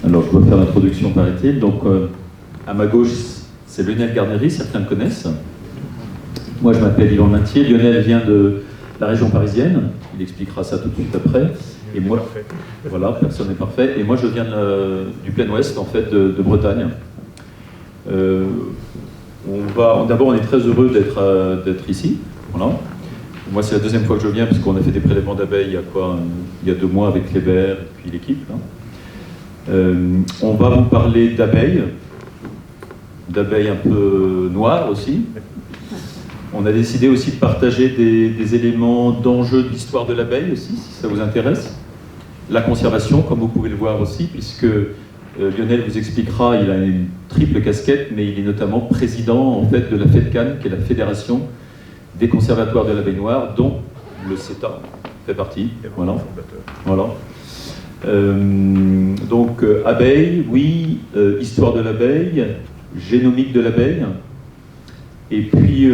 Alors, je dois faire l'introduction par écrit. Donc, à ma gauche, c'est Lionel Garnery, certains le connaissent. Moi, je m'appelle Yvan Maintier. Lionel vient de la région parisienne. Il expliquera ça tout de suite après. Et moi, voilà, personne n'est parfait. Et moi, je viens du plein ouest, en fait, de Bretagne. D'abord, on est très heureux d'être ici. Voilà. Moi, c'est la deuxième fois que je viens, puisqu'on a fait des prélèvements d'abeilles il y a 2 mois avec Kléber et puis l'équipe. On va vous parler d'abeilles un peu noires aussi. On a décidé aussi de partager des éléments d'enjeu de l'histoire de l'abeille aussi, si ça vous intéresse. La conservation, comme vous pouvez le voir aussi, puisque Lionel vous expliquera, il a une triple casquette, mais il est notamment président en fait, de la FEDCAN, qui est la Fédération des conservatoires de l'abeille noire, dont le CETA fait partie. Voilà. Donc, abeille, oui, histoire de l'abeille, génomique de l'abeille. Et puis,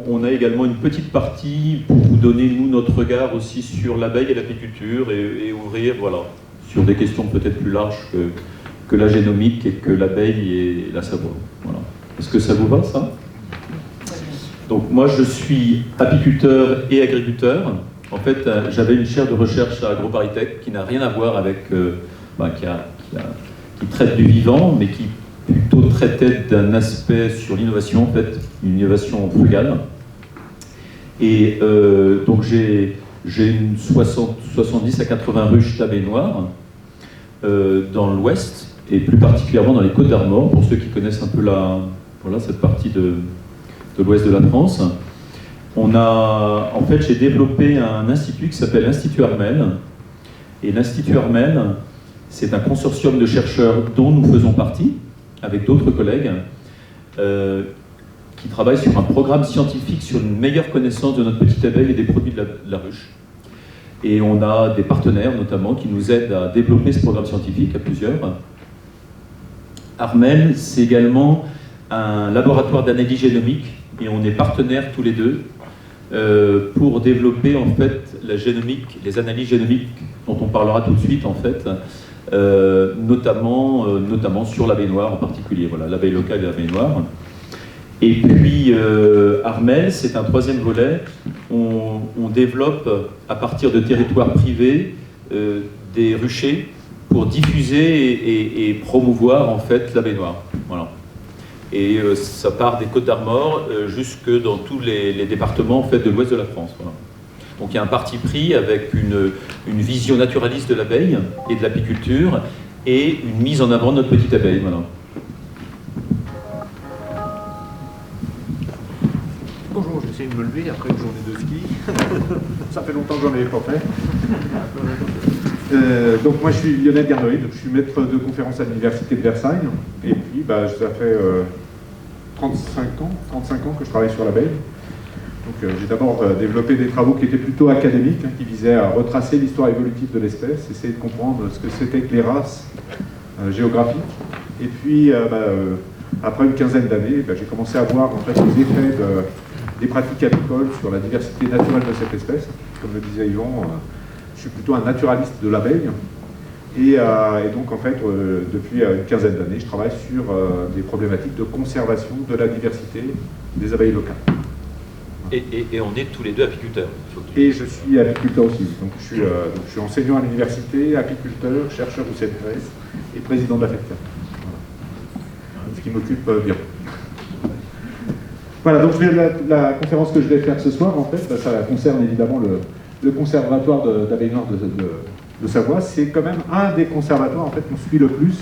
on a également une petite partie pour vous donner, nous, notre regard aussi sur l'abeille et l'apiculture et ouvrir, voilà, sur des questions peut-être plus larges que la génomique et que l'abeille et la savoir. Voilà. Est-ce que ça vous va, ça? Donc, moi, je suis apiculteur et agriculteur. En fait, j'avais une chaire de recherche à AgroParisTech qui n'a rien à voir avec... qui traite du vivant, mais qui plutôt traitait d'un aspect sur l'innovation, en fait, une innovation frugale. Et donc j'ai une 70 à 80 ruches d'abeilles noires dans l'ouest, et plus particulièrement dans les Côtes d'Armor, pour ceux qui connaissent un peu cette partie de l'ouest de la France. En fait, j'ai développé un institut qui s'appelle l'Institut Armel. Et l'Institut Armel, c'est un consortium de chercheurs dont nous faisons partie, avec d'autres collègues, qui travaillent sur un programme scientifique sur une meilleure connaissance de notre petite abeille et des produits de la ruche. Et on a des partenaires, notamment, qui nous aident à développer ce programme scientifique à plusieurs. Armel, c'est également un laboratoire d'analyse génomique, et on est partenaires tous les deux pour développer en fait la génomique, les analyses génomiques dont on parlera tout de suite en fait, notamment sur l'abeille noire en particulier, voilà, l'abeille locale et l'abeille noire. Et puis Armel, c'est un troisième volet. On développe à partir de territoires privés des ruchers pour diffuser et promouvoir en fait l'abeille noire. Voilà. Et ça part des Côtes d'Armor jusque dans tous les départements en fait, de l'ouest de la France. Voilà. Donc il y a un parti pris avec une vision naturaliste de l'abeille et de l'apiculture et une mise en avant de notre petite abeille. Voilà. Bonjour, j'essaie de me lever après une journée de ski. Ça fait longtemps que j'en avais pas fait. Donc moi je suis Lionel Garnery, donc je suis maître de conférence à l'université de Versailles. Et puis ça fait 35 ans que je travaille sur l'abeille. Donc j'ai d'abord développé des travaux qui étaient plutôt académiques, qui visaient à retracer l'histoire évolutive de l'espèce, essayer de comprendre ce que c'était que les races géographiques. Et puis après une quinzaine d'années, j'ai commencé à voir en fait, les effets des pratiques apicoles sur la diversité naturelle de cette espèce. Comme le disait Yvan, je suis plutôt un naturaliste de l'abeille. Et donc, en fait, depuis une quinzaine d'années, je travaille sur des problématiques de conservation de la diversité des abeilles locales. Et on est tous les deux apiculteurs. Et je suis apiculteur aussi. Donc, je suis enseignant à l'université, apiculteur, chercheur au CNRS et président de la FEDCAN. Voilà. Ce qui m'occupe bien. Voilà, donc la conférence que je vais faire ce soir, en fait, ça concerne évidemment le conservatoire d'abeilles noires de Savoie. C'est quand même un des conservatoires en fait, qu'on suit le plus.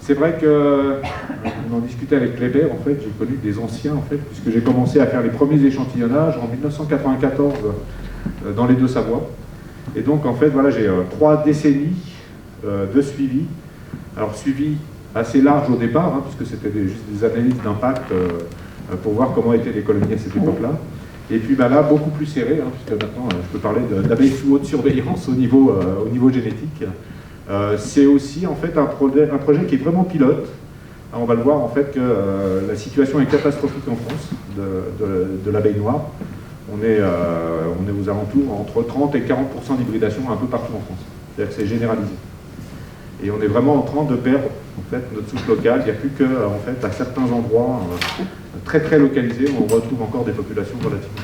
C'est vrai qu'on en discutait avec Kléber, en fait, j'ai connu des anciens, en fait, puisque j'ai commencé à faire les premiers échantillonnages en 1994 dans les Deux-Savoies. Et donc, en fait, voilà, j'ai 3 décennies de suivi. Alors, suivi assez large au départ, puisque c'était juste des analyses d'impact pour voir comment étaient les colonies à cette époque-là. Et puis là, beaucoup plus serré, puisque maintenant je peux parler d'abeilles sous haute surveillance au niveau génétique. C'est aussi en fait un projet qui est vraiment pilote. Alors, on va le voir en fait que la situation est catastrophique en France de l'abeille noire. On est aux alentours entre 30 et 40% d'hybridation un peu partout en France. C'est-à-dire que c'est généralisé. Et on est vraiment en train de perdre en fait, notre souche locale. Il n'y a plus que, en fait, à certains endroits très très localisés, où on retrouve encore des populations relativement.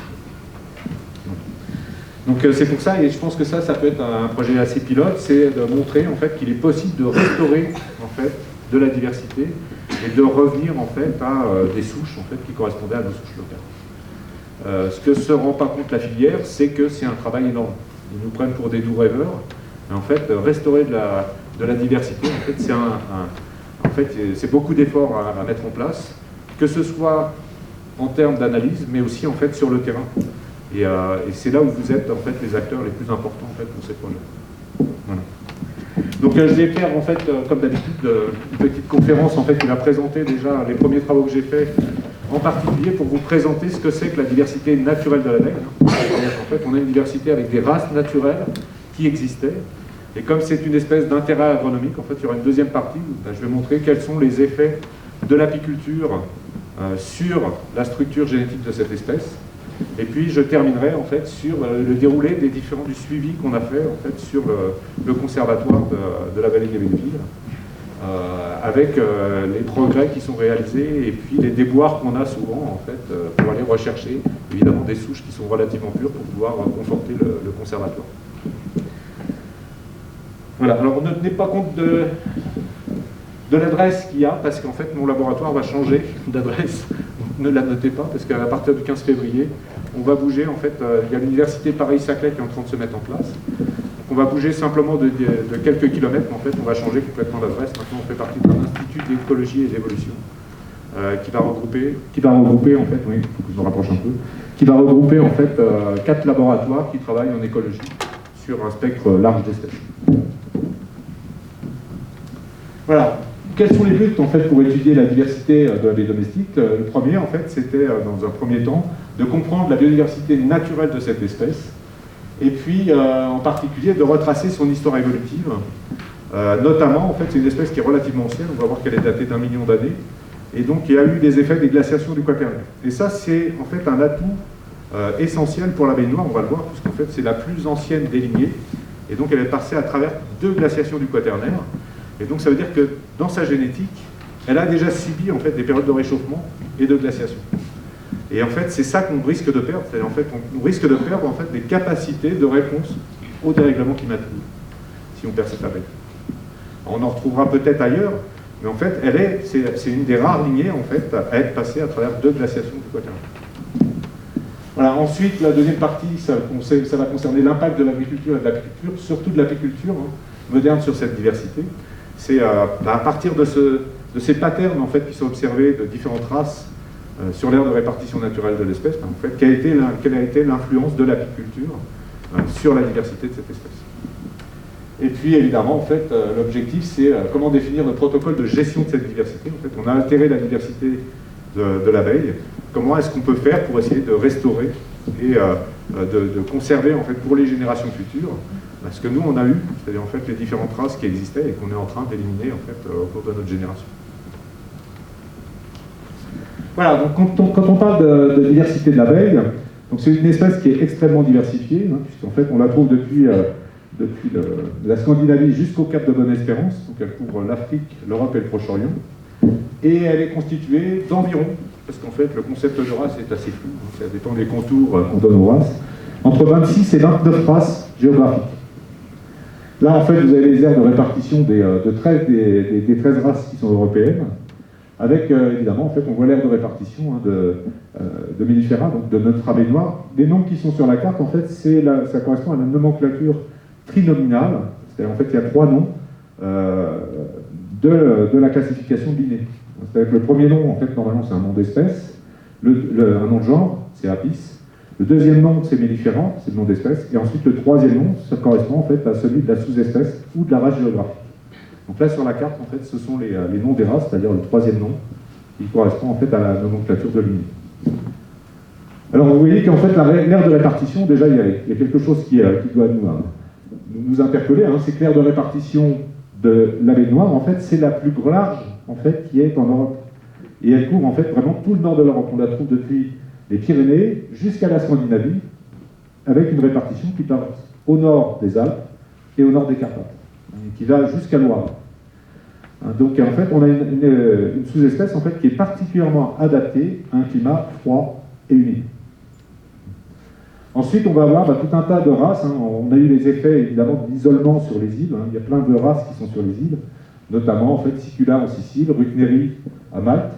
Donc c'est pour ça, et je pense que ça peut être un projet assez pilote, c'est de montrer en fait, qu'il est possible de restaurer en fait, de la diversité et de revenir en fait, à des souches en fait, qui correspondaient à nos souches locales. Ce que ne se rend pas compte la filière, c'est que c'est un travail énorme. Ils nous prennent pour des doux rêveurs. Et en fait, restaurer de la diversité, en fait, c'est beaucoup d'efforts à mettre en place, que ce soit en termes d'analyse, mais aussi en fait, sur le terrain. Et c'est là où vous êtes en fait, les acteurs les plus importants en fait, pour ces projets. Voilà. Donc je vais faire en fait, comme d'habitude, une petite conférence en fait, qui va présenter déjà les premiers travaux que j'ai faits, en particulier pour vous présenter ce que c'est que la diversité naturelle de l'abeille. En fait, on a une diversité avec des races naturelles qui existaient. Et comme c'est une espèce d'intérêt agronomique, en fait, il y aura une deuxième partie où je vais montrer quels sont les effets de l'apiculture sur la structure génétique de cette espèce. Et puis je terminerai en fait sur le déroulé des différents du suivi qu'on a fait en fait sur le conservatoire de la vallée des Belleville, avec les progrès qui sont réalisés et puis les déboires qu'on a souvent en fait pour aller rechercher évidemment des souches qui sont relativement pures pour pouvoir conforter le conservatoire. Voilà, alors ne tenez pas compte de l'adresse qu'il y a, parce qu'en fait mon laboratoire va changer d'adresse. Ne la notez pas, parce qu'à partir du 15 février, on va bouger. En fait, il y a l'université Paris-Saclay qui est en train de se mettre en place. Donc, on va bouger simplement de quelques kilomètres, mais en fait, on va changer complètement d'adresse. Maintenant, on fait partie d'un institut d'écologie et d'évolution qui va regrouper, en fait, oui, il faut que je me rapproche un peu, qui va regrouper en fait 4 laboratoires qui travaillent en écologie sur un spectre large d'espèces. Voilà. Quels sont les buts en fait, pour étudier la diversité de l'abeille domestique? Le premier, en fait, c'était, dans un premier temps, de comprendre la biodiversité naturelle de cette espèce, et puis, en particulier, de retracer son histoire évolutive. Notamment, en fait, c'est une espèce qui est relativement ancienne, on va voir qu'elle est datée d'1 million d'années, et donc il y a eu des effets des glaciations du Quaternaire. Et ça, c'est en fait un atout essentiel pour l'abeille noire, on va le voir, puisqu'en fait, c'est la plus ancienne des lignées, et donc elle est passée à travers 2 glaciations du Quaternaire. Et donc ça veut dire que dans sa génétique, elle a déjà subi en fait, des périodes de réchauffement et de glaciation. Et en fait, c'est ça qu'on risque de perdre. C'est en fait, on risque de perdre en fait, des capacités de réponse au dérèglement climatique, si on perd cette abeille. On en retrouvera peut-être ailleurs, mais en fait, c'est une des rares lignées en fait, à être passée à travers 2 glaciations du Quaternaire. Voilà. Ensuite, la deuxième partie, ça va concerner l'impact de l'agriculture et de l'apiculture, surtout de l'apiculture moderne sur cette diversité. C'est à partir de ces patterns en fait, qui sont observés de différentes races sur l'aire de répartition naturelle de l'espèce, en fait, quelle a été l'influence de l'apiculture sur la diversité de cette espèce. Et puis évidemment, en fait, l'objectif c'est comment définir le protocole de gestion de cette diversité. En fait, on a altéré la diversité de l'abeille. Comment est-ce qu'on peut faire pour essayer de restaurer et de conserver en fait, pour les générations futures ce que nous on a eu, c'est-à-dire en fait les différentes races qui existaient et qu'on est en train d'éliminer en fait au cours de notre génération. Voilà, donc quand on parle de diversité de l'abeille, c'est une espèce qui est extrêmement diversifiée, puisqu'en fait on la trouve depuis la Scandinavie jusqu'au Cap de Bonne-Espérance, donc elle couvre l'Afrique, l'Europe et le Proche-Orient, et elle est constituée d'environ, parce qu'en fait le concept de race est assez flou, ça dépend des contours qu'on donne aux races, entre 26 et 29 races géographiques. Là, en fait, vous avez les aires de répartition des 13 races qui sont européennes, avec, évidemment, en fait, on voit l'aire de répartition de Mellifera, donc de notre abeille noire. Les noms qui sont sur la carte, en fait, ça correspond à la nomenclature trinominale, c'est-à-dire, en fait, il y a 3 noms de la classification Linné. C'est-à-dire que le premier nom, en fait, normalement, c'est un nom d'espèce, un nom de genre, c'est Apis. Le deuxième nom, c'est Mellifera, c'est le nom d'espèce. Et ensuite, le troisième nom, ça correspond en fait à celui de la sous-espèce ou de la race géographique. Donc là, sur la carte, en fait, ce sont les noms des races, c'est-à-dire le troisième nom, qui correspond en fait à la nomenclature de Linné. Alors, vous voyez qu'en fait, l'aire de répartition, déjà, il y a quelque chose qui doit nous interpeller, c'est que l'aire de répartition de l'abeille noire, en fait, c'est la plus large, en fait, qui est en Europe. Et elle couvre, en fait, vraiment tout le nord de l'Europe. On la trouve depuis les Pyrénées jusqu'à la Scandinavie, avec une répartition qui part au nord des Alpes et au nord des Carpates, qui va jusqu'à l'Oise. Donc en fait, on a une sous-espèce en fait, qui est particulièrement adaptée à un climat froid et humide. Ensuite, on va avoir tout un tas de races. On a eu les effets évidemment d'isolement sur les îles. Il y a plein de races qui sont sur les îles, notamment en fait Sicula en Sicile, Rutneri à Malte,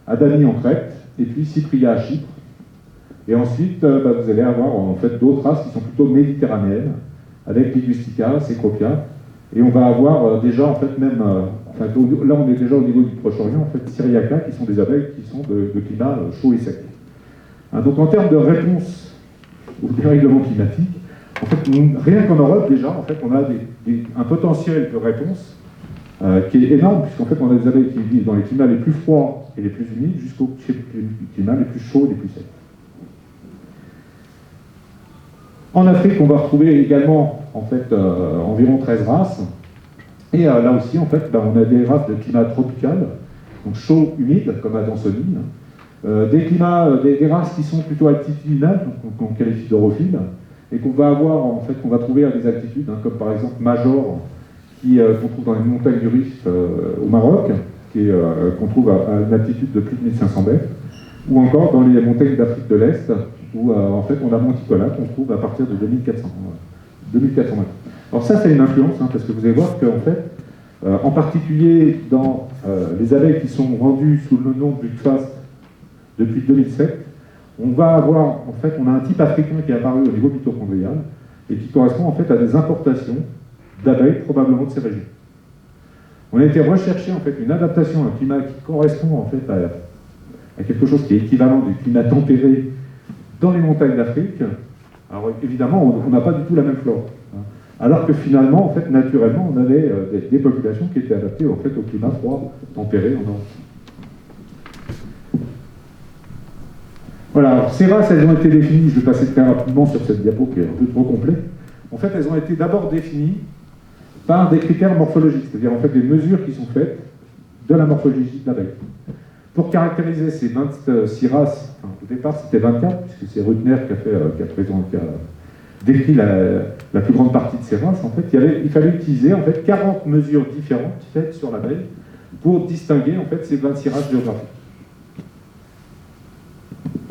Adani en Crète, et puis Cypria à Chypre. Et ensuite, vous allez avoir en fait d'autres races qui sont plutôt méditerranéennes, avec Ligustica, Cecropia, et on va avoir déjà en fait même, là on est déjà au niveau du Proche-Orient, en fait Syriaca, qui sont des abeilles qui sont de climat chaud et sec. Donc en termes de réponse au dérèglement climatique, en fait, rien qu'en Europe déjà, en fait, on a un potentiel de réponse qui est énorme, puisqu'en fait on a des abeilles qui vivent dans les climats les plus froids et les plus humides, jusqu'aux climats les plus chauds et les plus secs. En Afrique, on va retrouver également en fait, environ 13 races. Et là aussi, en fait, on a des races de climat tropical, donc chaud, humide, comme la Dansonine. Des races qui sont plutôt altitudinales, donc qu'on qualifie d'orophiles, et qu'on va avoir, en fait, qu'on va trouver à des altitudes, comme par exemple Major, qu'on trouve dans les montagnes du Rif au Maroc, qu'on trouve à une altitude de plus de 1500 mètres, ou encore dans les montagnes d'Afrique de l'Est, où en fait on a Monticola qu'on trouve à partir de 2400 mètres. Alors ça, c'est une influence, parce que vous allez voir qu'en fait, en particulier dans les abeilles qui sont rendues sous le nom de Buckfast depuis 2007, on va avoir, en fait, on a un type africain qui est apparu au niveau mitochondrial et qui correspond en fait à des importations d'abeilles probablement de ces régions. On a été rechercher en fait une adaptation à un climat qui correspond en fait à quelque chose qui est équivalent du climat tempéré dans les montagnes d'Afrique. Alors évidemment, on n'a pas du tout la même flore. Alors que finalement, en fait, naturellement, on avait des populations qui étaient adaptées en fait, au climat froid, tempéré en Europe. Voilà, alors ces races, elles ont été définies, je vais passer très rapidement sur cette diapo qui est un peu trop complète. En fait, elles ont été d'abord définies par des critères morphologiques, c'est-à-dire en fait des mesures qui sont faites de la morphologie de l'abeille. Pour caractériser ces 26 races, au départ c'était 24, puisque c'est Rutner qui a décrit la plus grande partie de ces races, en fait, il fallait utiliser en fait 40 mesures différentes faites sur l'abeille pour distinguer en fait ces 26 races géographiques.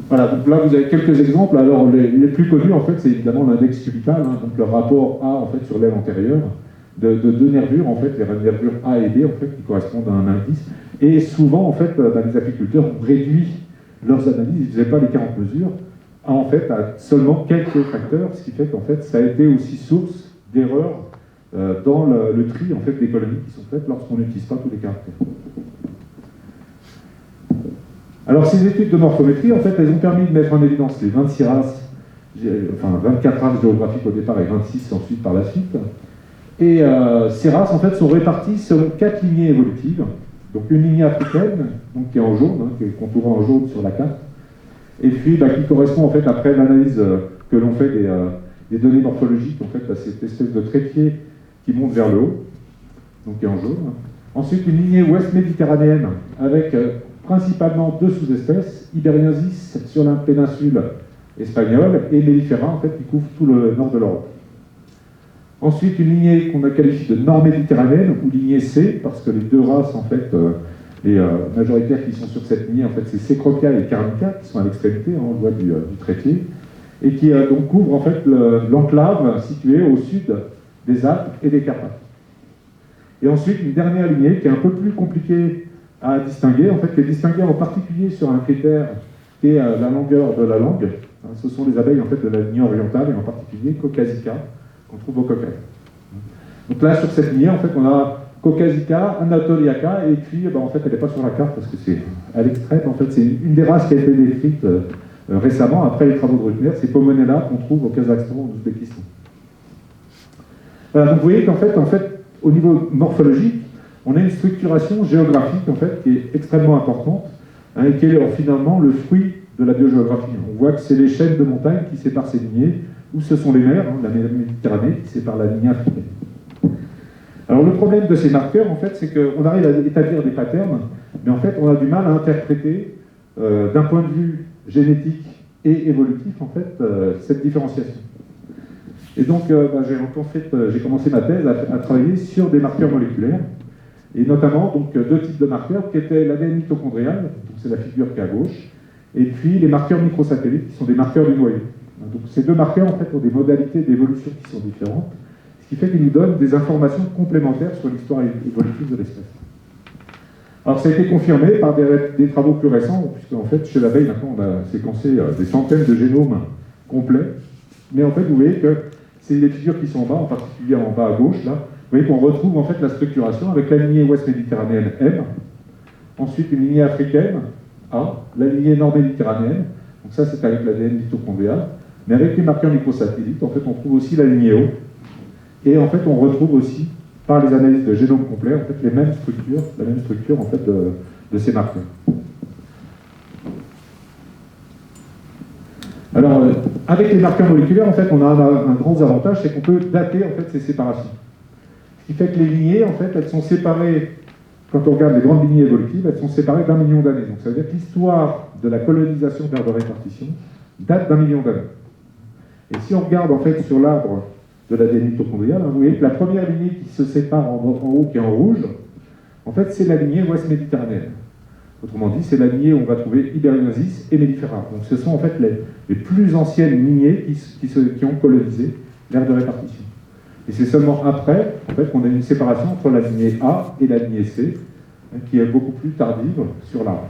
Voilà, donc là vous avez quelques exemples. Alors les plus connus en fait c'est évidemment l'index cubical, donc le rapport A en fait sur l'aile antérieure de deux nervures en fait, les nervures A et B en fait qui correspondent à un indice. Et souvent en fait les apiculteurs ont réduit leurs analyses, ils ne faisaient pas les 40 mesures, en fait à seulement quelques facteurs, ce qui fait qu'en fait ça a été aussi source d'erreurs dans le tri en fait des colonies qui sont faites lorsqu'on n'utilise pas tous les caractères. Alors ces études de morphométrie, en fait, elles ont permis de mettre en évidence les 26 races, enfin 24 races géographiques au départ et 26 ensuite par la suite. Et ces races, en fait, sont réparties selon 4 lignées évolutives. Donc une lignée africaine, donc qui est en jaune, qui est contourée en jaune sur la carte, et puis qui correspond en fait après l'analyse que l'on fait des données morphologiques, en fait, à cette espèce de trépied qui monte vers le haut, donc qui est en jaune. Ensuite une lignée ouest méditerranéenne avec principalement deux sous-espèces, Iberiensis sur la péninsule espagnole et Mellifera en fait qui couvre tout le nord de l'Europe. Ensuite une lignée qu'on a qualifiée de nord-méditerranéenne ou lignée C, parce que les deux races en fait, les majoritaires qui sont sur cette lignée en fait c'est Cecropia et Carnica qui sont à l'extrémité, on le voit du trépied, et qui donc couvrent en fait l'enclave située au sud des Alpes et des Carpates. Et ensuite une dernière lignée qui est un peu plus compliquée à distinguer, en fait, qui est distinguée en particulier sur un critère qui est la longueur de la langue. Ce sont les abeilles en fait, de la lignée orientale, et en particulier Caucasica, qu'on trouve au Caucase. Donc là, sur cette lignée, en fait, on a Caucasica, Anatoliaca, et puis, en fait, elle n'est pas sur la carte parce que c'est à l'extrême. En fait, c'est une des races qui a été décrite récemment, après les travaux de Rutner, c'est Pomonella qu'on trouve au Kazakhstan, au Ouzbékistan. Voilà, donc vous voyez qu'en fait, au niveau morphologique, on a une structuration géographique en fait, qui est extrêmement importante, et qui est finalement le fruit de la biogéographie. On voit que c'est les chaînes de montagnes qui séparent ces lignées, ou ce sont les mers, la Méditerranée, qui sépare la lignée africaine. Alors le problème de ces marqueurs, en fait, c'est qu'on arrive à établir des patterns, mais en fait, on a du mal à interpréter, d'un point de vue génétique et évolutif, en fait, cette différenciation. Et donc, j'ai commencé ma thèse à travailler sur des marqueurs moléculaires. et notamment donc, deux types de marqueurs qui étaient l'ADN mitochondrial, donc c'est la figure qui est à gauche, et puis les marqueurs microsatellites qui sont des marqueurs du noyau. Donc ces deux marqueurs en fait ont des modalités d'évolution qui sont différentes, ce qui fait qu'ils nous donnent des informations complémentaires sur l'histoire évolutive de l'espèce. Alors ça a été confirmé par des travaux plus récents, puisque en fait chez l'abeille maintenant on a séquencé des centaines de génomes complets, mais en fait vous voyez que c'est les figures qui sont en bas, en particulier en bas à gauche là, vous voyez qu'on retrouve en fait la structuration avec la lignée ouest méditerranéenne M, ensuite une lignée africaine A, la lignée nord-méditerranéenne, donc ça c'est avec l'ADN mitochondrial, mais avec les marqueurs microsatellites, en fait on trouve aussi la lignée O, et en fait on retrouve aussi par les analyses de génome complet, en fait, la même structure en fait, de ces marqueurs. Alors, avec les marqueurs moléculaires, en fait, on a un grand avantage, c'est qu'on peut dater en fait, ces séparations. Ce qui fait que les lignées, en fait, elles sont séparées, quand on regarde les grandes lignées évolutives, elles sont séparées d'1 million d'années. Donc ça veut dire que l'histoire de la colonisation vers de répartition date d'1 million d'années. Et si on regarde en fait sur l'arbre de l'ADN mitochondrial, vous voyez que la première lignée qui se sépare en haut, qui est en rouge, en fait, c'est la lignée ouest méditerranéenne. Autrement dit, c'est la lignée où on va trouver Iberionensis et Mellifera. Donc ce sont en fait les plus anciennes lignées qui ont colonisé l'aire de répartition. Et c'est seulement après, en fait, qu'on a une séparation entre la lignée A et la lignée C, qui est beaucoup plus tardive sur l'arbre.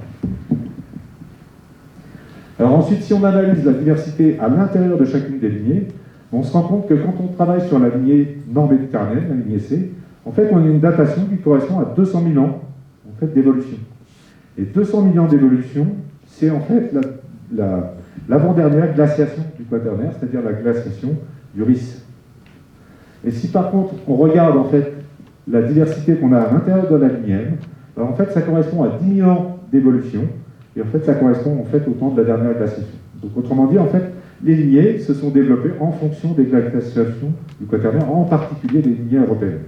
Alors ensuite, si on analyse la diversité à l'intérieur de chacune des lignées, on se rend compte que quand on travaille sur la lignée nord-méditerranéenne, la lignée C, en fait, on a une datation qui correspond à 200 000 ans en fait, d'évolution. Et 200 000 ans d'évolution, c'est en fait l'avant-dernière glaciation du Quaternaire, c'est-à-dire la glaciation du Rhys. Et si par contre, on regarde en fait la diversité qu'on a à l'intérieur de la lignée M, en fait, ça correspond à 10 000 ans d'évolution, et en fait, ça correspond en fait au temps de la dernière glaciation. Donc autrement dit, en fait, les lignées se sont développées en fonction des glaciations du Quaternaire, en particulier les lignées européennes.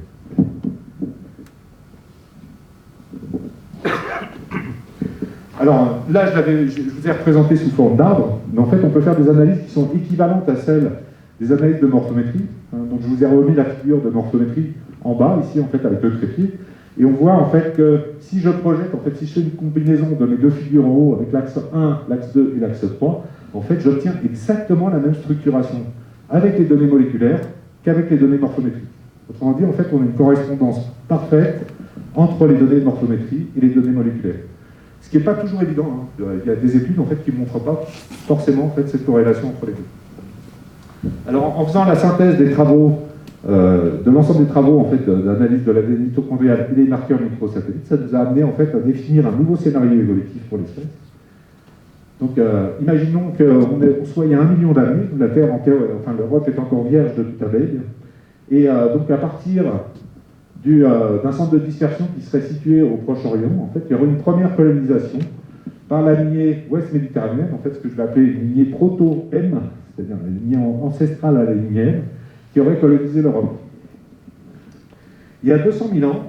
Alors là, je vous ai représenté sous forme d'arbre, mais en fait, on peut faire des analyses qui sont équivalentes à celles des analyses de morphométrie. Donc je vous ai remis la figure de morphométrie en bas, ici, en fait, avec le trépied. Et on voit en fait que si je projette, en fait, si je fais une combinaison de mes deux figures en haut avec l'axe 1, l'axe 2 et l'axe 3, en fait, j'obtiens exactement la même structuration avec les données moléculaires qu'avec les données morphométriques. Autrement dit, en fait, on a une correspondance parfaite entre les données de morphométrie et les données moléculaires. Ce qui n'est pas toujours évident. Hein. Il y a des études en fait, qui ne montrent pas forcément en fait, cette corrélation entre les deux. Alors, en faisant la synthèse des travaux, de l'ensemble des travaux en fait, d'analyse de l'ADN mitochondrial et des marqueurs microsatellites, ça nous a amené en fait, à définir un nouveau scénario évolutif pour l'espèce. Donc, imaginons qu'on soit il y a 1 million d'années, la Terre, enfin l'Europe est encore vierge de toute abeille, et donc à partir d'un centre de dispersion qui serait situé au Proche-Orient, en fait, il y aurait une première colonisation par la lignée ouest méditerranéenne, en fait, ce que je vais appeler une lignée proto-M, c'est-à-dire la lignée ancestrale à la lignée M, qui aurait colonisé l'Europe. Il y a 200 000 ans,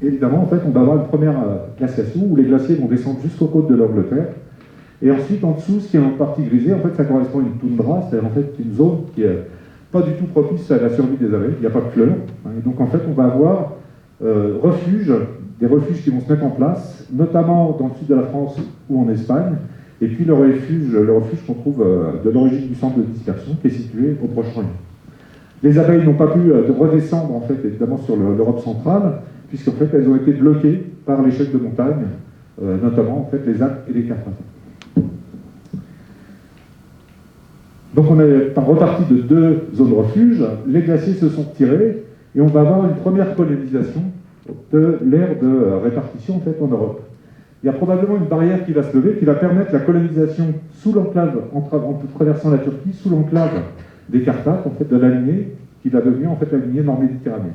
évidemment, en fait, on va avoir une première glaciation où les glaciers vont descendre jusqu'aux côtes de l'Angleterre. Et ensuite, en dessous, ce qui est en partie grisé, en fait, ça correspond à une toundra, c'est en fait une zone qui est pas du tout propice à la survie des abeilles, il n'y a pas de fleurs. Et donc, en fait, on va avoir des refuges qui vont se mettre en place, notamment dans le sud de la France ou en Espagne, et puis le refuge qu'on trouve de l'origine du centre de dispersion, qui est situé au Proche-Orient. Les abeilles n'ont pas pu redescendre, en fait, évidemment, sur l'Europe centrale, puisqu'en fait, elles ont été bloquées par les chaînes de montagne, notamment, en fait, les Alpes et les Carpates. Donc on est reparti de 2 zones refuge, les glaciers se sont retirés, et on va avoir une première colonisation de l'aire de répartition en, fait, en Europe. Il y a probablement une barrière qui va se lever, qui va permettre la colonisation sous l'enclave, en traversant la Turquie, sous l'enclave des Carpates, en fait, de la lignée, qui va devenir en fait la lignée nord-méditerranéenne.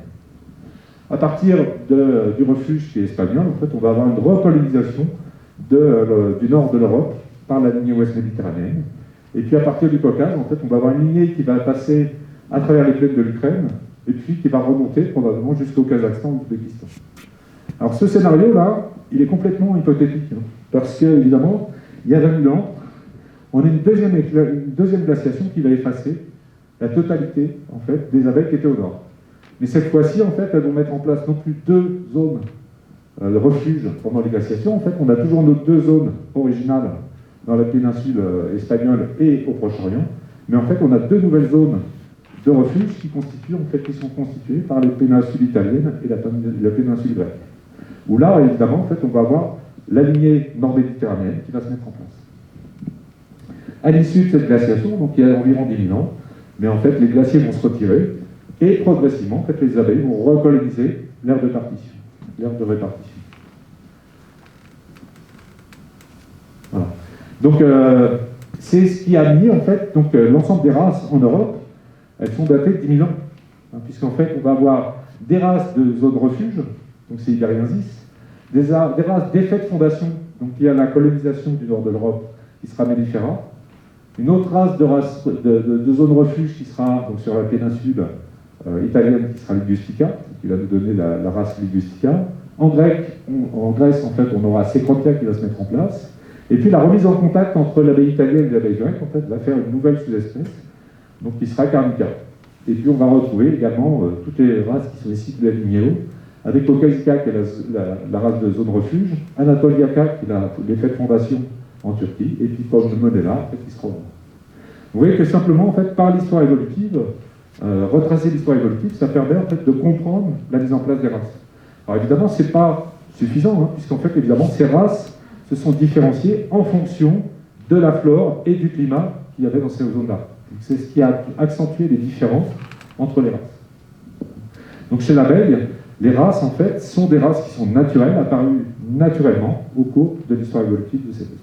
À partir du refuge qui est espagnol, en fait, on va avoir une recolonisation du nord de l'Europe par la lignée ouest méditerranéenne. Et puis à partir du Caucase, en fait, on va avoir une lignée qui va passer à travers les plaines de l'Ukraine, et puis qui va remonter probablement jusqu'au Kazakhstan ou l'Ouzbékistan. Alors ce scénario-là, il est complètement hypothétique, hein, parce qu'évidemment, il y a 20 000 ans, on a une deuxième glaciation qui va effacer la totalité en fait, des abeilles qui étaient au nord. Mais cette fois-ci, en fait, elles vont mettre en place non plus 2 zones le refuge pendant les glaciations, en fait, on a toujours nos deux zones originales dans la péninsule espagnole et au Proche-Orient, mais en fait, on a deux nouvelles zones de refuge qui sont constituées par les péninsules italiennes et la péninsule grecque. Où là, évidemment, en fait, on va avoir la lignée nord-méditerranéenne qui va se mettre en place. À l'issue de cette glaciation, donc il y a environ 10 000 ans, mais en fait, les glaciers vont se retirer et progressivement, en fait, les abeilles vont recoloniser l'aire de partition, l'aire de répartition. Voilà. Donc, c'est ce qui a mis, en fait, l'ensemble des races en Europe, elles sont datées de 10 000 ans, hein, puisqu'en fait, on va avoir des races de zones refuge, donc c'est Iberiensis, des races d'effet de fondation, donc il y a la colonisation du nord de l'Europe, qui sera Mellifera, une autre race de zone refuge qui sera donc, sur la péninsule italienne, qui sera Ligustica, qui va nous donner la race Ligustica. En Grèce, en fait, on aura Cecrotia qui va se mettre en place. Et puis la remise en contact entre l'abeille italienne et l'abeille grecque, en fait, va faire une nouvelle sous-espèce, donc qui sera Carnica. Et puis on va retrouver également toutes les races qui sont ici de la lignée avec Caucasica qui est la race de zone refuge, Anatoliaca qui est l'effet de fondation en Turquie, et puis Monella en fait, qui sera. Vous voyez que simplement, en fait, par l'histoire évolutive, retracer l'histoire évolutive, ça permet en fait de comprendre la mise en place des races. Alors évidemment, c'est pas suffisant, hein, puisqu'en fait, évidemment, ces races se sont différenciées en fonction de la flore et du climat qu'il y avait dans ces zones-là. C'est ce qui a accentué les différences entre les races. Donc chez l'abeille, les races, en fait, sont des races qui sont naturelles, apparues naturellement au cours de l'histoire évolutive de cette espèce.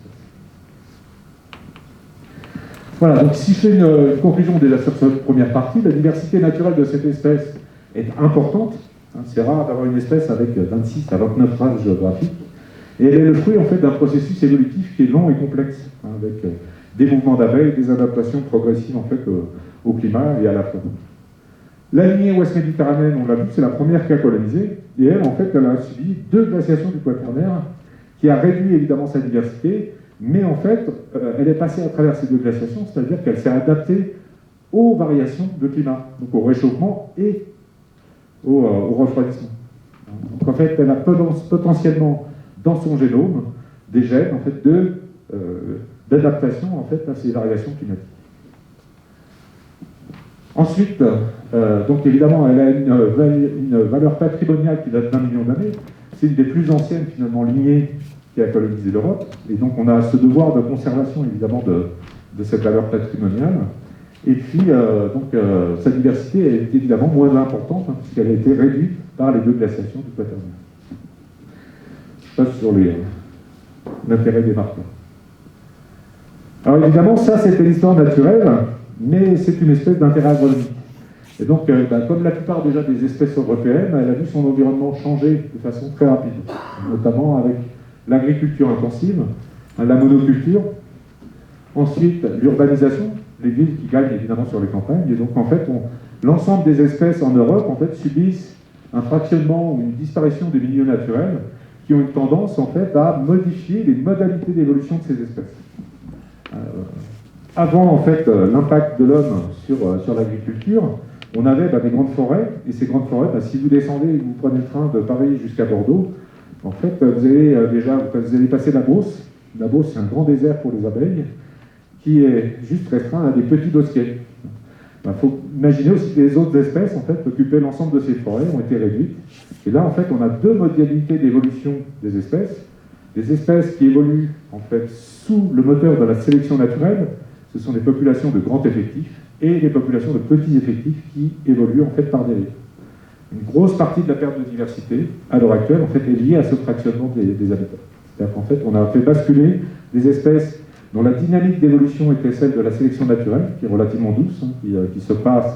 Voilà, donc si je fais une conclusion déjà sur cette première partie, la diversité naturelle de cette espèce est importante. Hein, c'est rare d'avoir une espèce avec 26 à 29 races géographiques. Et elle est le fruit, en fait, d'un processus évolutif qui est long et complexe, hein, avec des mouvements d'abeilles, des adaptations progressives, en fait, au climat et à la faune. La lignée ouest méditerranéenne, on l'a vu, c'est la première qui a colonisé, et elle, en fait, elle a subi 2 glaciations du Quaternaire, qui a réduit évidemment sa diversité, mais en fait, elle est passée à travers ces 2 glaciations, c'est-à-dire qu'elle s'est adaptée aux variations de climat, donc au réchauffement et au refroidissement. Donc en fait, elle a potentiellement dans son génome des gènes en fait, d'adaptation en fait, à ces variations climatiques. Ensuite, donc évidemment, elle a une valeur patrimoniale qui date d'1 million d'années. C'est une des plus anciennes finalement lignées qui a colonisé l'Europe. Et donc on a ce devoir de conservation évidemment de cette valeur patrimoniale. Et puis sa diversité est évidemment moins importante hein, puisqu'elle a été réduite par les 2 glaciations du Quaternaire. Je passe sur l'intérêt des marqueurs. Alors évidemment, ça c'était l'histoire naturelle, mais c'est une espèce d'intérêt agronomique. Et donc, comme la plupart déjà des espèces européennes, elle a vu son environnement changer de façon très rapide, notamment avec l'agriculture intensive, la monoculture, ensuite l'urbanisation, les villes qui gagnent évidemment sur les campagnes, et donc en fait, l'ensemble des espèces en Europe en fait, subissent un fractionnement ou une disparition des milieux naturels qui ont une tendance en fait à modifier les modalités d'évolution de ces espèces. Avant en fait l'impact de l'homme sur l'agriculture, on avait des grandes forêts, et ces grandes forêts, si vous descendez et vous prenez le train de Paris jusqu'à Bordeaux, en fait vous allez passer la Beauce. La Beauce c'est un grand désert pour les abeilles, qui est juste restreint à des petits dossiers. Il faut imaginer aussi que les autres espèces en fait, occupaient l'ensemble de ces forêts, ont été réduites. Et là, en fait, on a 2 modalités d'évolution des espèces. Des espèces qui évoluent en fait, sous le moteur de la sélection naturelle, ce sont des populations de grands effectifs, et des populations de petits effectifs qui évoluent en fait, par dérive. Une grosse partie de la perte de diversité, à l'heure actuelle, en fait, est liée à ce fractionnement des habitats. C'est-à-dire qu'en fait, on a fait basculer des espèces dont la dynamique d'évolution était celle de la sélection naturelle, qui est relativement douce, hein, qui se passe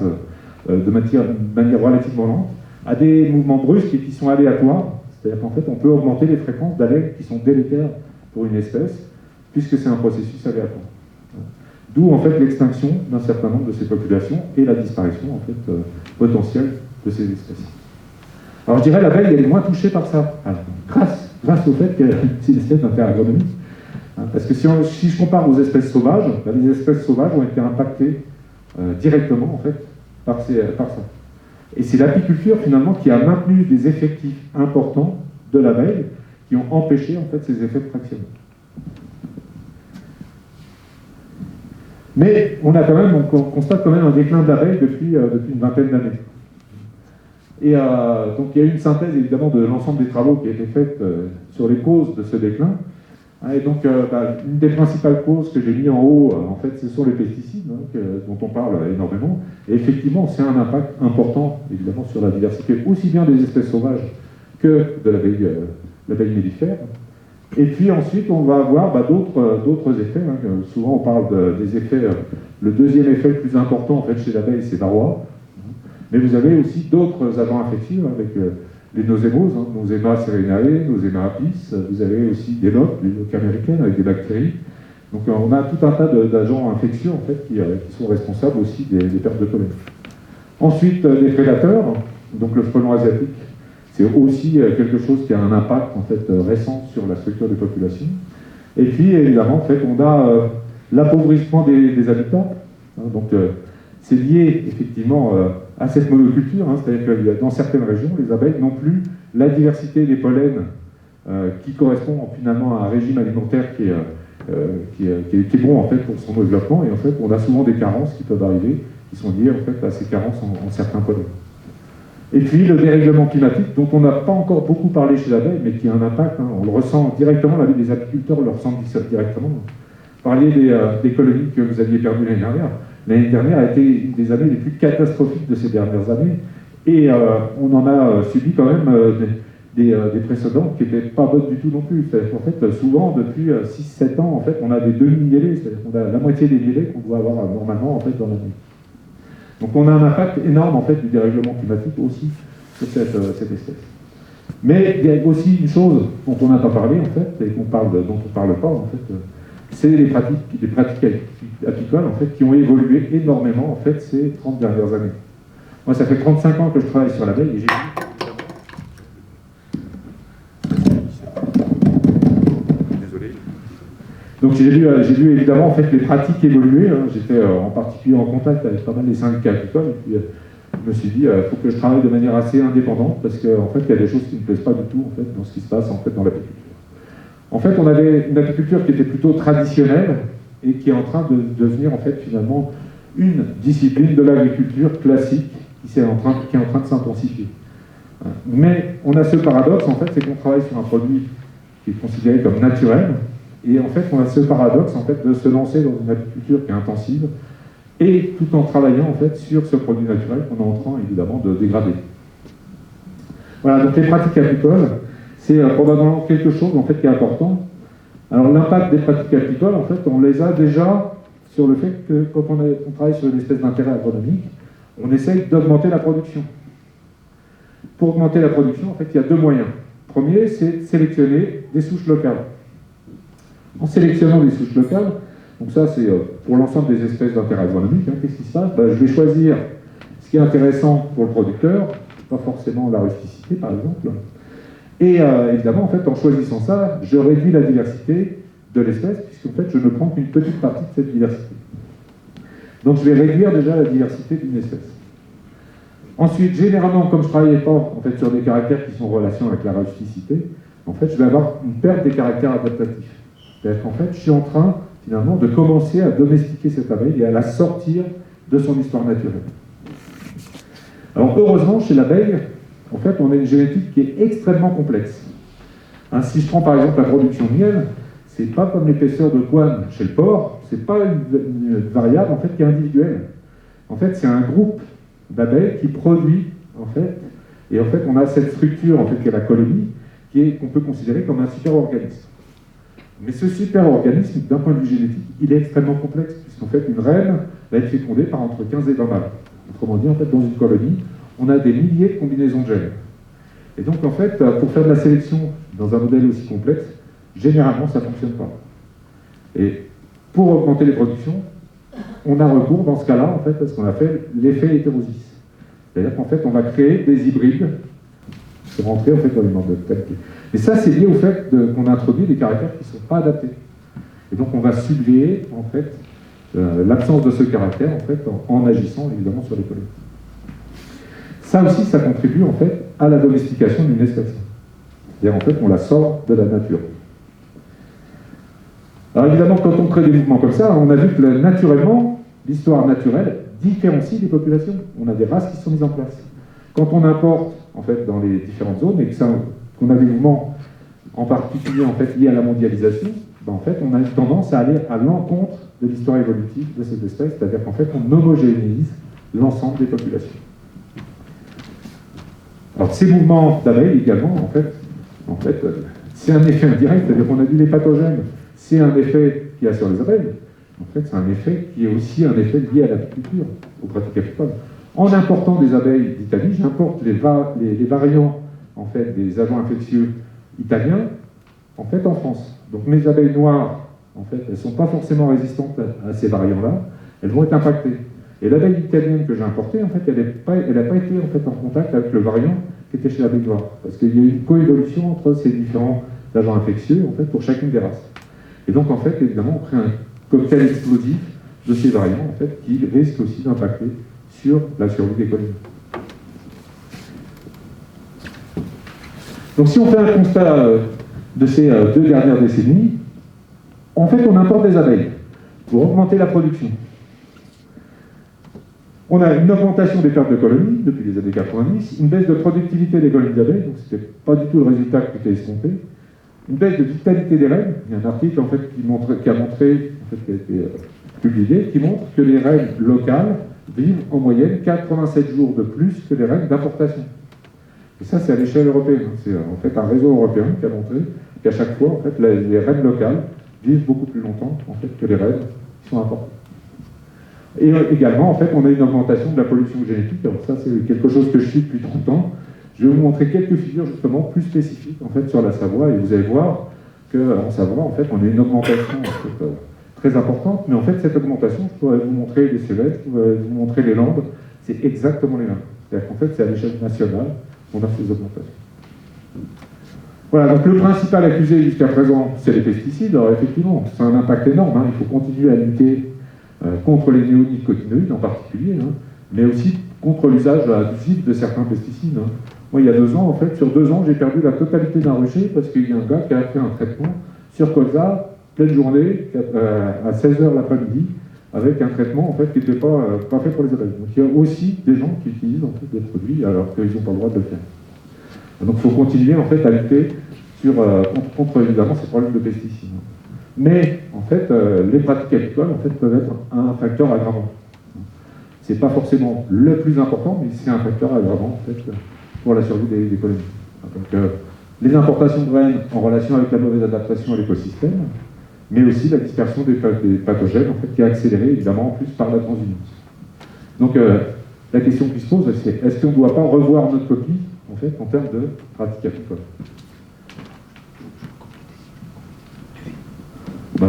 de manière relativement lente, à des mouvements brusques et qui sont aléatoires. C'est-à-dire qu'en fait, on peut augmenter les fréquences d'allèles qui sont délétères pour une espèce, puisque c'est un processus aléatoire. D'où en fait l'extinction d'un certain nombre de ces populations et la disparition en fait, potentielle de ces espèces. Alors je dirais l'abeille, elle est moins touchée par ça, alors, grâce au fait que c'est une espèce d'intérêt agronomique. Parce que si je compare aux espèces sauvages, les espèces sauvages ont été impactées directement en fait, par ça. Et c'est l'apiculture finalement qui a maintenu des effectifs importants de l'abeille qui ont empêché en fait ces effets de fractionnement. Mais on constate quand même un déclin de l'abeille depuis une vingtaine d'années. Et donc il y a eu une synthèse évidemment de l'ensemble des travaux qui a été faite sur les causes de ce déclin. Et donc une des principales causes que j'ai mis en haut, en fait, ce sont les pesticides, dont on parle énormément. Et effectivement, c'est un impact important évidemment sur la diversité, aussi bien des espèces sauvages que de l'abeille mellifère. Et puis ensuite, on va avoir d'autres effets. Souvent, on parle des effets. Le deuxième effet le plus important en fait chez l'abeille, c'est varroa. Mais vous avez aussi d'autres agents infectieux avec les nosémoses, Nosema cereinae, Nosema apis. Vous avez aussi des loques, les loques américaines avec des bactéries. Donc on a tout un tas d'agents infectieux en fait qui sont responsables aussi des pertes de pollen. Ensuite, les prédateurs, donc le frelon asiatique. C'est aussi quelque chose qui a un impact en fait, récent sur la structure des populations. Et puis, évidemment, en fait, on a l'appauvrissement des habitats. Donc, c'est lié, effectivement, à cette monoculture. C'est-à-dire que dans certaines régions, les abeilles n'ont plus la diversité des pollens qui correspond finalement à un régime alimentaire qui est bon, en fait, pour son développement. Et en fait, on a souvent des carences qui peuvent arriver, qui sont liées, en fait, à ces carences en certains pollens. Et puis le dérèglement climatique, dont on n'a pas encore beaucoup parlé chez l'abeille, mais qui a un impact, on le ressent directement, les apiculteurs le ressentent directement. Vous parliez des colonies que vous aviez perdues l'année dernière. L'année dernière a été une des années les plus catastrophiques de ces dernières années, et on en a subi quand même des précédents qui n'étaient pas bonnes du tout non plus. C'est-à-dire qu'en fait, souvent, depuis 6-7 ans, en fait, on a des demi-mielés, c'est-à-dire qu'on a la moitié des mielés qu'on doit avoir normalement en fait, dans l'année. Donc on a un impact énorme en fait, du dérèglement climatique aussi sur cette espèce. Mais il y a aussi une chose dont on n'a pas parlé en fait, et dont on ne parle pas en fait, c'est les pratiques apicoles en fait, qui ont évolué énormément en fait, ces 30 dernières années. Moi ça fait 35 ans que je travaille sur l'abeille et j'ai Donc j'ai vu évidemment en fait, les pratiques évoluer. J'étais en particulier en contact avec pas mal des syndicats agricoles. Et puis je me suis dit, il faut que je travaille de manière assez indépendante parce qu'en fait, il y a des choses qui ne me plaisent pas du tout en fait, dans ce qui se passe en fait, dans l'apiculture. En fait, on avait une apiculture qui était plutôt traditionnelle et qui est en train de devenir en fait, finalement une discipline de l'agriculture classique qui est en train de s'intensifier. Mais on a ce paradoxe, en fait, c'est qu'on travaille sur un produit qui est considéré comme naturel. Et en fait, on a ce paradoxe en fait, de se lancer dans une agriculture qui est intensive et tout en travaillant en fait, sur ce produit naturel qu'on est en train évidemment de dégrader. Voilà, donc les pratiques apicoles, c'est probablement quelque chose en fait, qui est important. Alors l'impact des pratiques apicoles, en fait, on les a déjà sur le fait que quand on travaille sur une espèce d'intérêt agronomique, on essaye d'augmenter la production. Pour augmenter la production, en fait, il y a deux moyens. Le premier, c'est de sélectionner des souches locales. En sélectionnant des souches locales, donc ça c'est pour l'ensemble des espèces d'intérêt agronomique, qu'est-ce qui se passe? Je vais choisir ce qui est intéressant pour le producteur, pas forcément la rusticité par exemple, et évidemment en fait en choisissant ça, je réduis la diversité de l'espèce, puisqu'en fait je ne prends qu'une petite partie de cette diversité. Donc je vais réduire déjà la diversité d'une espèce. Ensuite, généralement, comme je ne travaillais pas en fait, sur des caractères qui sont en relation avec la rusticité, en fait je vais avoir une perte des caractères adaptatifs. C'est-à-dire qu'en fait, je suis en train, finalement, de commencer à domestiquer cette abeille et à la sortir de son histoire naturelle. Alors, heureusement, chez l'abeille, en fait, on a une génétique qui est extrêmement complexe. Si je prends, par exemple, la production de miel, c'est pas comme l'épaisseur de couenne chez le porc, c'est pas une variable, en fait, qui est individuelle. En fait, c'est un groupe d'abeilles qui produit, en fait, et en fait, on a cette structure, en fait, qui est la colonie, qu'on peut considérer comme un super-organisme. Mais ce super-organisme, d'un point de vue génétique, il est extrêmement complexe, puisqu'en fait, une reine va être fécondée par entre 15 et 20 mâles. Autrement dit, en fait, dans une colonie, on a des milliers de combinaisons de gènes. Et donc, en fait, pour faire de la sélection dans un modèle aussi complexe, généralement, ça ne fonctionne pas. Et pour augmenter les productions, on a recours, dans ce cas-là, en fait, à ce qu'on appelle l'effet hétérosis. C'est-à-dire qu'en fait, on va créer des hybrides, pour rentrer, en fait, dans les membres de qualité. Et ça, c'est lié au fait qu'on introduit des caractères qui ne sont pas adaptés. Et donc, on va suppléer, en fait, l'absence de ce caractère, en fait, en agissant, évidemment, sur les colonies. Ça aussi, ça contribue, en fait, à la domestication d'une espèce. C'est-à-dire, en fait, on la sort de la nature. Alors évidemment, quand on crée des mouvements comme ça, on a vu que naturellement, l'histoire naturelle différencie les populations. On a des races qui sont mises en place. Quand on importe, en fait, dans les différentes zones, et qu'on a des mouvements, en particulier, en fait, liés à la mondialisation, ben, en fait, on a une tendance à aller à l'encontre de l'histoire évolutive de cette espèce, c'est-à-dire qu'en fait, on homogénéise l'ensemble des populations. Alors, ces mouvements d'abeilles, également, en fait c'est un effet indirect, c'est-à-dire qu'on a dit les pathogènes, c'est un effet qu'il y a sur les abeilles. En fait, c'est un effet qui est aussi un effet lié à l'apiculture, aux pratiques apicoles. En important des abeilles d'Italie, j'importe les variants, en fait, des agents infectieux italiens, en fait, en France. Donc, mes abeilles noires, en fait, elles ne sont pas forcément résistantes à ces variants-là, elles vont être impactées. Et l'abeille italienne que j'ai importée, en fait, elle n'a pas été en fait en contact avec le variant qui était chez l'abeille noire, parce qu'il y a eu une coévolution entre ces différents agents infectieux, en fait, pour chacune des races. Et donc, en fait, évidemment, on crée un cocktail explosif de ces variants, en fait, qui risquent aussi d'impacter sur la survie des colonies. Donc, si on fait un constat de ces 2 dernières décennies, en fait, on importe des abeilles pour augmenter la production. On a une augmentation des pertes de colonies depuis les années 90, une baisse de productivité des colonies d'abeilles, donc ce n'était pas du tout le résultat qui était escompté, une baisse de vitalité des reines. Il y a un article en fait, qui a montré, en fait, qui a été publié, qui montre que les reines locales vivent en moyenne 87 jours de plus que les reines d'importation. Et ça, c'est à l'échelle européenne. C'est en fait un réseau européen qui a montré qu'à chaque fois, en fait, les reines locales vivent beaucoup plus longtemps en fait, que les reines qui sont importées. Et également, en fait, on a une augmentation de la pollution génétique. Alors ça, c'est quelque chose que je suis depuis 30 ans. Je vais vous montrer quelques figures, justement, plus spécifiques, en fait, sur la Savoie. Et vous allez voir qu'en Savoie, en fait, on a une augmentation en fait, très importante. Mais en fait, cette augmentation, je pourrais vous montrer les Cévennes, je pourrais vous montrer les Landes. C'est exactement les mêmes. C'est-à-dire qu'en fait, c'est à l'échelle nationale qu'on a ces augmentations. Voilà, donc le principal accusé jusqu'à présent, c'est les pesticides. Alors effectivement, c'est un impact énorme. Hein. Il faut continuer à lutter contre les néonicotinoïdes en particulier, hein, mais aussi contre l'usage abusif de certains pesticides. Hein. Moi, il y a 2 ans, en fait, sur 2 ans, j'ai perdu la totalité d'un rucher parce qu'il y a un gars qui a fait un traitement sur colza, pleine journée, à 16h l'après-midi, avec un traitement en fait, qui n'était pas fait pour les abeilles. Donc il y a aussi des gens qui utilisent en fait, des produits alors qu'ils n'ont pas le droit de le faire. Donc il faut continuer en fait, à lutter contre évidemment ces problèmes de pesticides. Mais, en fait, les pratiques apicoles en fait, peuvent être un facteur aggravant. Ce n'est pas forcément le plus important, mais c'est un facteur aggravant en fait, pour la survie des colonies. Donc, les importations de graines en relation avec la mauvaise adaptation à l'écosystème, mais aussi la dispersion des pathogènes, en fait, qui est accélérée évidemment en plus par la transhumance. Donc, la question qui se pose, c'est est-ce qu'on ne doit pas revoir notre copie en fait, en termes de pratiques apicoles? Bah,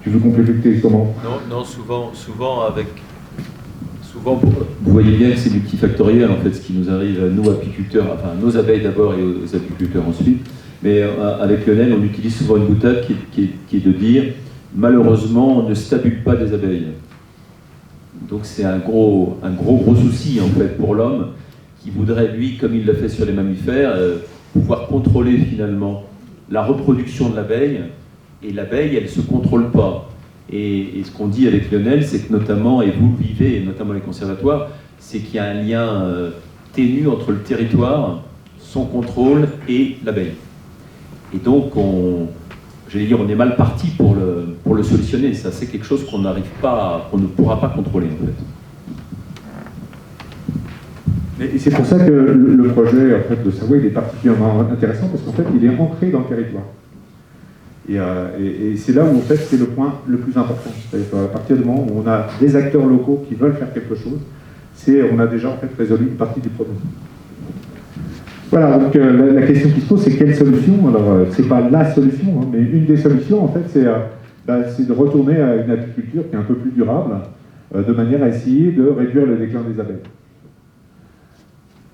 tu veux compléter comment? Non, souvent vous voyez bien que c'est multifactoriel en fait ce qui nous arrive à nous apiculteurs, enfin à nos abeilles d'abord et aux apiculteurs ensuite. Mais avec Lionel, on utilise souvent une boutade qui est de dire malheureusement on ne stabule pas des abeilles. Donc c'est un gros souci en fait pour l'homme qui voudrait lui, comme il l'a fait sur les mammifères, pouvoir contrôler finalement la reproduction de l'abeille. Et l'abeille, elle ne se contrôle pas. Et ce qu'on dit avec Lionel, c'est que notamment, et vous le vivez, et notamment les conservatoires, c'est qu'il y a un lien ténu entre le territoire, son contrôle et l'abeille. Et donc, on est mal parti pour le solutionner. Ça, c'est quelque chose qu'on ne pourra pas contrôler, en fait. Et c'est pour ça que le projet en fait, de Savoie, il est particulièrement intéressant, parce qu'en fait, il est ancré dans le territoire. Et c'est là où en fait, c'est le point le plus important. C'est-à-dire qu'à partir du moment où on a des acteurs locaux qui veulent faire quelque chose, on a déjà en fait, résolu une partie du problème. Voilà, donc la question qui se pose, c'est quelle solution? Alors, c'est pas la solution, hein, mais une des solutions, en fait, c'est de retourner à une apiculture qui est un peu plus durable, de manière à essayer de réduire le déclin des abeilles.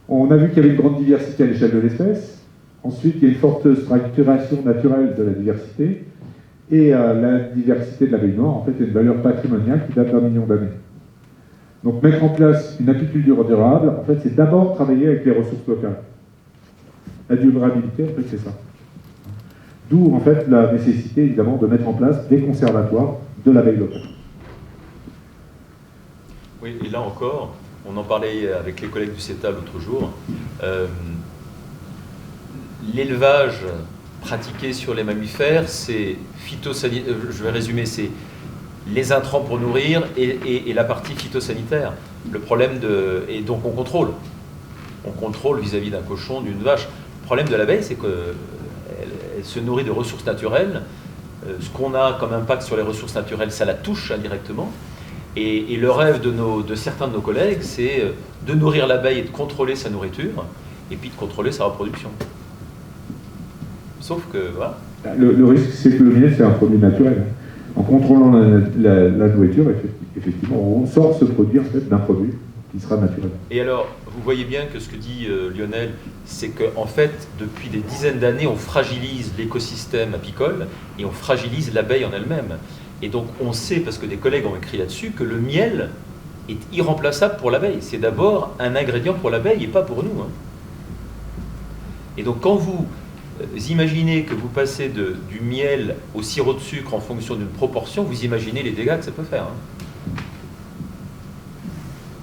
On a vu qu'il y avait une grande diversité à l'échelle de l'espèce. Ensuite, il y a une forte structuration naturelle de la diversité. Et la diversité de l'abeille noire, en fait, est une valeur patrimoniale qui date d'1 million d'années. Donc, mettre en place une apiculture durable, en fait, c'est d'abord travailler avec les ressources locales. La durabilité, en fait, c'est ça. D'où en fait la nécessité évidemment de mettre en place des conservatoires de l'abeille locale. Oui, et là encore, on en parlait avec les collègues du CETA l'autre jour, l'élevage pratiqué sur les mammifères, c'est phytosanitaire, je vais résumer, c'est les intrants pour nourrir et la partie phytosanitaire. Le problème et donc on contrôle vis-à-vis d'un cochon, d'une vache. Le problème de l'abeille, c'est qu'elle se nourrit de ressources naturelles. Ce qu'on a comme impact sur les ressources naturelles, ça la touche indirectement. Et le rêve de certains de nos collègues, c'est de nourrir l'abeille et de contrôler sa nourriture, et puis de contrôler sa reproduction. Sauf que, voilà. Le risque, c'est que le miel, c'est un produit naturel. En contrôlant la nourriture, effectivement, on sort ce produit en fait, d'un produit qui sera naturel. Et alors, vous voyez bien que ce que dit Lionel, c'est qu'en fait, depuis des dizaines d'années, on fragilise l'écosystème apicole et on fragilise l'abeille en elle-même. Et donc, on sait, parce que des collègues ont écrit là-dessus, que le miel est irremplaçable pour l'abeille. C'est d'abord un ingrédient pour l'abeille et pas pour nous. Et donc, quand vous imaginez que vous passez du miel au sirop de sucre en fonction d'une proportion, vous imaginez les dégâts que ça peut faire.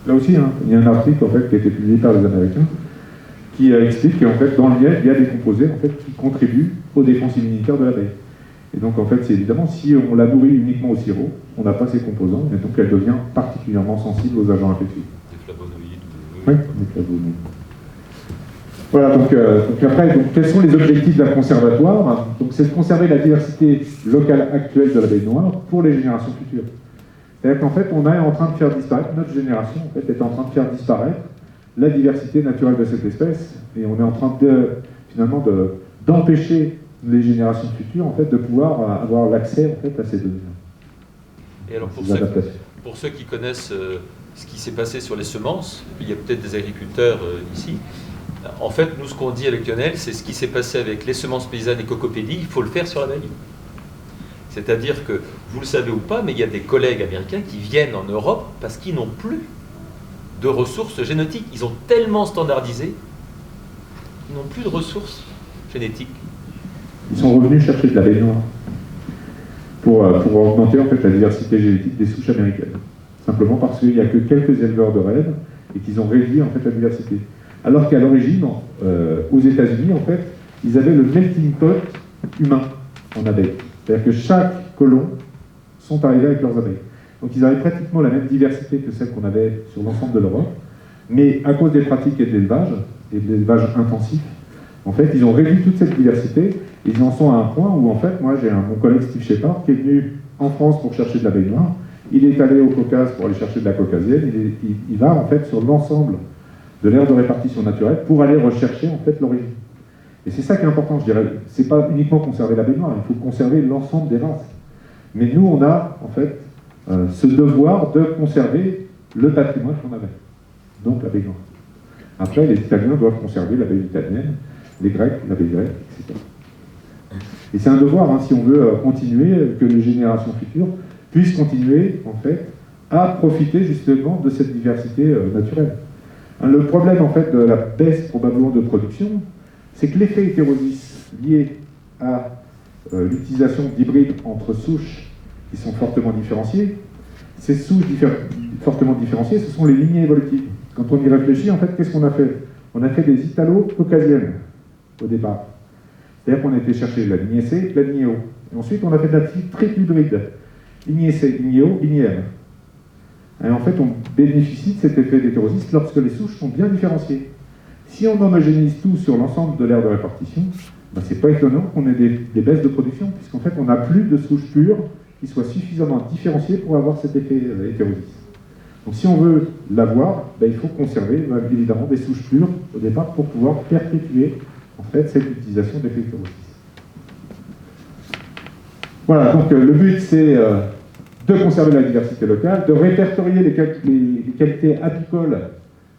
Là aussi, il y a un article en fait, qui a été publié par les Américains qui explique qu'en fait, dans le miel, il y a des composés en fait, qui contribuent aux défenses immunitaires de l'abeille. Et donc, en fait, c'est évidemment, si on la nourrit uniquement au sirop, on n'a pas ces composants, et donc elle devient particulièrement sensible aux agents infectieux. Des flavonoïdes. Oui, des flavonoïdes. Voilà, donc après, quels sont les objectifs d'un conservatoire? Donc, c'est de conserver la diversité locale actuelle de l'abeille noire pour les générations futures. C'est-à-dire qu'en fait, on est en train de faire disparaître, notre génération en fait, est en train de faire disparaître la diversité naturelle de cette espèce, et on est en train finalement d'empêcher les générations futures en fait, de pouvoir avoir l'accès en fait, à ces données. Et alors pour ceux qui connaissent ce qui s'est passé sur les semences, il y a peut-être des agriculteurs ici, en fait, nous, ce qu'on dit avec Lionel, c'est ce qui s'est passé avec les semences paysannes et cocopédie, il faut le faire sur l'abeille. C'est-à-dire que, vous le savez ou pas, mais il y a des collègues américains qui viennent en Europe parce qu'ils n'ont plus de ressources génétiques. Ils ont tellement standardisé, ils n'ont plus de ressources génétiques. Ils sont revenus chercher de l'abeille noire pour augmenter en fait, la diversité génétique des souches américaines. Simplement parce qu'il n'y a que quelques éleveurs de rêve et qu'ils ont réduit en fait, la diversité. Alors qu'à l'origine, aux États-Unis, en fait, ils avaient le melting pot humain en abeilles. C'est-à-dire que chaque colon sont arrivés avec leurs abeilles. Donc ils avaient pratiquement la même diversité que celle qu'on avait sur l'ensemble de l'Europe, mais à cause des pratiques et de l'élevage intensif, en fait, ils ont réduit toute cette diversité, et ils en sont à un point où, en fait, moi j'ai mon collègue Steve Shepard qui est venu en France pour chercher de l'abeille noire, il est allé au Caucase pour aller chercher de la caucasienne, il va en fait sur l'ensemble de l'aire de répartition naturelle pour aller rechercher en fait l'origine. Et c'est ça qui est important, je dirais. C'est pas uniquement conserver l'abeille noire, il faut conserver l'ensemble des races. Mais nous, on a en fait ce devoir de conserver le patrimoine qu'on avait, donc l'abeille noire. Après, les Italiens doivent conserver l'abeille italienne, les Grecs, l'abeille grecque, etc. Et c'est un devoir, si on veut continuer, que les générations futures puissent continuer en fait à profiter justement de cette diversité naturelle. Le problème en fait de la baisse probablement de production, c'est que l'effet hétérosis lié à l'utilisation d'hybrides entre souches qui sont fortement différenciées, ces souches fortement différenciées, ce sont les lignées évolutives. Quand on y réfléchit, en fait, qu'est-ce qu'on a fait? On a fait des italo-caucasiennes au départ. C'est-à-dire qu'on a été chercher la lignée C, la lignée O. Et ensuite, on a fait de la triple hybride. Lignée C, lignée O, lignée M. Et en fait, on bénéficie de cet effet d'hétérosis lorsque les souches sont bien différenciées. Si on homogénise tout sur l'ensemble de l'aire de répartition, ben c'est pas étonnant qu'on ait des baisses de production, puisqu'en fait, on n'a plus de souches pures qui soient suffisamment différenciées pour avoir cet effet hétérosis. Donc si on veut l'avoir, ben, il faut conserver évidemment des souches pures au départ pour pouvoir perpétuer en fait, cette utilisation d'effet hétérosis. Voilà, donc le but c'est de conserver la diversité locale, de répertorier les qualités apicoles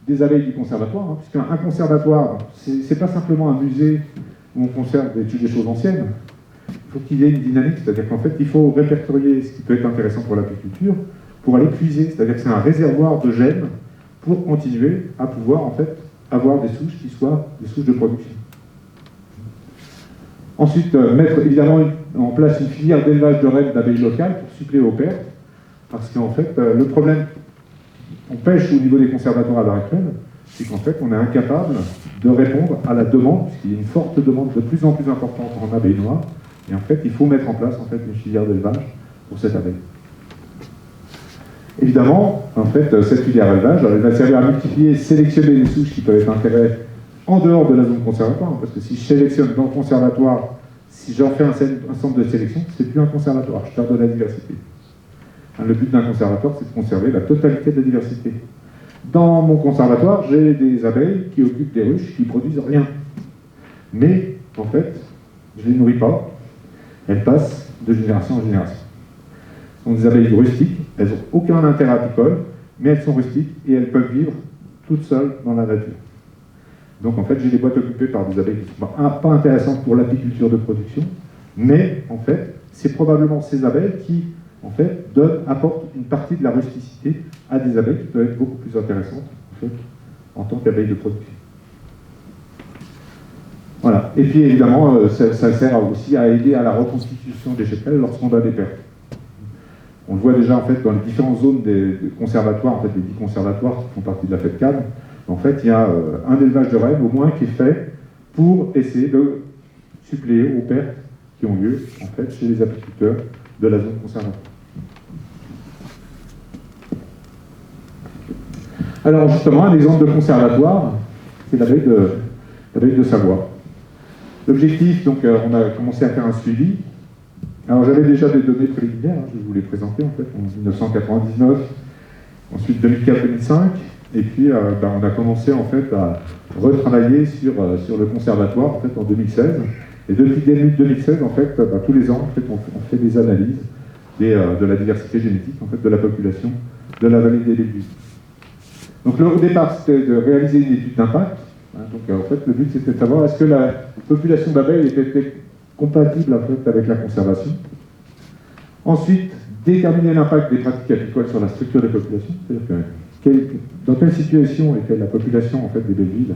des abeilles du conservatoire, puisqu'un conservatoire, c'est pas simplement un musée où on conserve des choses anciennes. Il faut qu'il y ait une dynamique, c'est-à-dire qu'en fait, il faut répertorier ce qui peut être intéressant pour l'apiculture, pour aller puiser, c'est-à-dire que c'est un réservoir de gènes pour continuer à pouvoir en fait avoir des souches qui soient des souches de production. Ensuite, mettre évidemment en place une filière d'élevage de rennes d'abeilles locales pour suppléer aux pertes, parce qu'en fait, le problème, on pêche au niveau des conservatoires à l'heure actuelle, c'est qu'en fait, on est incapable de répondre à la demande, puisqu'il y a une forte demande de plus en plus importante en abeilles noires, et en fait, il faut mettre en place en fait, une filière d'élevage pour cette abeille. Évidemment, en fait, cette filière d'élevage, elle va servir à multiplier, sélectionner les souches qui peuvent être intéressées en dehors de la zone conservatoire, parce que si je sélectionne dans le conservatoire, si j'en fais un centre de sélection, c'est plus un conservatoire, je perds de la diversité. Le but d'un conservatoire, c'est de conserver la totalité de la diversité. Dans mon conservatoire, j'ai des abeilles qui occupent des ruches qui produisent rien. Mais, en fait, je ne les nourris pas, elles passent de génération en génération. Ce sont des abeilles rustiques, elles n'ont aucun intérêt apicole, mais elles sont rustiques et elles peuvent vivre toutes seules dans la nature. Donc en fait, j'ai des boîtes occupées par des abeilles qui ne sont pas intéressantes pour l'apiculture de production, mais en fait, c'est probablement ces abeilles qui, en fait, apportent une partie de la rusticité à des abeilles qui peuvent être beaucoup plus intéressantes, en fait, en tant qu'abeilles de production. Voilà. Et puis évidemment, ça sert aussi à aider à la reconstitution des cheptels lorsqu'on a des pertes. On le voit déjà en fait dans les différentes zones des conservatoires, en fait les 10 conservatoires qui font partie de la FEDCAM. En fait, il y a un élevage de rennes au moins qui est fait pour essayer de suppléer aux pertes qui ont lieu en fait chez les apiculteurs de la zone conservatoire. Alors justement, un exemple de conservatoire, c'est l'abeille de Savoie. L'objectif, donc on a commencé à faire un suivi. Alors j'avais déjà des données préliminaires, je vais vous les présenter en fait, en 1999, ensuite 2004-2005, et puis on a commencé en fait à retravailler sur le conservatoire en fait en 2016. Et depuis début 2016, en fait, tous les ans, en fait, on fait des analyses de la diversité génétique en fait, de la population de la vallée des Légumes. Donc au départ, c'était de réaliser une étude d'impact. Donc en fait, le but c'était de savoir est-ce que la population d'abeilles était compatible en fait, avec la conservation. Ensuite, déterminer l'impact des pratiques apicoles sur la structure des populations, c'est-à-dire dans quelle situation était la population en fait, des Belleville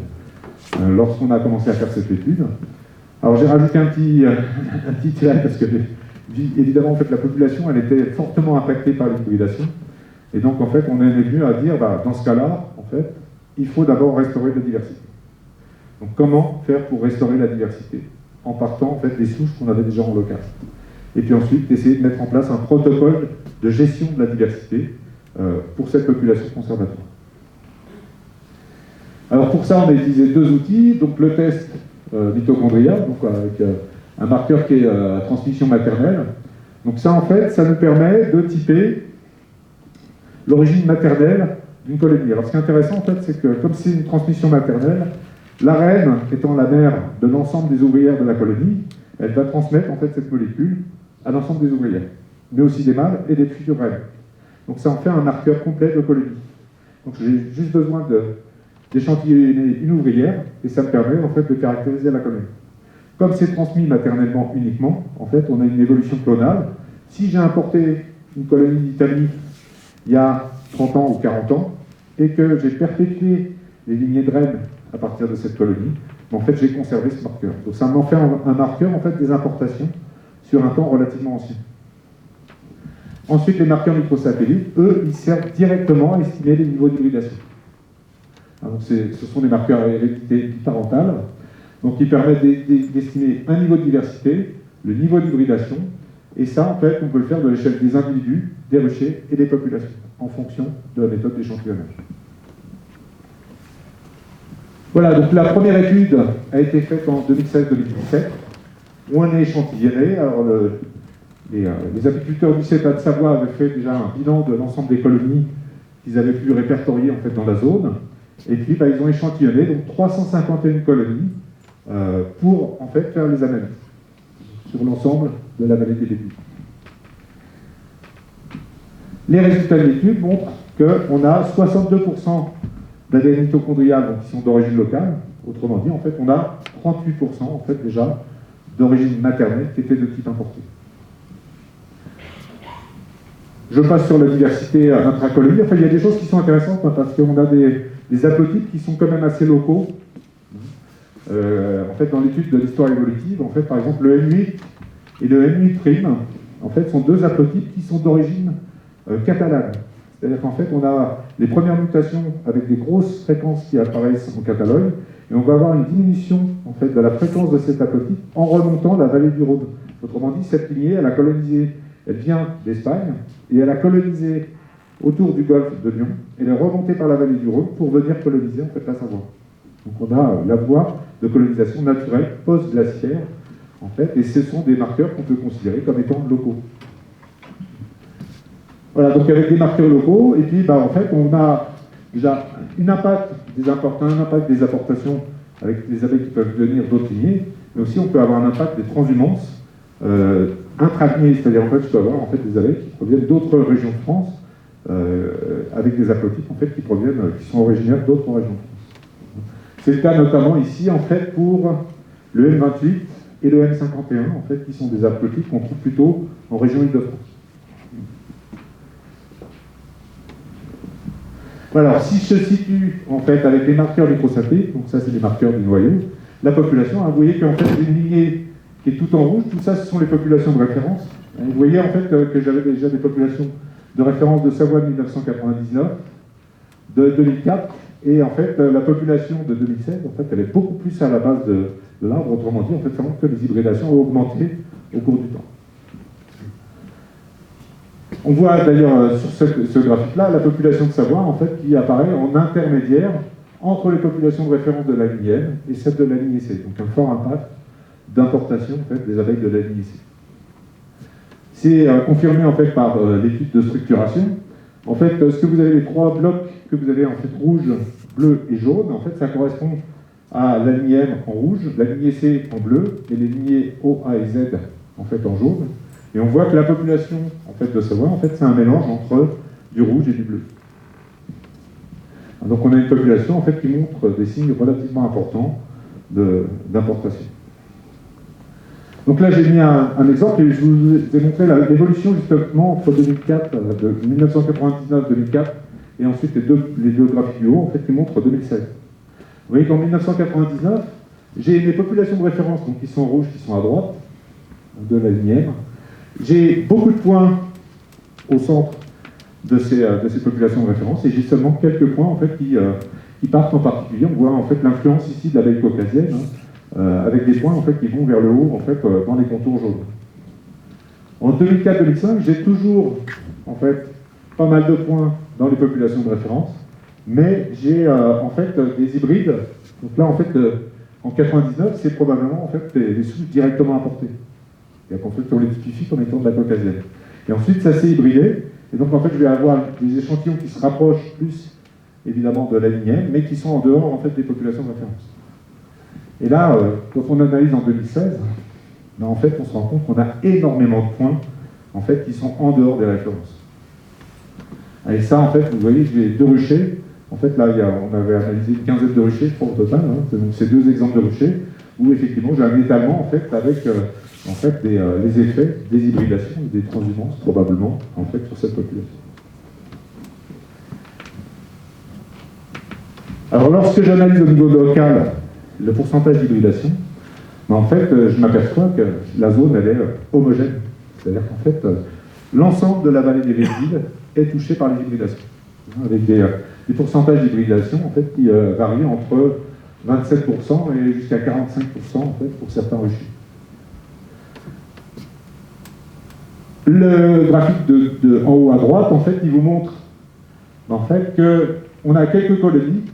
lorsqu'on a commencé à faire cette étude. Alors j'ai rajouté un petit trait parce que évidemment en fait, la population elle était fortement impactée par l'hybridation. Et donc en fait on est venu à dire dans ce cas-là, en fait, il faut d'abord restaurer la diversité. Donc comment faire pour restaurer la diversité? En partant en fait des souches qu'on avait déjà en local. Et puis ensuite essayer de mettre en place un protocole de gestion de la diversité pour cette population conservatoire. Alors pour ça on a utilisé deux outils, donc le test mitochondrial, donc avec un marqueur qui est à transmission maternelle. Donc ça en fait, ça nous permet de typer l'origine maternelle d'une colonie. Alors ce qui est intéressant en fait, c'est que comme c'est une transmission maternelle, la reine étant la mère de l'ensemble des ouvrières de la colonie, elle va transmettre en fait cette molécule à l'ensemble des ouvrières, mais aussi des mâles et des futures reines. Donc ça en fait un marqueur complet de colonie. Donc j'ai juste besoin d'échantillonner une ouvrière et ça me permet en fait de caractériser la colonie. Comme c'est transmis maternellement uniquement, en fait on a une évolution clonale. Si j'ai importé une colonie d'Italie il y a 30 ans ou 40 ans et que j'ai perpétué les lignées de reines à partir de cette colonie, en fait j'ai conservé ce marqueur. Donc ça m'en fait un marqueur en fait des importations sur un temps relativement ancien. Ensuite, les marqueurs microsatellites, eux, ils servent directement à estimer les niveaux d'hybridation. Ce sont des marqueurs à hérédité parentale, donc ils permettent d'estimer un niveau de diversité, le niveau d'hybridation, et ça, en fait, on peut le faire de l'échelle des individus, des ruchers et des populations, en fonction de la méthode d'échantillonnage. Voilà, donc la première étude a été faite en 2016-2017, où on a échantillonné. Alors, les apiculteurs du CETA de Savoie avaient fait déjà un bilan de l'ensemble des colonies qu'ils avaient pu répertorier en fait, dans la zone. Et puis, ils ont échantillonné donc 351 colonies pour en fait faire les analyses sur l'ensemble de la vallée des Légumes. Les résultats de l'étude montrent qu'on a 62% d'ADN mitochondrial qui sont d'origine locale. Autrement dit, en fait, on a 38% en fait, déjà d'origine maternelle qui était de type importé. Je passe sur la diversité intracolonie. Enfin, il y a des choses qui sont intéressantes parce qu'on a des haplotypes qui sont quand même assez locaux. en fait, dans l'étude de l'histoire évolutive, en fait, par exemple, le M8 et le M8', en fait, sont deux haplotypes qui sont d'origine catalane. C'est-à-dire qu'en fait, on a les premières mutations avec des grosses fréquences qui apparaissent en catalogue, et on va avoir une diminution en fait, de la fréquence de cet haplotype en remontant la vallée du Rhône. Autrement dit, cette lignée, elle a colonisé, elle vient d'Espagne, et elle a colonisé autour du golfe de Lyon, et elle est remontée par la vallée du Rhône pour venir coloniser en fait, la Savoie. Donc on a la voie de colonisation naturelle post-glaciaire, en fait, et ce sont des marqueurs qu'on peut considérer comme étant locaux. Voilà, donc avec des marqueurs locaux, et puis en fait, on a déjà un impact des apportations avec des abeilles qui peuvent venir d'autres lignées, mais aussi on peut avoir un impact des transhumances intra-lignées, c'est-à-dire en fait, je peux avoir en fait, des abeilles qui proviennent d'autres régions de France, avec des haplotypes en fait, qui sont originaires d'autres régions de France. C'est le cas notamment ici, en fait, pour le M28 et le M51, en fait, qui sont des haplotypes qu'on trouve plutôt en région Île-de-France. Alors, si je situe, en fait, avec les marqueurs microsatellites, donc ça, c'est les marqueurs du noyau, la population, hein, vous voyez qu'en fait, une lignée qui est tout en rouge, tout ça, ce sont les populations de référence. Vous voyez, en fait, que j'avais déjà des populations de référence de Savoie de 1999, de 2004, et en fait, la population de 2016, en fait, elle est beaucoup plus à la base de l'arbre, autrement dit, en fait, ça montre que les hybridations ont augmenté au cours du temps. On voit d'ailleurs sur ce graphique-là la population de Savoie en fait, qui apparaît en intermédiaire entre les populations de référence de la lignée M et celle de la lignée C. Donc un fort impact d'importation en fait, des abeilles de la lignée C. C'est confirmé en fait, par l'étude de structuration. En fait, ce que vous avez, les trois blocs que vous avez en fait, rouge, bleu et jaune, en fait, ça correspond à la lignée M en rouge, la lignée C en bleu et les lignées O, A et Z en fait en jaune. Et on voit que la population en fait, de Savoie, en fait, c'est un mélange entre du rouge et du bleu. Donc on a une population en fait, qui montre des signes relativement importants d'importation. Donc là j'ai mis un exemple et je vous ai montré l'évolution justement entre 2004, de 1999-2004 et ensuite les deux graphiques du haut en fait, qui montrent 2016. Vous voyez qu'en 1999, j'ai mes populations de référence donc, qui sont rouges, qui sont à droite de la ligne M. J'ai beaucoup de points au centre de ces populations de référence et j'ai seulement quelques points en fait, qui partent en particulier. On voit en fait l'influence ici de l'abeille caucasienne avec des points en fait, qui vont vers le haut en fait, dans les contours jaunes. En 2004-2005, j'ai toujours en fait, pas mal de points dans les populations de référence, mais j'ai en fait des hybrides. Donc là en fait, en 99, c'est probablement en fait, des souches directement importées. En fait, on les typifie comme étant de la caucasienne. Et ensuite, ça s'est hybridé. Et donc, en fait, je vais avoir des échantillons qui se rapprochent plus, évidemment, de la ligne M, mais qui sont en dehors, en fait, des populations de référence. Et là, quand on analyse en 2016, ben, en fait, on se rend compte qu'on a énormément de points, en fait, qui sont en dehors des références. Et ça, en fait, vous voyez, j'ai deux ruchers. En fait, là, on avait analysé une quinzaine de ruchers, je crois, au total. Hein. Donc, c'est deux exemples de ruchers, où, effectivement, j'ai un étalement, en fait, avec... en fait, les effets des hybridations et des transhumances, probablement, en fait, sur cette population. Alors, lorsque j'analyse au niveau local le pourcentage d'hybridation, en fait, je m'aperçois que la zone, elle est homogène. C'est-à-dire qu'en fait, l'ensemble de la vallée des Vésiles est touché par les hybridations, avec des pourcentages d'hybridation, en fait, qui varient entre 27% et jusqu'à 45%, en fait, pour certains ruchers. Le graphique en haut à droite, en fait, il vous montre en fait, qu'on a quelques colonies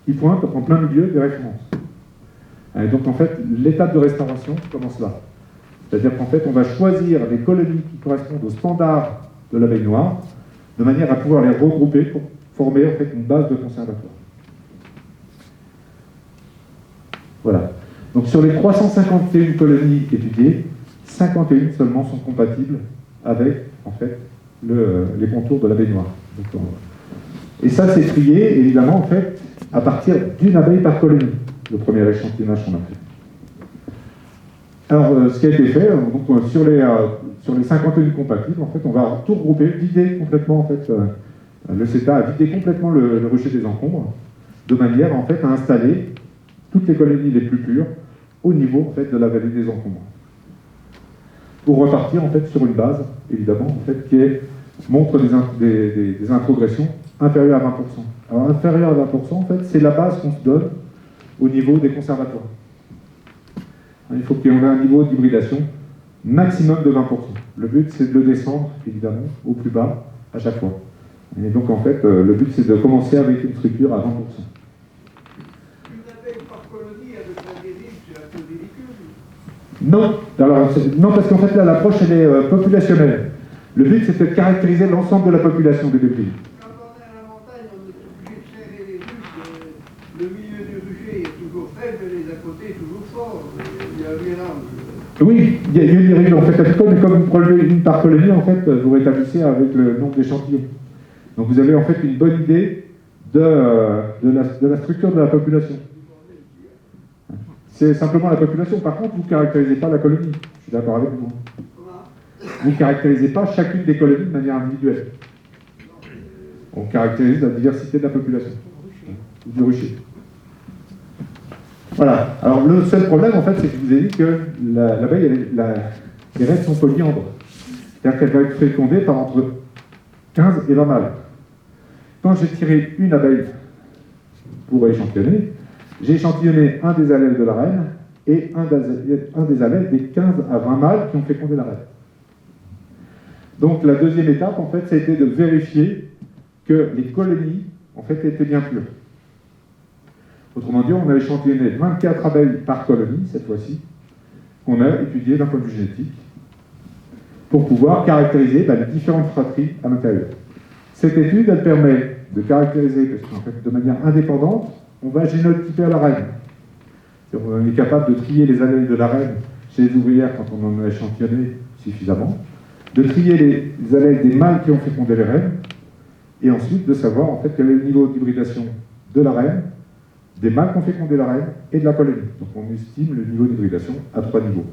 qui pointent en plein milieu des références. Et donc, en fait, l'étape de restauration commence là. C'est-à-dire qu'en fait, on va choisir les colonies qui correspondent aux standards de l'abeille noire, de manière à pouvoir les regrouper pour former en fait, une base de conservatoire. Voilà. Donc, sur les 351 colonies étudiées, 51 seulement sont compatibles avec en fait, les contours de l'abeille noire. Donc, et ça, c'est trié, évidemment, en fait, à partir d'une abeille par colonie, le premier échantillonnage qu'on a fait. Alors, ce qui a été fait, donc, sur les 51 compatibles, en fait, on va tout regrouper, vider complètement, en fait, le CETA a vidé complètement le rucher des encombres, de manière, en fait, à installer toutes les colonies les plus pures au niveau en fait, de la vallée des encombrants. Pour repartir en fait, sur une base, évidemment, en fait, montre des introgressions inférieures à 20%. Alors inférieure à 20%, en fait, c'est la base qu'on se donne au niveau des conservatoires. Il faut qu'il y ait un niveau d'hybridation maximum de 20%. Le but, c'est de le descendre, évidemment, au plus bas à chaque fois. Et donc, en fait, le but, c'est de commencer avec une structure à 20%. Une abeille par colonie avec la dérive, c'est un peu ridicule. Non, alors, non, parce qu'en fait, là, l'approche, elle est populationnelle. Le but, c'est de caractériser l'ensemble de la population des débris. Quand on est à la montagne, on est obligé de serrer les ruches. Le milieu du rucher est toujours faible, et les à côté toujours forts. Il y a un mélange. Oui, il y a une dérive en fait apicole, mais comme vous prélevez une par colonie, en fait, vous rétablissez avec le nombre d'échantillons. Donc vous avez en fait une bonne idée de la structure de la population. C'est simplement la population. Par contre, vous ne caractérisez pas la colonie. Je suis d'accord avec vous. Vous ne caractérisez pas chacune des colonies de manière individuelle. On caractérise la diversité de la population. Du rucher. Voilà. Alors le seul problème, en fait, c'est que je vous ai dit que l'abeille, les reines sont polyandres. C'est-à-dire qu'elle va être fécondée par entre 15 et 20 mâles. Quand j'ai tiré une abeille pour échantillonner, j'ai échantillonné un des allèles de la reine et un des allèles des 15 à 20 mâles qui ont fécondé la reine. Donc la deuxième étape, en fait, c'était de vérifier que les colonies, en fait, étaient bien pures. Autrement dit, on a échantillonné 24 abeilles par colonie, cette fois-ci, qu'on a étudiées d'un point de vue génétique, pour pouvoir caractériser les différentes fratries à l'intérieur. Cette étude, elle permet de caractériser, parce qu'en fait, de manière indépendante, on va génotyper à la reine. On est capable de trier les allèles de la reine chez les ouvrières quand on en a échantillonné suffisamment, de trier les allèles des mâles qui ont fécondé les reines, et ensuite de savoir en fait quel est le niveau d'hybridation de la reine, des mâles qui ont fécondé la reine et de la colonie. Donc on estime le niveau d'hybridation à 3 niveaux.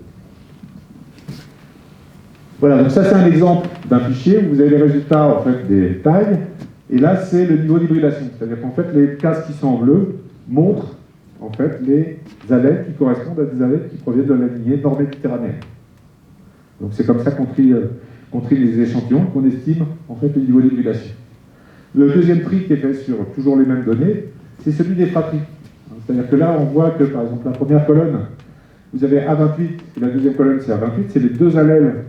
Voilà, donc ça c'est un exemple d'un fichier où vous avez les résultats en fait des tailles, et là c'est le niveau d'hybridation. C'est-à-dire qu'en fait les cases qui sont en bleu montrent en fait les allèles qui correspondent à des allèles qui proviennent de la lignée nord-méditerranéenne. Donc c'est comme ça qu'on trie les échantillons, qu'on estime en fait le niveau d'hybridation. Le deuxième tri qui est fait sur toujours les mêmes données, c'est celui des fratries. C'est-à-dire que là, on voit que, par exemple, la première colonne, vous avez A28, et la deuxième colonne, c'est A28, c'est les deux allèles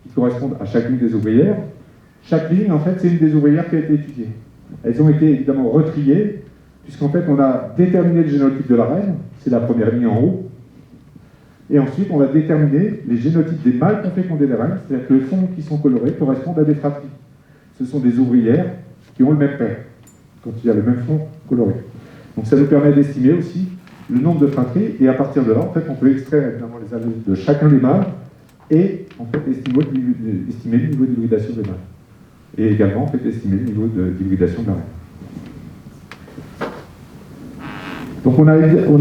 qui correspondent à chacune des ouvrières. Chaque ligne, en fait, c'est une des ouvrières qui a été étudiée. Elles ont été évidemment retriées, puisqu'en fait, on a déterminé le génotype de la reine, c'est la première ligne en haut, et ensuite, on va déterminer les génotypes des mâles qui ont fécondé les reines, c'est-à-dire que les fonds qui sont colorés correspondent à des fratries. Ce sont des ouvrières qui ont le même père, quand il y a le même fond coloré. Donc ça nous permet d'estimer aussi le nombre de fratries, et à partir de là, en fait, on peut extraire évidemment les allèles de chacun des mâles, et en fait, estimer le niveau d'hybridation des mâles. Et également, en fait, estimer le niveau d'hybridation de la reine. Donc on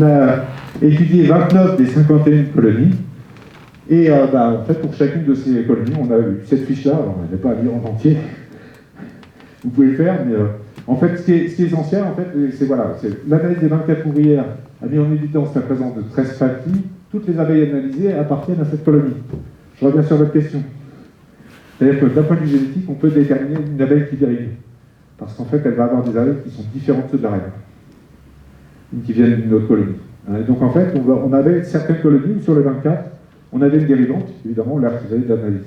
a étudié 29 des 51 colonies, et en fait, pour chacune de ces colonies, on a eu cette fiche-là, alors on n'est pas à lire en entier, vous pouvez le faire, mais en fait, ce qui est essentiel, en fait, c'est l'analyse des 24 ouvrières a mis en évidence la présence de 13 fratries. Toutes les abeilles analysées appartiennent à cette colonie. Je reviens sur votre question. C'est-à-dire que d'un point de vue génétique, on peut déterminer une abeille qui dérive. Parce qu'en fait, elle va avoir des abeilles qui sont différentes de ceux de la reine, qui viennent d'une autre colonie. Et donc en fait, on avait certaines colonies où sur les 24, on avait une dérivante, évidemment, on l'a retirée de l'analyse.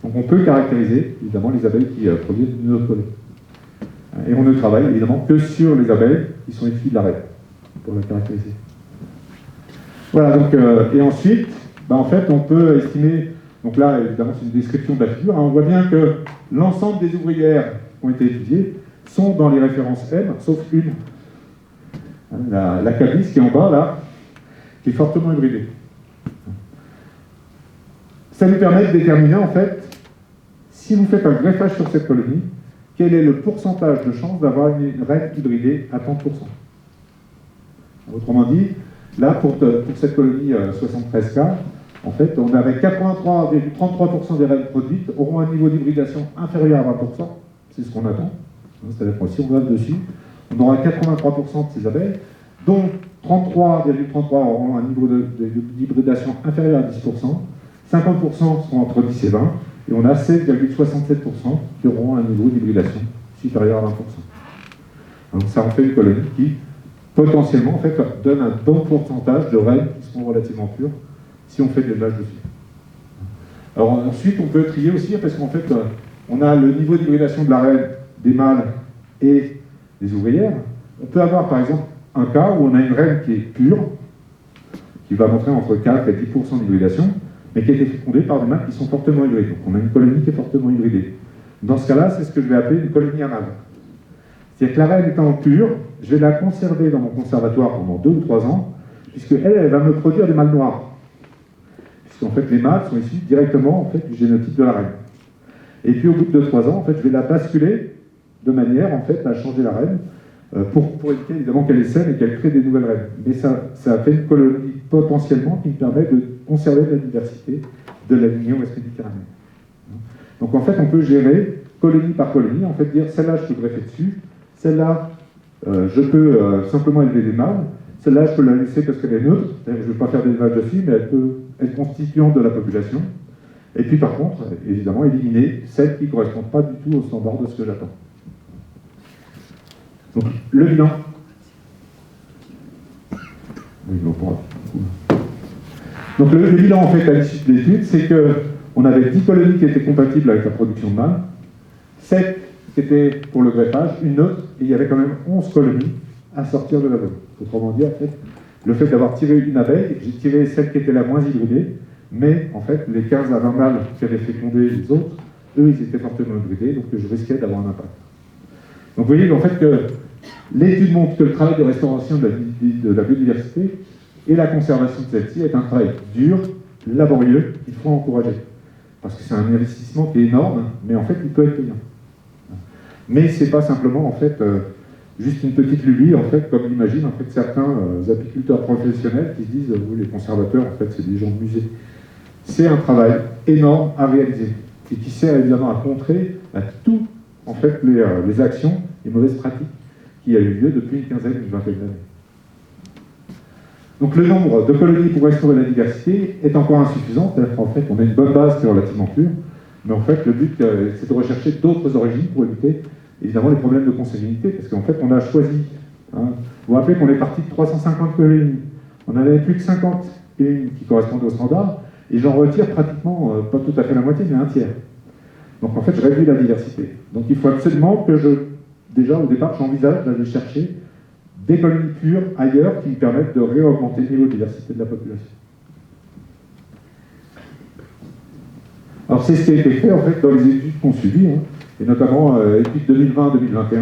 Donc on peut caractériser, évidemment, les abeilles qui proviennent d'une autre colonie. Et on ne travaille, évidemment, que sur les abeilles qui sont issues de la reine, pour la caractériser. Voilà, donc, et ensuite, en fait, on peut estimer, donc là, évidemment, c'est une description de la figure, on voit bien que l'ensemble des ouvrières qui ont été étudiées sont dans les références M, sauf une. La cabis qui est en bas, là, qui est fortement hybridée. Ça nous permet de déterminer, en fait, si vous faites un greffage sur cette colonie, quel est le pourcentage de chance d'avoir une reine hybridée à 30%. Autrement dit, là, pour cette colonie 73K, en fait, on avait 33% des reines produites auront un niveau d'hybridation inférieur à 20%, c'est ce qu'on attend. C'est-à-dire que si on va dessus, on aura 83% de ces abeilles, dont 33,33 auront un niveau d'hybridation inférieur à 10%, 50% seront entre 10 et 20, et on a 16,67% qui auront un niveau d'hybridation supérieur à 20%. Donc ça en fait une colonie qui, potentiellement, en fait, donne un bon pourcentage de reines qui seront relativement pures si on fait de l'élevage dessus. Alors ensuite, on peut trier aussi, parce qu'en fait, on a le niveau d'hybridation de la reine, des mâles et des ouvrières. On peut avoir, par exemple, un cas où on a une reine qui est pure, qui va montrer entre 4 et 10% d'hybridation, mais qui a été fécondée par des mâles qui sont fortement hybridés. Donc on a une colonie qui est fortement hybridée. Dans ce cas-là, c'est ce que je vais appeler une colonie à mâles. C'est-à-dire que la reine étant pure, je vais la conserver dans mon conservatoire pendant 2 ou 3 ans, puisque elle va me produire des mâles noirs. Puisqu'en fait, les mâles sont issus directement en fait, du génotype de la reine. Et puis au bout de 2-3 ans, en fait, je vais la basculer de manière en fait, à changer la reine, pour éviter évidemment qu'elle essaime et qu'elle crée des nouvelles reines. Mais ça fait une colonie potentiellement qui me permet de conserver la diversité de la lignée ouest-méditerranéenne. Donc en fait, on peut gérer colonie par colonie, en fait dire celle-là je peux greffer dessus, celle-là je peux simplement élever des mâles, celle-là je peux la laisser parce qu'elle est neutre, je ne vais pas faire d'élevage dessus, mais elle peut être constituante de la population. Et puis par contre, évidemment, éliminer celles qui ne correspondent pas du tout au standard de ce que j'attends. Donc, le bilan. Donc, le bilan, en fait, à l'issue de l'étude, c'est qu'on avait 10 colonies qui étaient compatibles avec la production de mâles, 7 qui étaient pour le greffage, une autre, et il y avait quand même 11 colonies à sortir de la zone. Autrement dit, en fait, le fait d'avoir tiré une abeille, j'ai tiré celle qui était la moins hybridée, mais en fait, les 15 à 20 mâles qui avaient fécondé les autres, eux, ils étaient fortement hybridés, donc je risquais d'avoir un impact. Donc vous voyez en fait que l'étude montre que le travail de restauration de la biodiversité et la conservation de celle-ci est un travail dur, laborieux, qu'il faut encourager. Parce que c'est un investissement qui est énorme, mais en fait il peut être payant. Mais ce n'est pas simplement en fait juste une petite lubie, en fait, comme l'imaginent en fait, certains apiculteurs professionnels qui se disent oui, les conservateurs, en fait, c'est des gens de musée. C'est un travail énorme à réaliser et qui sert évidemment à contrer à tout en fait, les actions et mauvaises pratiques qui a eu lieu depuis une quinzaine, une vingtaine d'années. Donc le nombre de colonies pour restaurer la diversité est encore insuffisant, c'est-à-dire qu'en fait on a une bonne base qui est relativement pure, mais en fait le but c'est de rechercher d'autres origines pour éviter évidemment les problèmes de consanguinité, parce qu'en fait on a choisi, hein, vous vous rappelez qu'on est parti de 350 colonies, on avait plus que 50 colonies qui correspondaient au standard, et j'en retire pratiquement, pas tout à fait la moitié, mais un tiers. Donc en fait, je réduis la diversité. Donc il faut absolument que déjà au départ, j'envisage d'aller chercher des colonies pures ailleurs qui me permettent de réaugmenter le niveau de diversité de la population. Alors c'est ce qui a été fait en fait dans les études qu'on suivit, hein, et notamment études 2020-2021.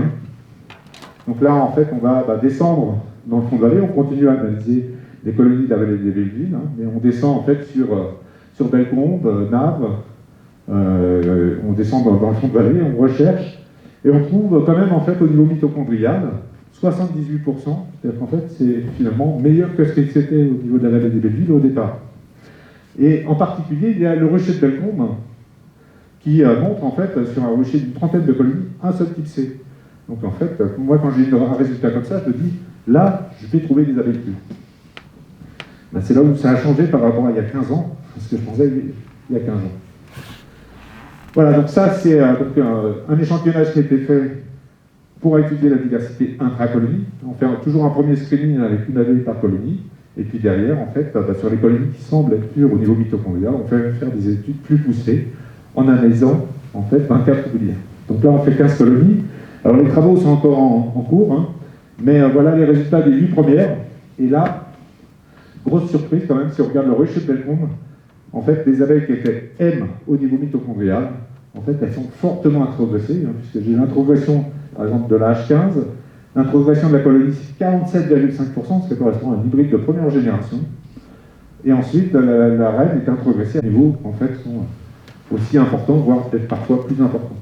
Donc là, en fait, on va descendre dans le fond de vallée, on continue à analyser les colonies de la vallée des Belleville, hein, mais on descend en fait sur Bellecombe, Naves, on descend dans le fond de vallée, on recherche, et on trouve quand même en fait au niveau mitochondrial 78%, c'est-à-dire qu'en fait c'est finalement meilleur que ce que c'était au niveau de la vallée des Belleville au départ. Et en particulier, il y a le rucher de Bellecombe qui montre en fait sur un rucher d'une trentaine de colonies un seul type C. Donc en fait, moi quand j'ai un résultat comme ça, je me dis là, je vais trouver des abeilles pures. Ben, c'est là où ça a changé par rapport à il y a 15 ans, ce que je pensais il y a 15 ans. Voilà, donc ça c'est un échantillonnage qui a été fait pour étudier la diversité intra-colonie. On fait toujours un premier screening avec une abeille par colonie, et puis derrière, en fait, sur les colonies qui semblent être pures au niveau mitochondrial, on fait faire des études plus poussées en analysant en fait 24 ouvrières. Donc là, on fait 15 colonies. Alors les travaux sont encore en cours, hein, mais voilà les résultats des 8 premières. Et là, grosse surprise quand même, si on regarde le rucher de Bellecombe, en fait, les abeilles qui étaient M au niveau mitochondrial, en fait, elles sont fortement introgressées, hein, puisque j'ai l'introgression, par exemple, de la H15, l'introgression de la colonie, c'est 47,5%, ce qui correspond à un hybride de première génération. Et ensuite, la reine est introgressée à niveau, en fait, sont aussi importants, voire peut-être parfois plus importants.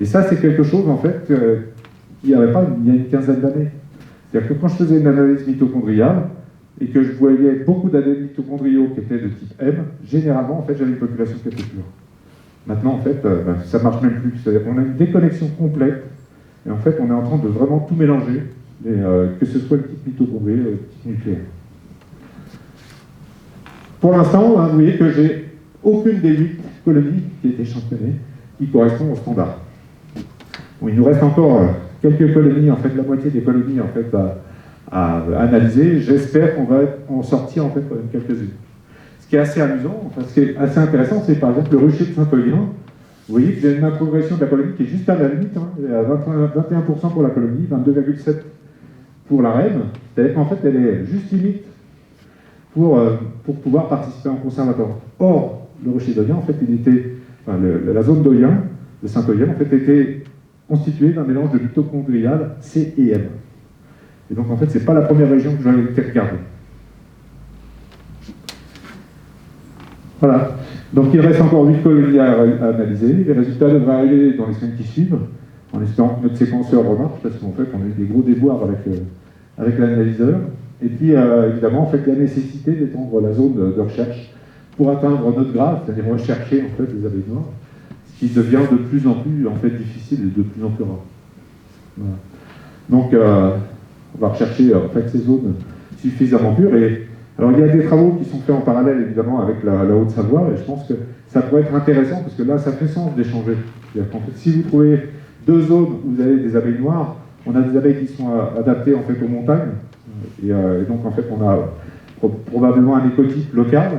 Et ça, c'est quelque chose, en fait, qu'il n'y avait pas il y a une quinzaine d'années. C'est-à-dire que quand je faisais une analyse mitochondriale, et que je voyais beaucoup d'adèles mitochondriaux qui étaient de type M, généralement, en fait, j'avais une population qui était pure. Maintenant, en fait, ça ne marche même plus. C'est-à-dire qu'on a une déconnexion complète, et en fait, on est en train de vraiment tout mélanger, que ce soit le type mitochondrie, le type nucléaire. Pour l'instant, vous voyez que j'ai aucune des 8 colonies qui étaient échantillonnées qui correspond au standard. Bon, il nous reste encore quelques colonies, en fait, la moitié des colonies en fait, à analyser. J'espère qu'on va en sortir en fait, quand même quelques-unes. Ce qui est assez amusant, enfin, ce qui est assez intéressant, c'est par exemple le rucher de Saint-Eulien. Vous voyez qu'il y a une progression de la colonie qui est juste à la limite, hein, à 21% pour la colonie, 22,7% pour la reine. C'est-à-dire qu'en fait, elle est juste limite pour pouvoir participer en conservatoire. Or, le rocher d'Eulien, en fait, enfin, la zone d'Eulien, de Saint-Eulien, en fait, était constituée d'un mélange de mitochondrial C et M. Et donc, en fait, c'est pas la première région que j'avais été regardée. Voilà. Donc, il reste encore 8 colonies à analyser. Les résultats devraient arriver dans les semaines qui suivent, en espérant que notre séquenceur remarche, parce qu'en fait, on a eu des gros déboires avec l'analyseur. Et puis, évidemment, en fait, la nécessité d'étendre la zone de recherche pour atteindre notre graphe, c'est-à-dire rechercher en fait les abeilles noires, ce qui devient de plus en plus en fait difficile et de plus en plus rare. Voilà. Donc, on va rechercher en fait ces zones suffisamment pures. Et alors, il y a des travaux qui sont faits en parallèle évidemment avec la Haute-Savoie, et je pense que ça pourrait être intéressant parce que là, ça fait sens d'échanger. C'est-à-dire qu'en fait, si vous trouvez 2 zones où vous avez des abeilles noires, on a des abeilles qui sont adaptées en fait aux montagnes. Et donc, en fait, on a probablement un écotype local.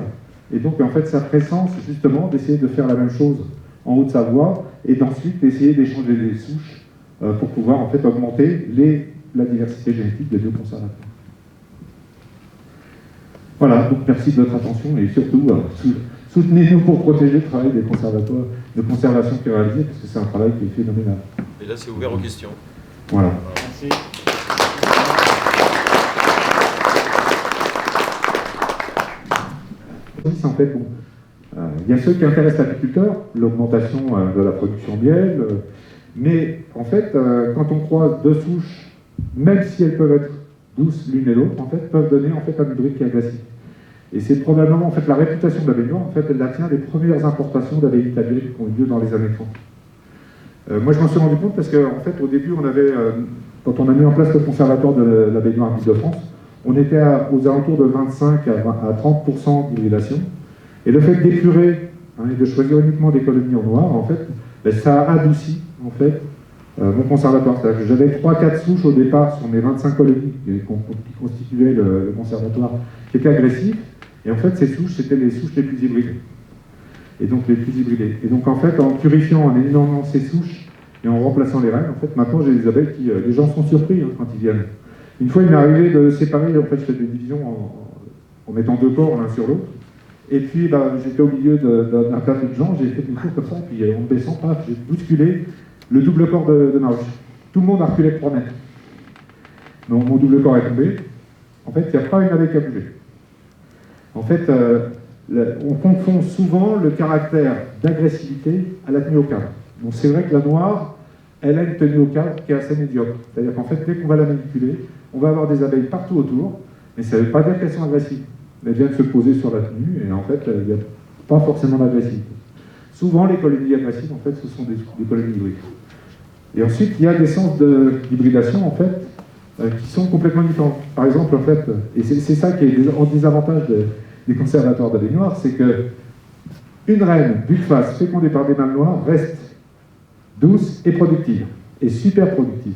Et donc, en fait, ça ferait sens, justement, d'essayer de faire la même chose en Haute-Savoie et d'ensuite d'essayer d'échanger des souches pour pouvoir, en fait, augmenter la diversité génétique des bioconservateurs. Voilà, donc merci de votre attention et surtout, soutenez-nous pour protéger le travail des conservatoires de conservation qui est réalisé, parce que c'est un travail qui est phénoménal. Et là, c'est ouvert aux questions. Voilà. Merci. En fait, bon, il y a ceux qui intéressent l'agriculteur, l'augmentation de la production miel, mais en fait, quand on croise 2 souches, même si elles peuvent être douces l'une et l'autre, en fait, peuvent donner en fait un hybride qui est agressif. Et c'est probablement en fait la réputation de l'abeille noire, en fait, elle la tient des premières importations d'abeilles italiennes qui ont eu lieu dans les années 30. Moi, je m'en suis rendu compte parce qu'en fait, au début, on avait, quand on a mis en place le conservatoire de l'abeille noire d'Île-de-France, on était aux alentours de 25 à 30% d'hybridation. Et le fait d'épurer et de choisir uniquement des colonies en noir, en fait, ben, ça a adouci en fait, mon conservatoire. C'est-à-dire que j'avais 3-4 souches au départ sur mes 25 colonies qui constituaient le conservatoire, qui étaient agressifs. Et en fait, ces souches, c'était les souches les plus hybridées. Et donc les plus hybridées. Et donc en fait, en purifiant, en éliminant ces souches et en remplaçant les reines, en fait, maintenant j'ai des abeilles qui, les gens sont surpris quand ils viennent. Une fois, il m'est arrivé de séparer, en fait, je fais des divisions en mettant 2 corps l'un sur l'autre. Et puis, j'étais au milieu d'un plateau de gens, j'ai fait une course comme ça, puis en baissant, j'ai bousculé le double corps de ma ruche. Tout le monde a reculé de 3 mètres. Donc, mon double corps est tombé. En fait, il n'y a pas une abeille qui a bougé. En fait, on confond souvent le caractère d'agressivité à la tenue au cadre. Donc, c'est vrai que la noire, elle a une tenue au cadre qui est assez médiocre. C'est-à-dire qu'en fait, dès qu'on va la manipuler, on va avoir des abeilles partout autour, mais ça ne veut pas dire qu'elles sont agressives. Elles viennent se poser sur la tenue, et en fait, il n'y a pas forcément d'agressivité. Souvent, les colonies agressives, en fait, ce sont des colonies hybrides. Et ensuite, il y a des sens d'hybridation, en fait, qui sont complètement différents. Par exemple, en fait, et c'est ça qui est un désavantage des conservatoires d'abeilles noires, c'est que une reine bulle-face fécondée par des mâles noirs reste douce et productive, et super productive.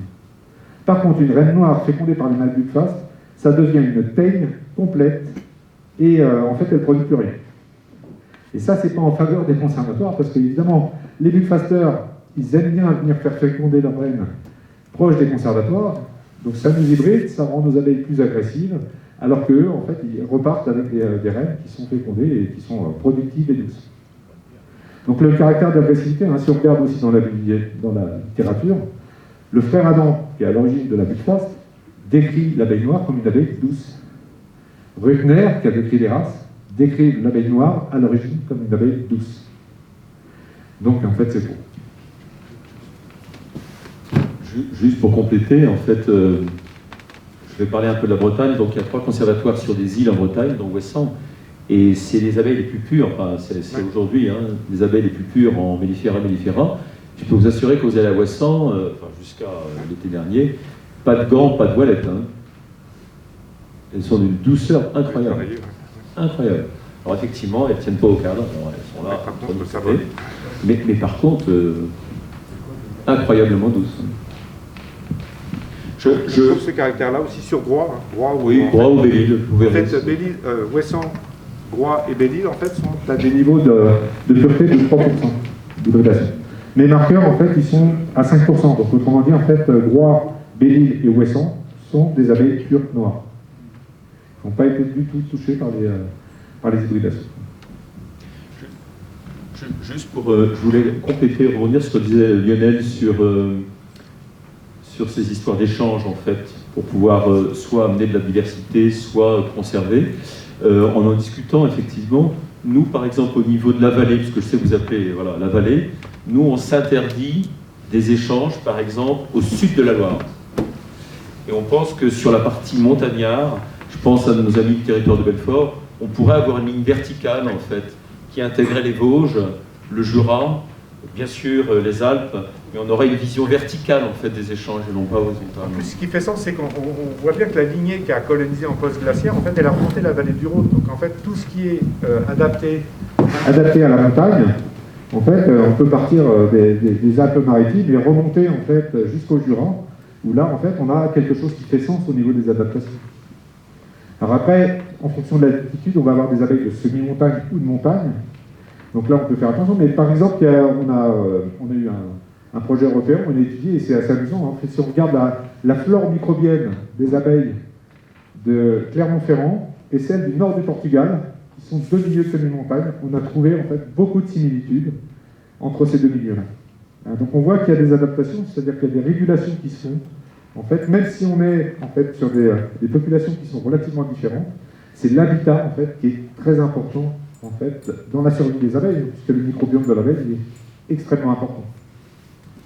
Par contre, une reine noire fécondée par des mâles bulle-face, ça devient une teigne complète, et en fait, elle ne produit plus rien. Et ça, c'est pas en faveur des conservatoires, parce qu'évidemment, les bulle-fasteurs, ils aiment bien venir faire féconder leurs reines proches des conservatoires, donc ça nous hybride, ça rend nos abeilles plus agressives, alors qu'eux, en fait, ils repartent avec des reines qui sont fécondées et qui sont productives et douces. Donc le caractère d'agressivité, si on regarde aussi dans la littérature, le frère Adam, qui est à l'origine de la bulle-faste, décrit l'abeille noire comme une abeille douce. Bruckner, qui a décrit les races, décrit l'abeille noire à l'origine comme une abeille douce. Donc en fait, c'est faux. Juste pour compléter, en fait, je vais parler un peu de la Bretagne. Donc il y a 3 conservatoires sur des îles en Bretagne, dont Ouessant. Et c'est les abeilles les plus pures, enfin, c'est aujourd'hui les abeilles les plus pures en mellifera mellifera. Je peux vous assurer que vous allez à Ouessant, jusqu'à l'été dernier, Pas de gants, pas de voilettes. Hein. Elles sont d'une douceur incroyable. Incroyable. Alors effectivement, elles ne tiennent pas au cadre, elles sont là. Par contre, ça va vite. Mais par contre, incroyablement douces. Je trouve ce caractère-là aussi sur Groix. Hein. Groix ou Belle-Île, vous verrez. En fait, Belle-Île, Ouessant, Groix et Belle-Île, en fait, sont à des niveaux de pureté de 3% d'hybridation. Les marqueurs, en fait, ils sont à 5%. Donc, autrement dit, en fait, Groix, Belle-Île et Ouessant sont des abeilles pures noires. Ils n'ont pas été du tout touchés par les hybridations. Juste pour, je voulais compléter, rebondir sur ce que disait Lionel sur ces histoires d'échange, en fait, pour pouvoir soit amener de la diversité, soit conserver. En discutant, effectivement, nous, par exemple, au niveau de la vallée, puisque je sais que vous appelez la vallée, nous, on s'interdit des échanges, par exemple, au sud de la Loire. Et on pense que sur la partie montagnard, je pense à nos amis du territoire de Belfort, on pourrait avoir une ligne verticale, en fait, qui intégrait les Vosges, le Jura, bien sûr les Alpes, mais on aurait une vision verticale, en fait, des échanges et non pas horizontale. En plus, ce qui fait sens, c'est qu'on voit bien que la lignée qui a colonisé en post-glaciaire, en fait, elle a remonté la vallée du Rhône. Donc, en fait, tout ce qui est adapté à la montagne, en fait, on peut partir des Alpes-Maritimes et remonter, en fait, jusqu'au Jura, où là, en fait, on a quelque chose qui fait sens au niveau des adaptations. Alors après, en fonction de l'altitude, on va avoir des abeilles de semi-montagne ou de montagne. Donc là, on peut faire attention. Mais par exemple, on a eu un projet européen, on a étudié, et c'est assez amusant. Hein. Si on regarde la flore microbienne des abeilles de Clermont-Ferrand et celle du nord du Portugal, qui sont deux milieux de semi-montagne, on a trouvé en fait beaucoup de similitudes entre ces deux milieux-là. Donc on voit qu'il y a des adaptations, c'est-à-dire qu'il y a des régulations qui se font. En fait, même si on est en fait, sur des populations qui sont relativement différentes, c'est l'habitat en fait, qui est très important en fait, dans la survie des abeilles, puisque le microbiome de l'abeille est extrêmement important.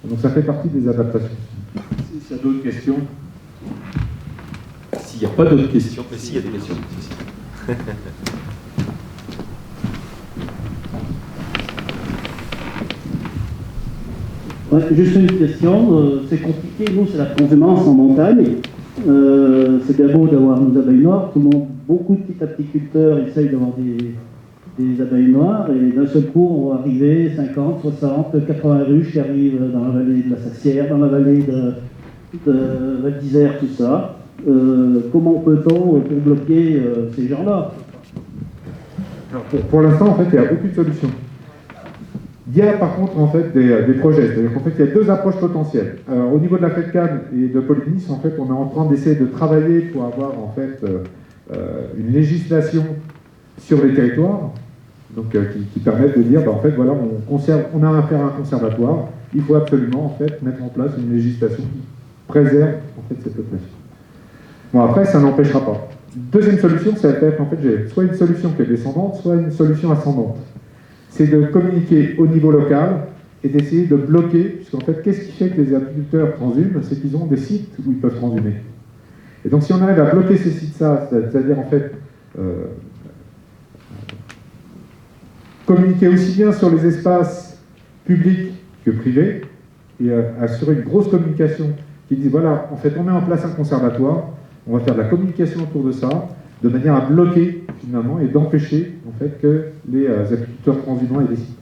Donc ça fait partie des adaptations. S'il y a d'autres questions. S'il n'y a pas d'autres questions, mais s'il y a des questions. Ouais, juste une question, c'est compliqué, nous c'est la transhumance en montagne, c'est bien beau d'avoir nos abeilles noires, beaucoup de petits apiculteurs essayent d'avoir des abeilles noires et d'un seul coup on va arriver 50, 60, 80 ruches qui arrivent dans la vallée de la Sassière, dans la vallée de Val d'Isère, tout ça. Comment peut-on pour bloquer ces gens-là? Pour l'instant, en fait, il n'y a aucune solution. Il y a par contre en fait des projets, c'est-à-dire qu'en fait il y a deux approches potentielles. Au niveau de la FEDCAN et de Polynice, en fait, on est en train d'essayer de travailler pour avoir en fait une législation sur les territoires, donc qui permettent de dire, en fait, voilà, on a affaire à un conservatoire, il faut absolument en fait mettre en place une législation qui préserve en fait cette population. Bon, après, ça n'empêchera pas. Deuxième solution, ça va être en fait j'ai soit une solution qui est descendante, soit une solution ascendante. C'est de communiquer au niveau local et d'essayer de bloquer, puisqu'en fait, qu'est-ce qui fait que les apiculteurs transhument? C'est qu'ils ont des sites où ils peuvent transhumer. Et donc, si on arrive à bloquer ces sites-là, c'est-à-dire en fait communiquer aussi bien sur les espaces publics que privés, et assurer une grosse communication qui dit, voilà, en fait, on met en place un conservatoire, on va faire de la communication autour de ça, de manière à bloquer, finalement, et d'empêcher, en fait, que les apiculteurs transhumants aient des sites.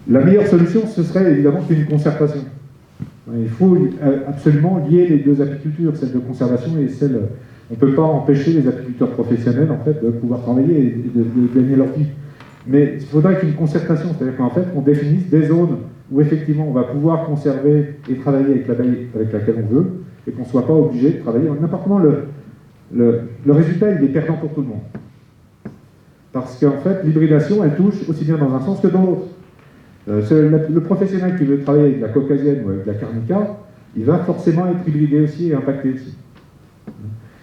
La meilleure solution, ce serait évidemment qu'il y ait une concertation. Il faut absolument lier les deux apicultures, celle de conservation et celle... On ne peut pas empêcher les apiculteurs professionnels, en fait, de pouvoir travailler et de gagner leur vie. Mais il faudrait qu'il y ait une concertation, c'est-à-dire qu'en fait, on définisse des zones où, effectivement, on va pouvoir conserver et travailler avec l'abeille avec laquelle on veut, et qu'on ne soit pas obligé de travailler. N'importe comment, le résultat, il est perdant pour tout le monde. Parce qu'en fait, l'hybridation, elle touche aussi bien dans un sens que dans l'autre. Le professionnel qui veut travailler avec la caucasienne ou avec la carnica, il va forcément être hybridé aussi et impacté aussi.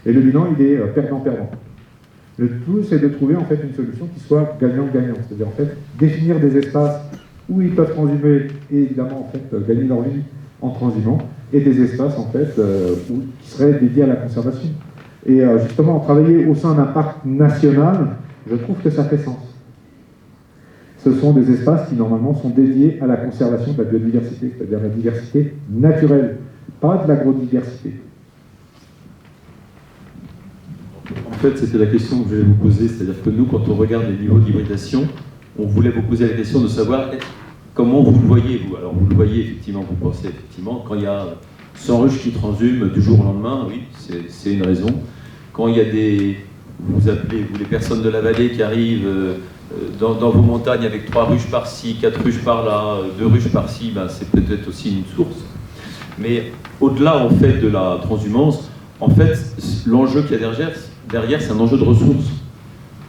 Et le bilan, il est perdant-perdant. Le tout, c'est de trouver en fait une solution qui soit gagnant-gagnant. C'est-à-dire en fait définir des espaces où ils peuvent transhumer et évidemment en fait gagner leur vie en transhumant, et des espaces en fait qui seraient dédiés à la conservation. Et justement, travailler au sein d'un parc national, je trouve que ça fait sens. Ce sont des espaces qui normalement sont dédiés à la conservation de la biodiversité, c'est-à-dire la diversité naturelle, pas de l'agrodiversité. fait, c'était la question que je voulais vous poser. C'est-à-dire que nous, quand on regarde les niveaux d'hybridation, on voulait vous poser la question de savoir comment vous le voyez, vous. Alors, vous le voyez, effectivement, vous pensez, effectivement, quand il y a 100 ruches qui transhument du jour au lendemain, oui, c'est une raison. Quand il y a vous appelez, vous, les personnes de la vallée qui arrivent dans vos montagnes avec 3 ruches par-ci, 4 ruches par-là, 2 ruches par-ci, ben, c'est peut-être aussi une source. Mais au-delà, en fait, de la transhumance, en fait, l'enjeu qu'il y a derrière, c'est un enjeu de ressources.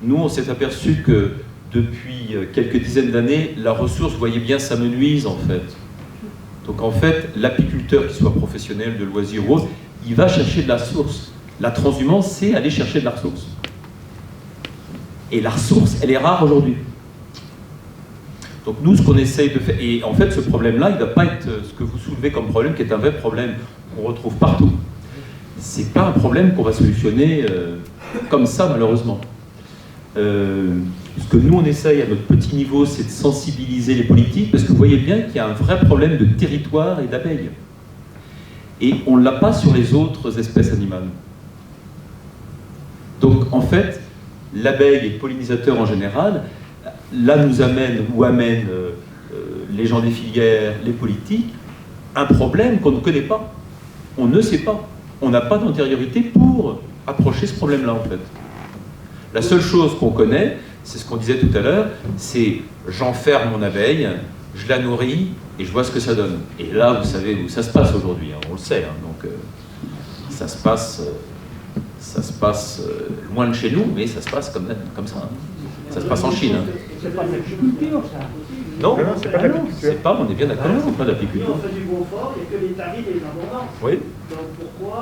Nous, on s'est aperçu que depuis quelques dizaines d'années, la ressource, vous voyez bien, s'amenuise, en fait. Donc, en fait, l'apiculteur, qu'il soit professionnel, de loisirs ou autre, il va chercher de la source. La transhumance, c'est aller chercher de la ressource. Et la ressource, elle est rare aujourd'hui. Donc nous, ce qu'on essaye de faire, et en fait ce problème-là, il ne va pas être ce que vous soulevez comme problème, qui est un vrai problème qu'on retrouve partout. C'est pas un problème qu'on va solutionner comme ça, malheureusement. Ce que nous, on essaye à notre petit niveau, c'est de sensibiliser les politiques, parce que vous voyez bien qu'il y a un vrai problème de territoire et d'abeilles. Et on ne l'a pas sur les autres espèces animales. Donc en fait, l'abeille et le pollinisateur en général, là nous amènent les gens des filières, les politiques, un problème qu'on ne connaît pas. On ne sait pas. On n'a pas d'antériorité pour approcher ce problème-là, en fait. La seule chose qu'on connaît, c'est ce qu'on disait tout à l'heure, c'est j'enferme mon abeille, je la nourris et je vois ce que ça donne. Et là, vous savez où ça se passe aujourd'hui, hein, on le sait. Hein, donc, ça se passe loin de chez nous, mais ça se passe comme ça. Hein. Ça se passe en Chine. Hein. C'est pas de l'agriculture, ça. Non, c'est pas de l'agriculture. C'est pas, on est bien d'accord, c'est pas de l'agriculture. On fait du confort, il n'y a que les taris et les abondances. Oui. Donc pourquoi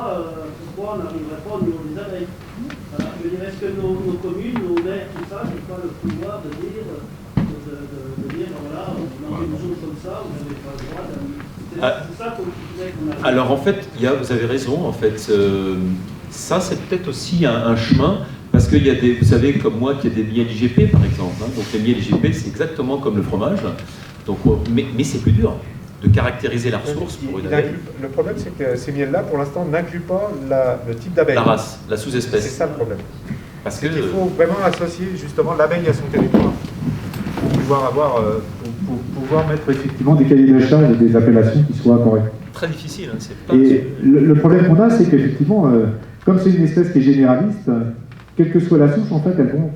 on n'arriverait pas au niveau des abeilles? Voilà. Je veux dire, est-ce que nos communes, nos maires, tout ça, n'ont pas le pouvoir de dire, voilà, on a une zone comme ça, vous n'avez pas le droit d'aller. C'est ça qu'on a. Alors en fait, vous avez raison, en fait, ça c'est peut-être aussi un chemin. Parce qu'il y a vous savez comme moi qu'il y a des miels IGP par exemple. Hein, donc les miels IGP c'est exactement comme le fromage. Donc, mais c'est plus dur de caractériser la ressource pour une abeille. Le problème c'est que ces miels-là pour l'instant n'incluent pas le type d'abeille. La race, la sous-espèce. C'est ça le problème. Parce que il faut vraiment associer justement l'abeille à son territoire pour pouvoir mettre effectivement des cahiers de charges et des appellations qui soient correctes. Très difficile. Hein, c'est pas et le problème qu'on a c'est qu'effectivement, comme c'est une espèce qui est généraliste, quelle que soit la souche, en fait, elles vont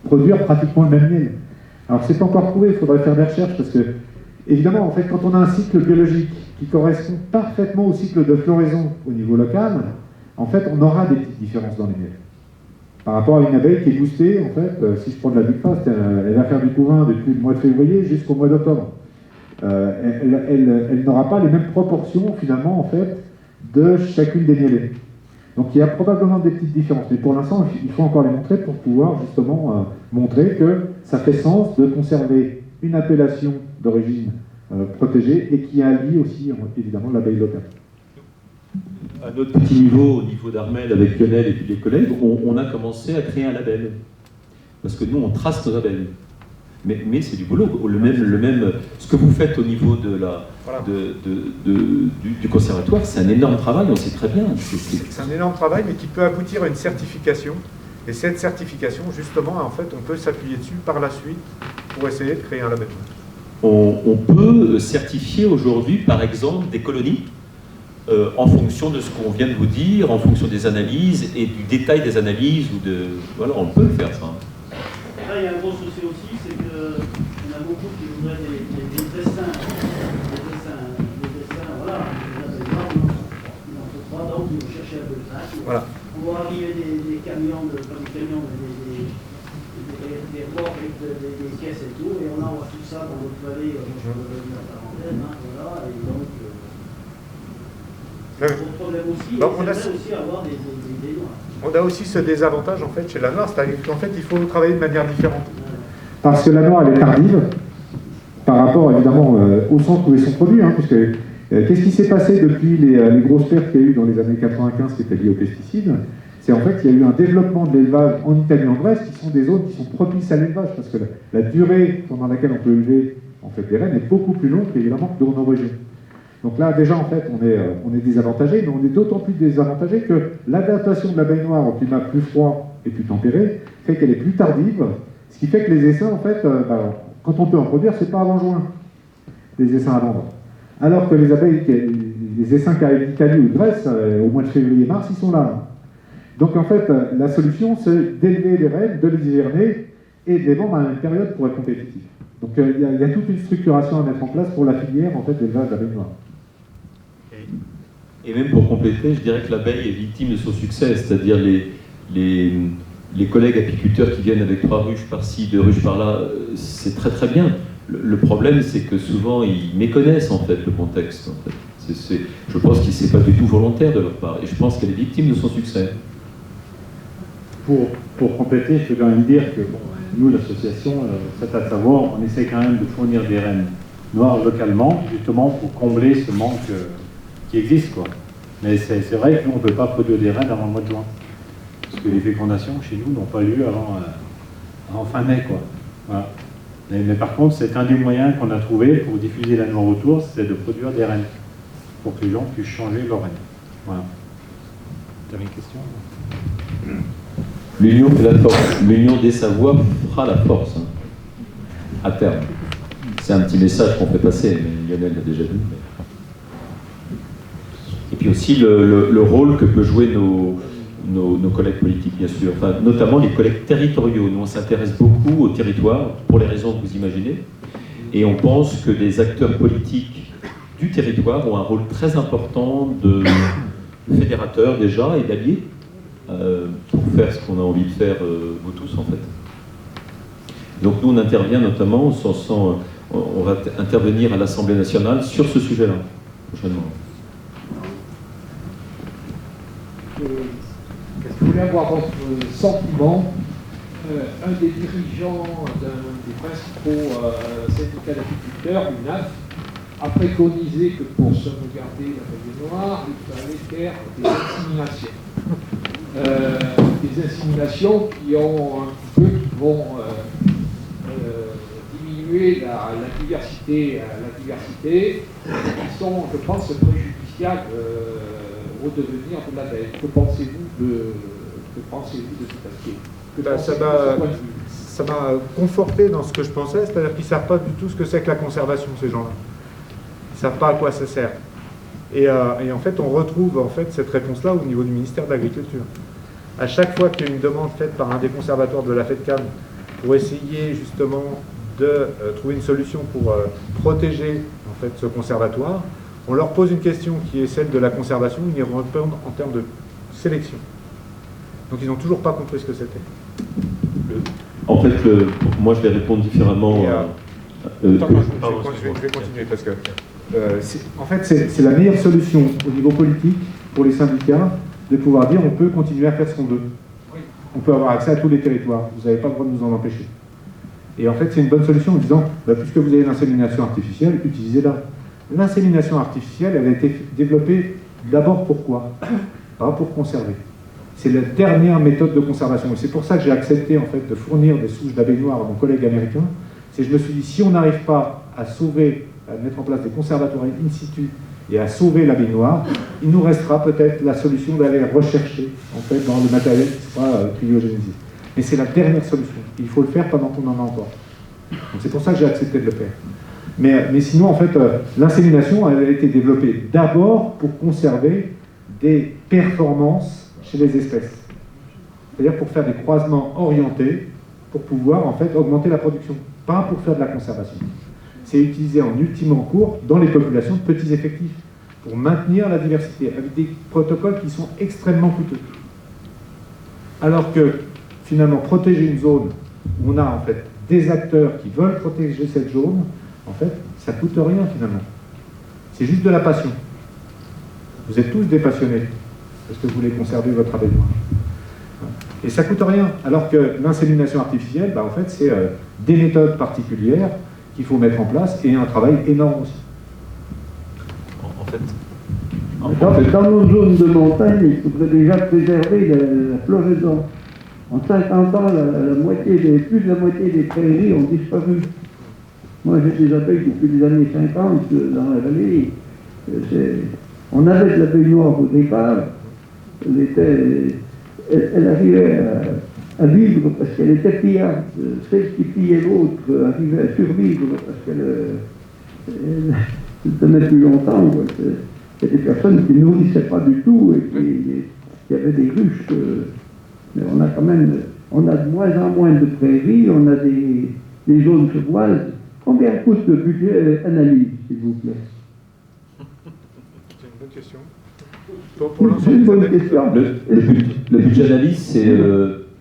produire pratiquement le même miel. Alors, c'est pas encore prouvé, il faudrait faire des recherches, parce que, évidemment, en fait, quand on a un cycle biologique qui correspond parfaitement au cycle de floraison au niveau local, en fait, on aura des petites différences dans les miels. Par rapport à une abeille qui est boostée, en fait, si je prends de la Buckfast, elle va faire du couvain depuis le mois de février jusqu'au mois d'octobre. Elle n'aura pas les mêmes proportions, finalement, en fait, de chacune des mielées. Donc il y a probablement des petites différences, mais pour l'instant, il faut encore les montrer pour pouvoir justement montrer que ça fait sens de conserver une appellation d'origine protégée et qui allie aussi, évidemment, l'abeille locale. À notre petit niveau, au niveau d'Armel, avec Lionel et puis les collègues, on a commencé à créer un label. Parce que nous, on trace nos abeilles. Mais c'est du boulot. Ce que vous faites au niveau de du conservatoire, c'est un énorme travail, on sait très bien. C'est un énorme travail, mais qui peut aboutir à une certification. Et cette certification, justement, en fait, on peut s'appuyer dessus par la suite pour essayer de créer un label. On peut certifier aujourd'hui, par exemple, des colonies en fonction de ce qu'on vient de vous dire, en fonction des analyses et du détail des analyses. Voilà, on peut faire ça. Là, il y a un gros souci aussi, c'est qu'il y en a beaucoup qui voudraient des dessins, voilà, il n'en faut pas, donc ils vont chercher un peu le sac. Voilà. On va arriver des camions, des ports avec des caisses et tout, et on envoie tout ça dans notre vallée, je peux revenir à la parenthèse, voilà, et donc, le problème aussi, c'est aussi avoir des noirs. On a aussi ce désavantage en fait chez la noire, c'est-à-dire qu'en fait il faut travailler de manière différente. Parce que la noire elle est tardive par rapport évidemment au centre où ils sont produits, hein, puisque qu'est-ce qui s'est passé depuis les grosses pertes qu'il y a eu dans les années 95 qui étaient liées aux pesticides? C'est en fait qu'il y a eu un développement de l'élevage en Italie et en Grèce qui sont des zones qui sont propices à l'élevage, parce que la durée pendant laquelle on peut élever en fait, des rennes est beaucoup plus longue évidemment que dans nos régions. Donc là, déjà, en fait, on est désavantagé, mais on est d'autant plus désavantagé que l'adaptation de l'abeille noire au climat plus froid et plus tempérée, fait qu'elle est plus tardive, ce qui fait que les essaims, en fait, quand on peut en produire, c'est pas avant juin, les essaims à vendre. Alors que les abeilles, les essaims qui arrivent d'Italie ou de Grèce, au mois de février-mars, ils sont là. Donc en fait, la solution, c'est d'élever les reines, de les hiverner et de les vendre à une période pour être compétitif. Donc il y a toute une structuration à mettre en place pour la filière en fait, d'élevage d'abeilles noires. Et même pour compléter, je dirais que l'abeille est victime de son succès, c'est-à-dire les collègues apiculteurs qui viennent avec 3 ruches par-ci, 2 ruches par-là, c'est très très bien. Le problème, c'est que souvent, ils méconnaissent en fait le contexte. En fait. Je pense que ce n'est pas du tout volontaire de leur part, et je pense qu'elle est victime de son succès. Pour compléter, je peux quand même dire que bon, nous, l'association, c'est à savoir, on essaie quand même de fournir des rennes noires localement, justement pour combler ce manque qui existe, quoi. Mais c'est vrai que nous, on ne peut pas produire des rennes avant le mois de juin. Parce que les fécondations, chez nous, n'ont pas lieu avant fin mai, quoi. Voilà. Mais par contre, c'est un des moyens qu'on a trouvé pour diffuser la noire autour, c'est de produire des rennes, pour que les gens puissent changer leurs rennes. Voilà. Tu avais une question ? L'union fait la force. L'union des savoirs fera la force, hein, à terme. C'est un petit message qu'on fait passer, mais Lionel l'a déjà dit. Et puis aussi le rôle que peuvent jouer nos collègues politiques, bien sûr, enfin, notamment les collègues territoriaux. Nous, on s'intéresse beaucoup au territoire, pour les raisons que vous imaginez, et on pense que les acteurs politiques du territoire ont un rôle très important de fédérateurs déjà et d'alliés pour faire ce qu'on a envie de faire, vous tous, en fait. Donc nous, on intervient notamment, on va intervenir à l'Assemblée nationale sur ce sujet-là, prochainement. Je voulais avoir votre sentiment. Un des dirigeants d'un des principaux syndicats d'apiculteurs, l'UNAF, a préconisé que pour sauvegarder l'abeille noire, il fallait faire des inséminations. Des inséminations qui vont diminuer la diversité, qui sont, je pense, préjudiciables au devenir de l'abeille. Que pensez-vous de cet aspect? Ça m'a conforté dans ce que je pensais, c'est-à-dire qu'ils ne savent pas du tout ce que c'est que la conservation, ces gens-là. Ils ne savent pas à quoi ça sert. Et en fait, on retrouve en fait, cette réponse-là au niveau du ministère de l'Agriculture. À chaque fois qu'il y a une demande faite par un des conservateurs de la FEDCAM pour essayer justement de trouver une solution pour protéger en fait, ce conservatoire, on leur pose une question qui est celle de la conservation, ils répondent en termes de sélection. Donc ils n'ont toujours pas compris ce que c'était. En fait, moi je vais répondre différemment. Je vais continuer parce que... en fait, c'est la meilleure solution au niveau politique pour les syndicats de pouvoir dire on peut continuer à faire ce qu'on veut. On peut avoir accès à tous les territoires. Vous n'avez pas le droit de nous en empêcher. Et en fait, c'est une bonne solution en disant puisque vous avez l'insémination artificielle, utilisez-la. L'insémination artificielle, elle a été développée d'abord pour quoi? Pas pour conserver. C'est la dernière méthode de conservation. Et c'est pour ça que j'ai accepté en fait, de fournir des souches d'abeilles noires à mon collègue américain. Je me suis dit, si on n'arrive pas à sauver, à mettre en place des conservatoires in situ et à sauver l'abeille noire, il nous restera peut-être la solution d'aller rechercher en fait, dans le matériel qui sera cryogénisé. Mais c'est la dernière solution. Il faut le faire pendant qu'on en a encore. Donc c'est pour ça que j'ai accepté de le faire. Mais sinon, en fait, l'insémination elle a été développée d'abord pour conserver des performances chez les espèces. C'est-à-dire pour faire des croisements orientés pour pouvoir en fait augmenter la production, pas pour faire de la conservation. C'est utilisé en ultime cours dans les populations de petits effectifs pour maintenir la diversité avec des protocoles qui sont extrêmement coûteux. Alors que finalement protéger une zone où on a en fait des acteurs qui veulent protéger cette zone, en fait, ça ne coûte rien finalement. C'est juste de la passion. Vous êtes tous des passionnés parce que vous voulez conserver votre abeille noire. Et ça ne coûte rien. Alors que l'insémination artificielle, en fait, c'est des méthodes particulières qu'il faut mettre en place et un travail énorme aussi. Dans nos zones de montagne, il faudrait déjà préserver la floraison. En 50 ans, plus de la moitié des prairies ont disparu. Moi, j'ai des abeilles depuis les années 50 dans la vallée. On avait de l'abeille noire au départ. Elle arrivait à vivre parce qu'elle était pillarde. Celle qui pillait l'autre arrivait à survivre parce qu'elle tenait plus longtemps. C'est des personnes qui ne nourrissaient pas du tout et qui avaient des ruches. Mais on a quand même, on a de moins en moins de prairies, on a des zones sauvages. Combien coûte le budget analyse, s'il vous plaît? C'est une bonne question. C'est une bonne question. Le budget analyse, c'est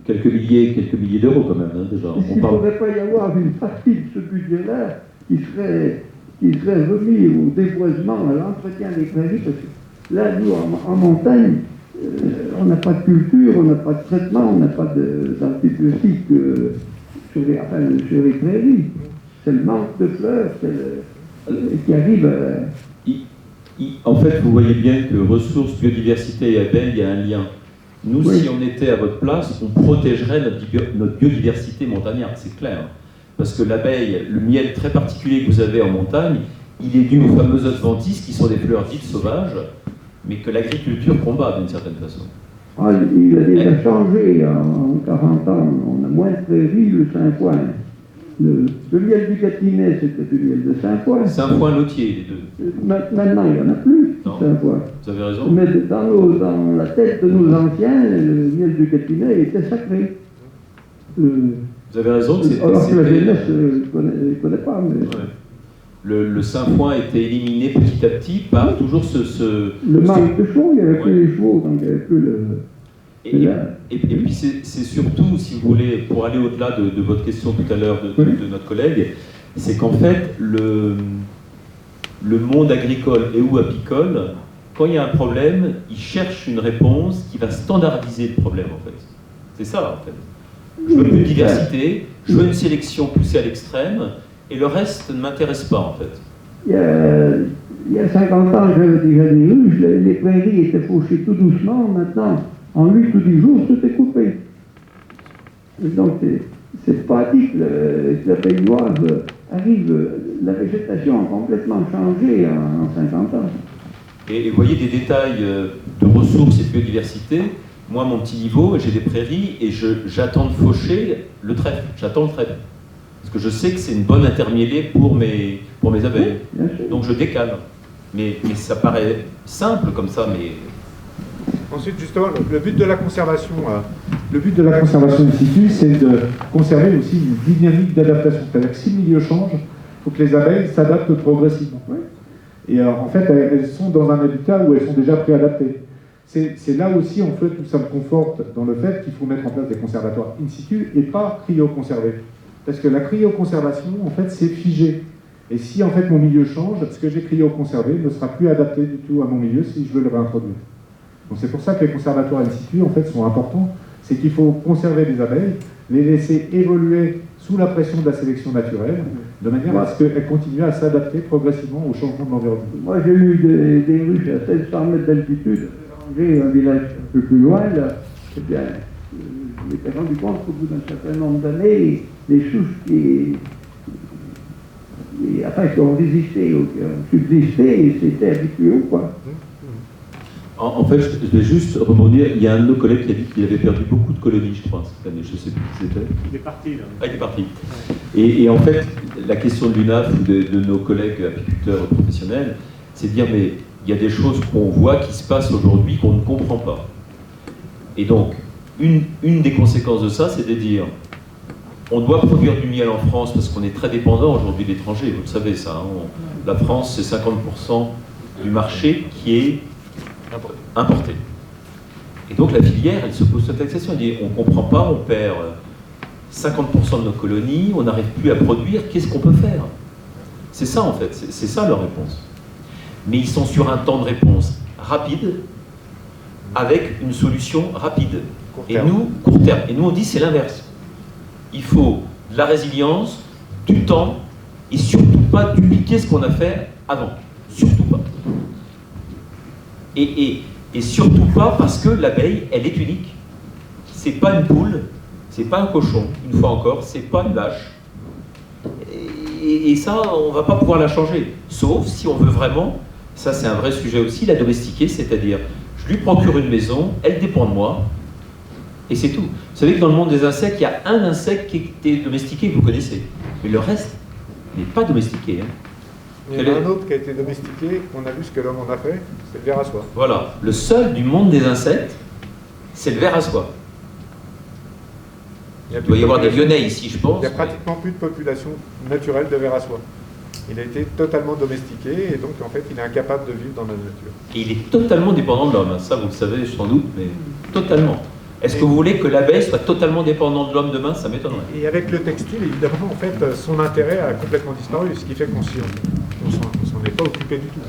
quelques milliers d'euros quand même, hein, déjà. Il ne faudrait pas y avoir une partie de ce budget-là qui serait remis au déboisement, à l'entretien des prairies, parce que là, nous, en montagne, on n'a pas de culture, on n'a pas de traitement, on n'a pas d'antibiotiques sur les prairies. C'est le manque de fleurs qui arrive En fait, vous voyez bien que ressources, biodiversité et abeilles, il y a un lien. Nous, oui. Si on était à votre place, on protégerait notre biodiversité montagnarde, c'est clair. Parce que l'abeille, le miel très particulier que vous avez en montagne, il est dû aux fameuses adventices qui sont des fleurs dites sauvages, mais que l'agriculture combat d'une certaine façon. Ah, il a déjà changé en 40 ans. On a moins de prairies, le Saint-Foin. Le miel du Gâtinais, c'était du miel de Saint-Foin. Saint-Foin, Lautier, les deux. Maintenant, il n'y en a plus, Saint-Foin. Vous avez raison. Mais dans la tête de nos anciens, le miel du Gâtinais était sacré. Vous avez raison. Alors que la jeunesse ne connaît pas. Mais... Ouais. Le Saint-Foin était éliminé petit à petit par toujours le manque de chevaux, il n'y avait plus les chevaux, donc il n'y avait plus le... Et puis c'est surtout, si vous voulez, pour aller au-delà de votre question tout à l'heure de notre collègue, c'est qu'en fait, le monde agricole et ou apicole, quand il y a un problème, il cherche une réponse qui va standardiser le problème, en fait. C'est ça, en fait. Je veux plus de diversité, je veux une sélection poussée à l'extrême, et le reste ne m'intéresse pas, en fait. Il y a 50 ans, j'avais déjà des ruches, les prairies étaient fauchées tout doucement, maintenant, en 8 ou 10 jours, tout est coupé. Et donc, c'est pratique que la baignoire arrive, la végétation a complètement changé en 50 ans. Et vous voyez des détails de ressources et de biodiversité. Moi, à mon petit niveau, j'ai des prairies et j'attends de faucher le trèfle. J'attends le trèfle. Parce que je sais que c'est une bonne intermêlée pour mes abeilles. Donc je décale. Mais ça paraît simple comme ça, mais... Ensuite, justement, le but de la conservation... Le but de la conservation in situ, c'est de conserver aussi une dynamique d'adaptation. C'est-à-dire que si le milieu change, il faut que les abeilles s'adaptent progressivement. Et en fait, elles sont dans un habitat où elles sont déjà préadaptées. C'est là aussi, en fait, où ça me conforte dans le fait qu'il faut mettre en place des conservatoires in situ et pas cryoconservés. Parce que la cryoconservation, en fait, c'est figé. Et si, en fait, mon milieu change, ce que j'ai cryoconservé ne sera plus adapté du tout à mon milieu si je veux le réintroduire. Donc c'est pour ça que les conservatoires in situ, en fait, sont importants. C'est qu'il faut conserver les abeilles, les laisser évoluer sous la pression de la sélection naturelle, de manière à ce qu'elles continuent à s'adapter progressivement au changement de l'environnement. Moi, j'ai eu des ruches à 700 mètres d'altitude. J'ai un village un peu plus loin, là. Eh bien, je m'étais rendu compte qu'au bout d'un certain nombre d'années, les souches qui ont résisté, qui ont subsisté, s'étaient habituées ou quoi. En fait, je vais juste rebondir. Il y a un de nos collègues qui a dit qu'il avait perdu beaucoup de colonies, je crois, cette année. Je ne sais plus qui c'était. Il est parti, là. Ah, il est parti. Et en fait, la question de l'UNAF ou de nos collègues apiculteurs professionnels, c'est de dire, mais il y a des choses qu'on voit qui se passent aujourd'hui qu'on ne comprend pas. Et donc, une des conséquences de ça, c'est de dire, on doit produire du miel en France parce qu'on est très dépendant aujourd'hui de l'étranger, vous le savez ça. Hein. La France, c'est 50% du marché qui est importé. Et donc la filière, elle se pose cette taxation. Elle dit, on ne comprend pas, on perd 50% de nos colonies, on n'arrive plus à produire, qu'est-ce qu'on peut faire? C'est ça en fait, c'est ça leur réponse. Mais ils sont sur un temps de réponse rapide, avec une solution rapide. Et nous, court terme. Et nous on dit c'est l'inverse. Il faut de la résilience, du temps, et surtout pas dupliquer ce qu'on a fait avant. Surtout pas. Et surtout pas parce que l'abeille, elle est unique. C'est pas une poule, c'est pas un cochon, une fois encore, c'est pas une vache. Et ça, on va pas pouvoir la changer. Sauf si on veut vraiment, ça c'est un vrai sujet aussi, la domestiquer, c'est-à-dire, je lui procure une maison, elle dépend de moi, Et c'est tout. Vous savez que dans le monde des insectes, il y a un insecte qui a été domestiqué, que vous connaissez. Mais le reste n'est pas domestiqué. Hein. Il y en a un autre qui a été domestiqué, on a vu ce que l'homme en a fait, c'est le ver à soie. Voilà. Le seul du monde des insectes, c'est le ver à soie. Il doit y avoir des lyonnais ici, je pense. Il n'y a pratiquement plus de population naturelle de ver à soie. Il a été totalement domestiqué et donc en fait il est incapable de vivre dans la nature. Et il est totalement dépendant de l'homme, hein. Ça vous le savez sans doute, mais totalement. Est-ce que vous voulez que l'abeille soit totalement dépendante de l'homme demain? Ça m'étonnerait. Et avec le textile, évidemment, en fait, son intérêt a complètement disparu, ce qui fait qu'on s'en est pas occupé du tout.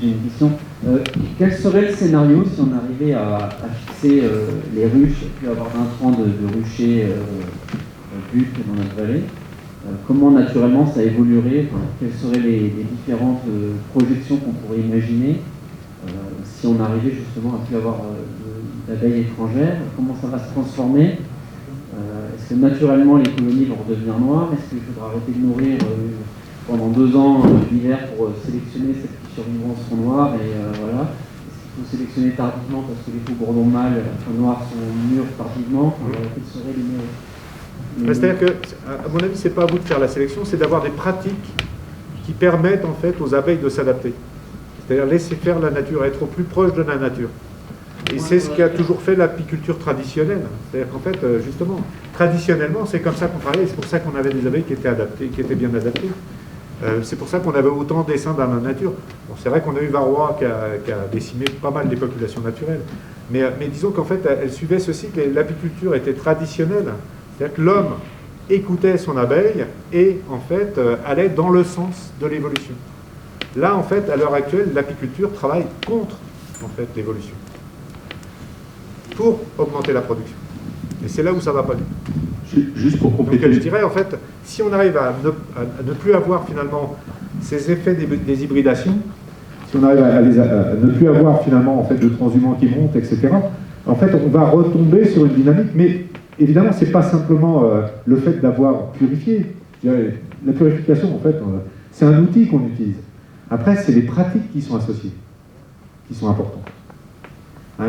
J'ai une question. Quel serait le scénario si on arrivait à fixer les ruches, et puis avoir un tronc de ruchers buts dans notre vallée? Comment naturellement ça évoluerait? Quelles seraient les différentes projections qu'on pourrait imaginer si on arrivait justement à plus avoir d'abeilles étrangères? Comment ça va se transformer? Est-ce que naturellement les colonies vont redevenir noires? Est-ce qu'il faudra arrêter de nourrir pendant 2 ans l'hiver pour sélectionner celles qui survivront seront noires et voilà? Est-ce qu'il faut sélectionner tardivement parce que les faux bourdons mâles noirs sont mûrs tardivement? Quels seraient les C'est-à-dire que, à mon avis, c'est pas à vous de faire la sélection, c'est d'avoir des pratiques qui permettent en fait aux abeilles de s'adapter. C'est-à-dire laisser faire la nature, être au plus proche de la nature. Et c'est ce qu'a toujours fait l'apiculture traditionnelle. C'est-à-dire qu'en fait, justement, traditionnellement, c'est comme ça qu'on travaillait. C'est pour ça qu'on avait des abeilles qui étaient adaptées, qui étaient bien adaptées. C'est pour ça qu'on avait autant d'essaims dans la nature. Bon, c'est vrai qu'on a eu Varroa qui a décimé pas mal des populations naturelles. Mais disons qu'en fait, elle suivait ce cycle et l'apiculture était traditionnelle. C'est-à-dire que l'homme écoutait son abeille et en fait allait dans le sens de l'évolution. Là, en fait, à l'heure actuelle, l'apiculture travaille contre en fait l'évolution pour augmenter la production. Et c'est là où ça ne va pas du. Juste pour compléter. Donc je dirais en fait, si on arrive à ne plus avoir finalement ces effets des hybridations, si on arrive à ne plus avoir finalement en fait de transhumants qui montent, etc. En fait, on va retomber sur une dynamique, mais évidemment, c'est pas simplement le fait d'avoir purifié. La purification, en fait, c'est un outil qu'on utilise. Après, c'est les pratiques qui sont associées, qui sont importantes.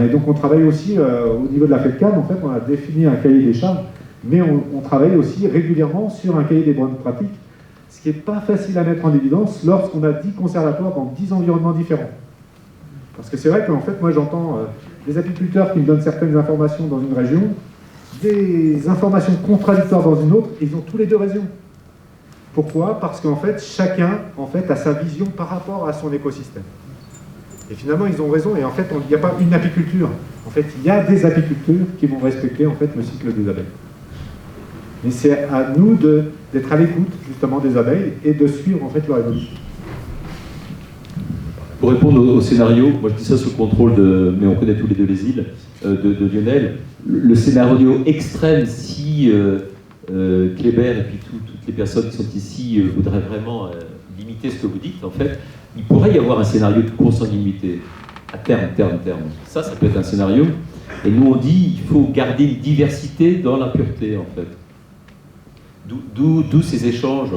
Et donc, on travaille aussi au niveau de la FEDCAM, en fait, on a défini un cahier des charges, mais on travaille aussi régulièrement sur un cahier des bonnes pratiques, ce qui n'est pas facile à mettre en évidence lorsqu'on a 10 conservatoires dans 10 environnements différents. Parce que c'est vrai qu'en fait, moi, j'entends des apiculteurs qui me donnent certaines informations dans une région, des informations contradictoires dans une autre, et ils ont tous les deux raison. Pourquoi? Parce qu'en fait, chacun en fait, a sa vision par rapport à son écosystème. Et finalement, ils ont raison, et en fait, il n'y a pas une apiculture. En fait, il y a des apicultures qui vont respecter en fait, le cycle des abeilles. Mais c'est à nous d'être à l'écoute, justement, des abeilles, et de suivre en fait leur évolution. Pour répondre au scénario, moi je dis ça sous le contrôle mais on connaît tous les deux les îles, de Lionel. Le scénario extrême, si Kléber et puis toutes les personnes qui sont ici voudraient vraiment limiter ce que vous dites, en fait, il pourrait y avoir un scénario de consanguinité à terme. Ça peut être un scénario. Et nous on dit il faut garder une diversité dans la pureté, en fait. D'où ces échanges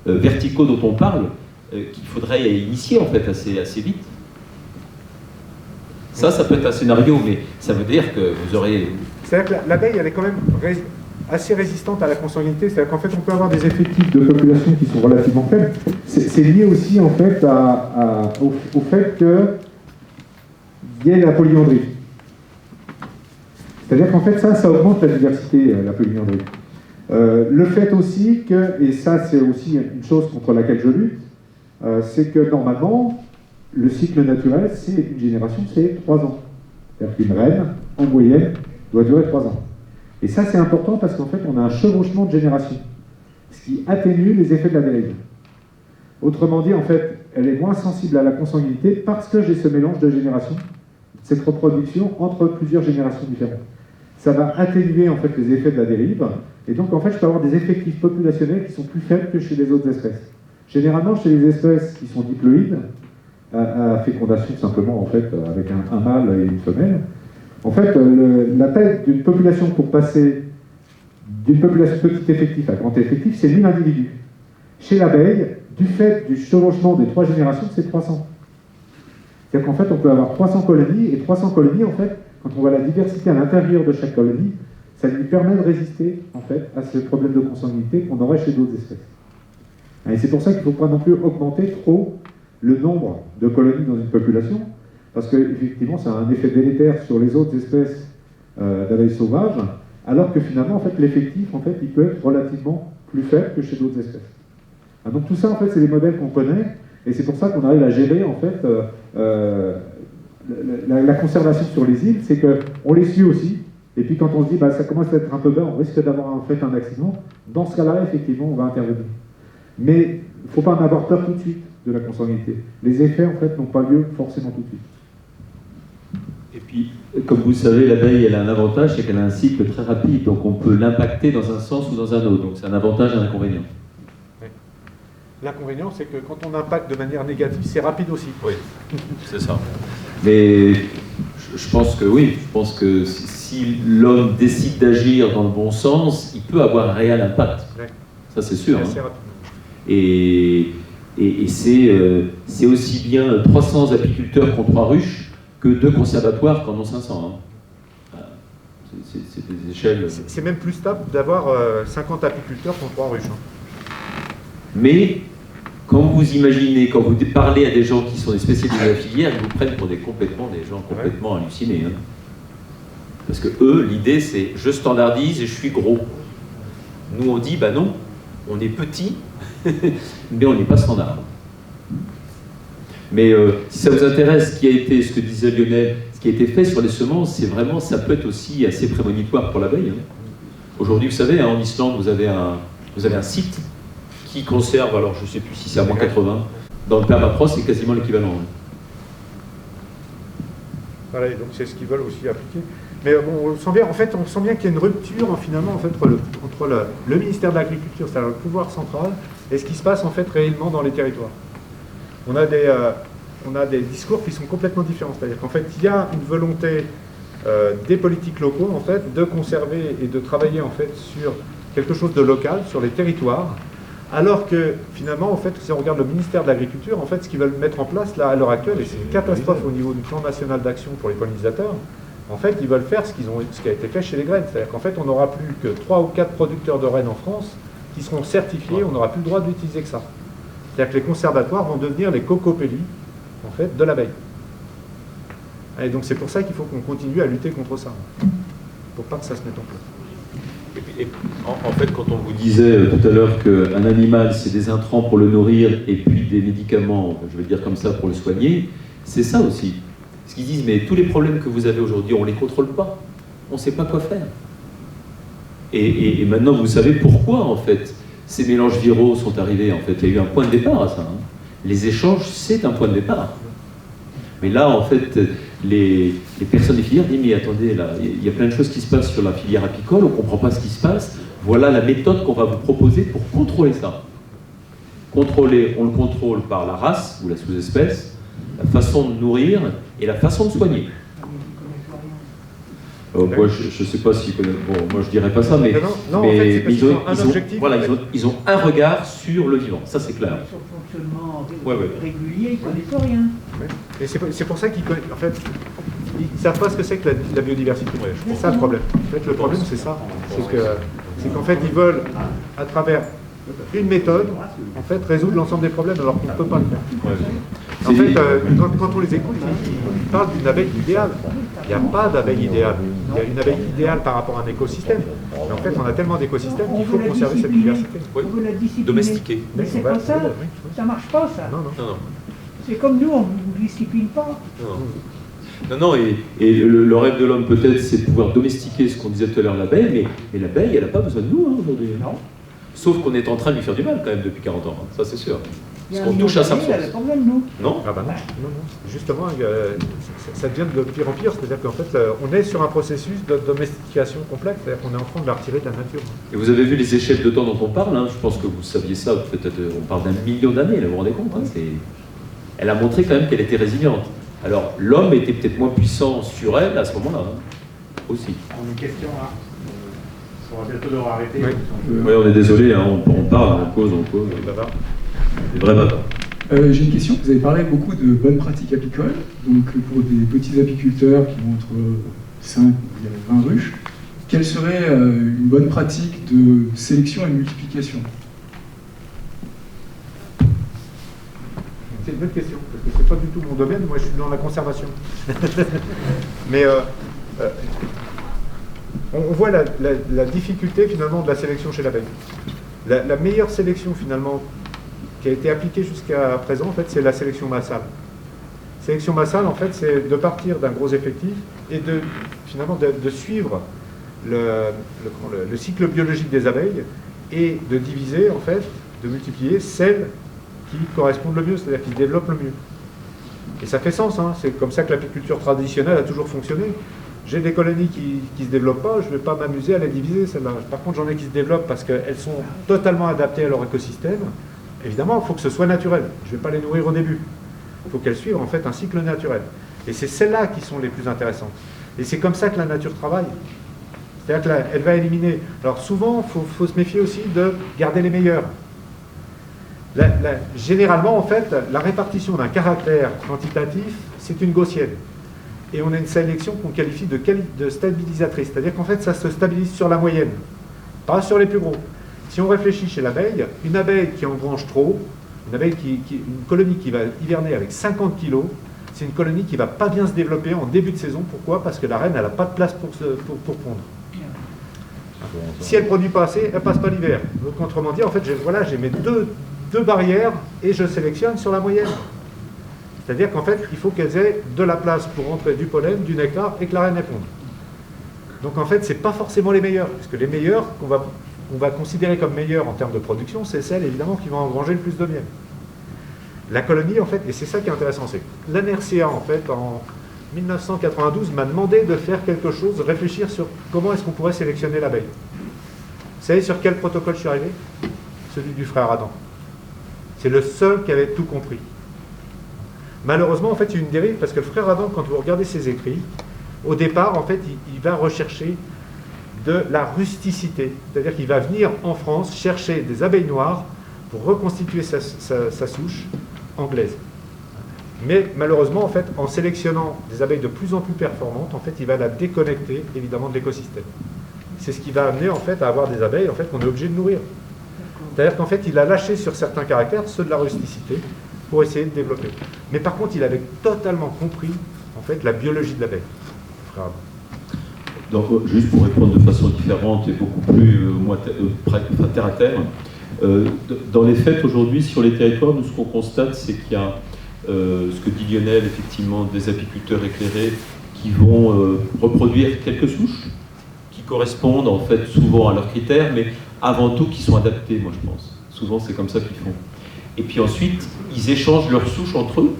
verticaux dont on parle, qu'il faudrait initier en fait assez vite. Ça peut être un scénario, mais ça veut dire que vous aurez... C'est-à-dire que l'abeille, elle est quand même assez résistante à la consanguinité, c'est-à-dire qu'en fait, on peut avoir des effectifs de population qui sont relativement faibles. C'est lié aussi en fait au fait qu'il y ait la polyandrie. C'est-à-dire qu'en fait, ça augmente la diversité, la polyandrie. Le fait aussi que, et ça c'est aussi une chose contre laquelle je lutte, c'est que normalement, le cycle naturel, c'est une génération, c'est 3 ans. C'est-à-dire qu'une reine, en moyenne, doit durer 3 ans. Et ça, c'est important parce qu'en fait, on a un chevauchement de génération, ce qui atténue les effets de la dérive. Autrement dit, en fait, elle est moins sensible à la consanguinité parce que j'ai ce mélange de générations, cette reproduction entre plusieurs générations différentes. Ça va atténuer, en fait, les effets de la dérive, et donc, en fait, je peux avoir des effectifs populationnels qui sont plus faibles que chez les autres espèces. Généralement, chez les espèces qui sont diploïdes, à fécondation simplement, en fait, avec un mâle et une femelle, en fait, la taille d'une population pour passer d'une population petit effectif à grand effectif, c'est 1000 individus. Chez l'abeille, du fait du chevauchement des 3 générations, c'est 300. C'est-à-dire qu'en fait, on peut avoir 300 colonies, et 300 colonies, en fait, quand on voit la diversité à l'intérieur de chaque colonie, ça lui permet de résister, en fait, à ce problème de consanguinité qu'on aurait chez d'autres espèces. Et c'est pour ça qu'il ne faut pas non plus augmenter trop le nombre de colonies dans une population, parce qu'effectivement, ça a un effet délétère sur les autres espèces d'abeilles sauvages, alors que finalement, en fait, l'effectif, en fait, il peut être relativement plus faible que chez d'autres espèces. Donc tout ça, en fait, c'est des modèles qu'on connaît, et c'est pour ça qu'on arrive à gérer, en fait, la conservation sur les îles, c'est qu'on les suit aussi, et puis quand on se dit, bah, ça commence à être un peu bas, on risque d'avoir en fait un accident, dans ce cas-là, effectivement, on va intervenir. Mais il ne faut pas en avoir peur tout de suite de la consanguinité. Les effets, en fait, n'ont pas lieu forcément tout de suite. Et puis, comme vous le savez, l'abeille, elle a un avantage, c'est qu'elle a un cycle très rapide, donc on peut l'impacter dans un sens ou dans un autre. Donc c'est un avantage et un inconvénient. Oui. L'inconvénient, c'est que quand on impacte de manière négative, c'est rapide aussi. Oui, c'est ça. Mais je pense que oui, je pense que si l'homme décide d'agir dans le bon sens, il peut avoir un réel impact. Oui. Ça, c'est sûr. Assez rapidement. Et c'est aussi bien 300 apiculteurs contre 3 ruches que 2 conservatoires qui en ont 500. Hein. C'est des échelles... C'est même plus stable d'avoir 50 apiculteurs contre 3 ruches. Hein. Mais, quand vous imaginez, quand vous parlez à des gens qui sont des spécialistes de la filière, ils vous prennent pour des gens complètement hallucinés. Hein. Parce que eux, l'idée c'est, je standardise et je suis gros. Nous on dit, bah non, on est petit, mais on n'est pas standard. Mais si ça vous intéresse, ce que disait Lionel, ce qui a été fait sur les semences, c'est vraiment, ça peut être aussi assez prémonitoire pour l'abeille. Hein. Aujourd'hui, vous savez, hein, en Islande, vous avez un site qui conserve, alors je ne sais plus si c'est à moins 80, dans le permafrost, c'est quasiment l'équivalent. Hein. Voilà, et donc c'est ce qu'ils veulent aussi appliquer. Mais bon, on sent bien qu'il y a une rupture finalement en fait, entre le ministère de l'Agriculture, c'est-à-dire le pouvoir central, et ce qui se passe en fait réellement dans les territoires. On a des discours qui sont complètement différents. C'est-à-dire qu'en fait, il y a une volonté des politiques locaux en fait, de conserver et de travailler en fait, sur quelque chose de local, sur les territoires, alors que finalement, en fait, si on regarde le ministère de l'Agriculture, en fait, ce qu'ils veulent mettre en place là, à l'heure actuelle, et c'est une catastrophe au niveau du plan national d'action pour les pollinisateurs, en fait, ils veulent faire ce qui a été fait chez les graines. C'est-à-dire qu'en fait, on n'aura plus que 3 ou 4 producteurs de rennes en France qui seront certifiés, on n'aura plus le droit d'utiliser que ça. C'est-à-dire que les conservatoires vont devenir les cocopélies, en fait, de l'abeille. Et donc c'est pour ça qu'il faut qu'on continue à lutter contre ça, pour pas que ça se mette en place. Et en fait, quand on vous disait tout à l'heure qu'un animal, c'est des intrants pour le nourrir et puis des médicaments, je vais dire comme ça, pour le soigner, c'est ça aussi. Ce qu'ils disent, mais tous les problèmes que vous avez aujourd'hui, on ne les contrôle pas. On ne sait pas quoi faire. Et maintenant, vous savez pourquoi, en fait, ces mélanges viraux sont arrivés. En fait, il y a eu un point de départ à ça. Hein. Les échanges, c'est un point de départ. Mais là, en fait, les personnes des filières disent, mais attendez, là, il y a plein de choses qui se passent sur la filière apicole, on ne comprend pas ce qui se passe. Voilà la méthode qu'on va vous proposer pour contrôler ça. Contrôler, on le contrôle par la race ou la sous-espèce, la façon de nourrir et la façon de soigner. Moi, je ne sais pas si... Bon, moi, je dirais pas ça, mais... Non, en fait, ils ont un regard sur le vivant, ça c'est clair. Sur le fonctionnement régulier, ils ne connaissent rien. Et c'est pour ça qu'ils connaissent... En fait, ils ne savent pas ce que c'est que la biodiversité. C'est ça le problème. En fait, le problème, c'est ça. C'est qu'en fait, ils veulent, à travers une méthode, en fait, résoudre l'ensemble des problèmes, alors qu'on ne peut pas le faire. En fait, quand on les écoute, ils parlent d'une abeille idéale. Il n'y a pas d'abeille idéale. Il y a une abeille idéale par rapport à un écosystème. Mais en fait, on a tellement d'écosystèmes qu'il faut conserver cette diversité. Oui. Domestiquer. Mais c'est pas ça. Ça marche pas, ça. Non. C'est comme nous, on ne discipline pas. Non, et le rêve de l'homme, peut-être, c'est de pouvoir domestiquer ce qu'on disait tout à l'heure, l'abeille, mais l'abeille, elle n'a pas besoin de nous, hein, aujourd'hui. Non. Sauf qu'on est en train de lui faire du mal, quand même, depuis 40 ans. Hein. Ça, c'est sûr. Parce qu'on touche à sa source. Non. Ah bah non. Justement, ça devient de pire en pire. C'est-à-dire qu'en fait, on est sur un processus de domestication complexe. C'est-à-dire qu'on est en train de la retirer de la nature. Et vous avez vu les échelles de temps dont on parle. Hein. Je pense que vous saviez ça. Peut-être, on parle d'1 million d'années. Vous vous rendez compte, hein. Elle a montré quand même qu'elle était résiliente. Alors, l'homme était peut-être moins puissant sur elle à ce moment-là, hein, aussi. On a une question là. On va bientôt devoir arrêter. Oui, on est désolé, hein, on parle, on cause. Bavard. Des vrais bavards. J'ai une question. Vous avez parlé beaucoup de bonnes pratiques apicoles, donc pour des petits apiculteurs qui ont entre 5 et 20 ruches. Quelle serait une bonne pratique de sélection et multiplication? C'est une bonne question, parce que c'est pas du tout mon domaine, moi je suis dans la conservation. Mais on voit la difficulté finalement de la sélection chez l'abeille. La meilleure sélection finalement qui a été appliquée jusqu'à présent, en fait, c'est la sélection massale. Sélection massale, en fait, c'est de partir d'un gros effectif et finalement de suivre le cycle biologique des abeilles et de diviser, en fait, de multiplier celles qui correspondent le mieux, c'est-à-dire qui se développent le mieux. Et ça fait sens, hein, c'est comme ça que l'apiculture traditionnelle a toujours fonctionné. J'ai des colonies qui ne se développent pas, je ne vais pas m'amuser à les diviser, celles-là. Par contre, j'en ai qui se développent parce qu'elles sont totalement adaptées à leur écosystème. Évidemment, il faut que ce soit naturel. Je ne vais pas les nourrir au début. Il faut qu'elles suivent en fait un cycle naturel. Et c'est celles-là qui sont les plus intéressantes. Et c'est comme ça que la nature travaille. C'est-à-dire qu'elle va éliminer. Alors souvent, il faut se méfier aussi de garder les meilleurs. Généralement, en fait, la répartition d'un caractère quantitatif, c'est une gaussienne. Et on a une sélection qu'on qualifie de stabilisatrice. C'est-à-dire qu'en fait, ça se stabilise sur la moyenne, pas sur les plus gros. Si on réfléchit chez l'abeille, une abeille qui engrange trop, une colonie qui va hiverner avec 50 kg, c'est une colonie qui ne va pas bien se développer en début de saison. Pourquoi? Parce que la reine, elle n'a pas de place pour pondre. Si elle ne produit pas assez, elle ne passe pas l'hiver. Donc, autrement dit, en fait, j'ai mes deux barrières et je sélectionne sur la moyenne. C'est-à-dire qu'en fait, il faut qu'elles aient de la place pour rentrer du pollen, du nectar et que la reine elle ponde. Donc en fait, ce n'est pas forcément les meilleurs, puisque les meilleurs qu'on va considérer comme meilleurs en termes de production, c'est celles évidemment qui vont engranger le plus de miel. La colonie, en fait, et c'est ça qui est intéressant, c'est que l'ANERCEA, en fait, en 1992, m'a demandé de faire quelque chose, de réfléchir sur comment est-ce qu'on pourrait sélectionner l'abeille. Vous savez sur quel protocole je suis arrivé? Celui du frère Adam. C'est le seul qui avait tout compris. Malheureusement, en fait, il y a une dérive, parce que le frère Adam, quand vous regardez ses écrits, au départ, en fait, il va rechercher de la rusticité. C'est-à-dire qu'il va venir en France chercher des abeilles noires pour reconstituer sa souche anglaise. Mais malheureusement, en fait, en sélectionnant des abeilles de plus en plus performantes, en fait, il va la déconnecter, évidemment, de l'écosystème. C'est ce qui va amener, en fait, à avoir des abeilles, en fait, qu'on est obligé de nourrir. C'est-à-dire qu'en fait, il a lâché sur certains caractères, ceux de la rusticité, pour essayer de développer. Mais par contre, il avait totalement compris, en fait, la biologie de l'abeille. Donc, juste pour répondre de façon différente et beaucoup plus terre à terre, dans les faits, aujourd'hui, sur les territoires, nous, ce qu'on constate, c'est qu'il y a, ce que dit Lionel, effectivement, des apiculteurs éclairés qui vont reproduire quelques souches qui correspondent, en fait, souvent à leurs critères, mais avant tout qui sont adaptés, moi, je pense. Souvent, c'est comme ça qu'ils font. Et puis ensuite, ils échangent leurs souches entre eux.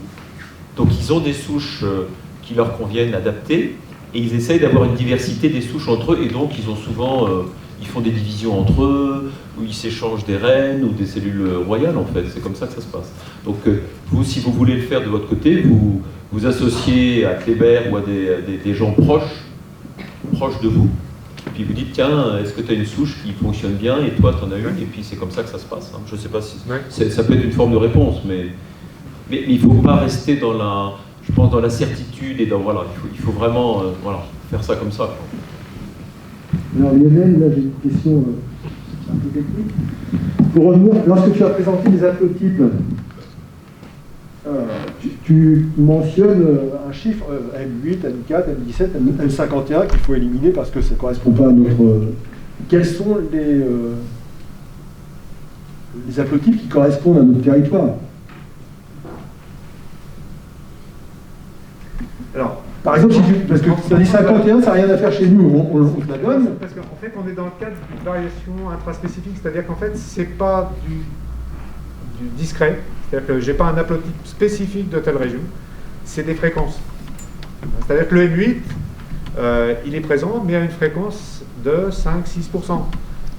Donc, ils ont des souches qui leur conviennent, adaptées, et ils essayent d'avoir une diversité des souches entre eux, et donc ils ont souvent, ils font des divisions entre eux, où ils s'échangent des reines ou des cellules royales, en fait. C'est comme ça que ça se passe. Donc, vous, si vous voulez le faire de votre côté, vous associez à Kléber ou à des gens proches de vous, puis vous dites, tiens, est-ce que tu as une souche qui fonctionne bien, et toi, tu en as une, et puis c'est comme ça que ça se passe. Hein. Je ne sais pas si... Ça peut être une forme de réponse, mais il ne faut pas rester dans la... Je pense dans la certitude et dans... Voilà, il faut vraiment faire ça comme ça. Alors Lionel, là j'ai une question un peu technique. Pour revenir, lorsque tu as présenté les haplotypes, tu mentionnes un chiffre, M8, M4, M17, M51 qu'il faut éliminer parce que ça ne correspond pas à notre... Quels sont les haplotypes qui correspondent à notre territoire? Alors, par exemple, parce que tu as dit 51, ça n'a rien à faire chez nous, on la donne. Parce qu'en fait, on est dans le cadre d'une variation intraspécifique, c'est-à-dire qu'en fait, ce n'est pas du discret, c'est-à-dire que je n'ai pas un haplotype spécifique de telle région, c'est des fréquences. C'est-à-dire que le M8, il est présent, mais à une fréquence de 5-6%.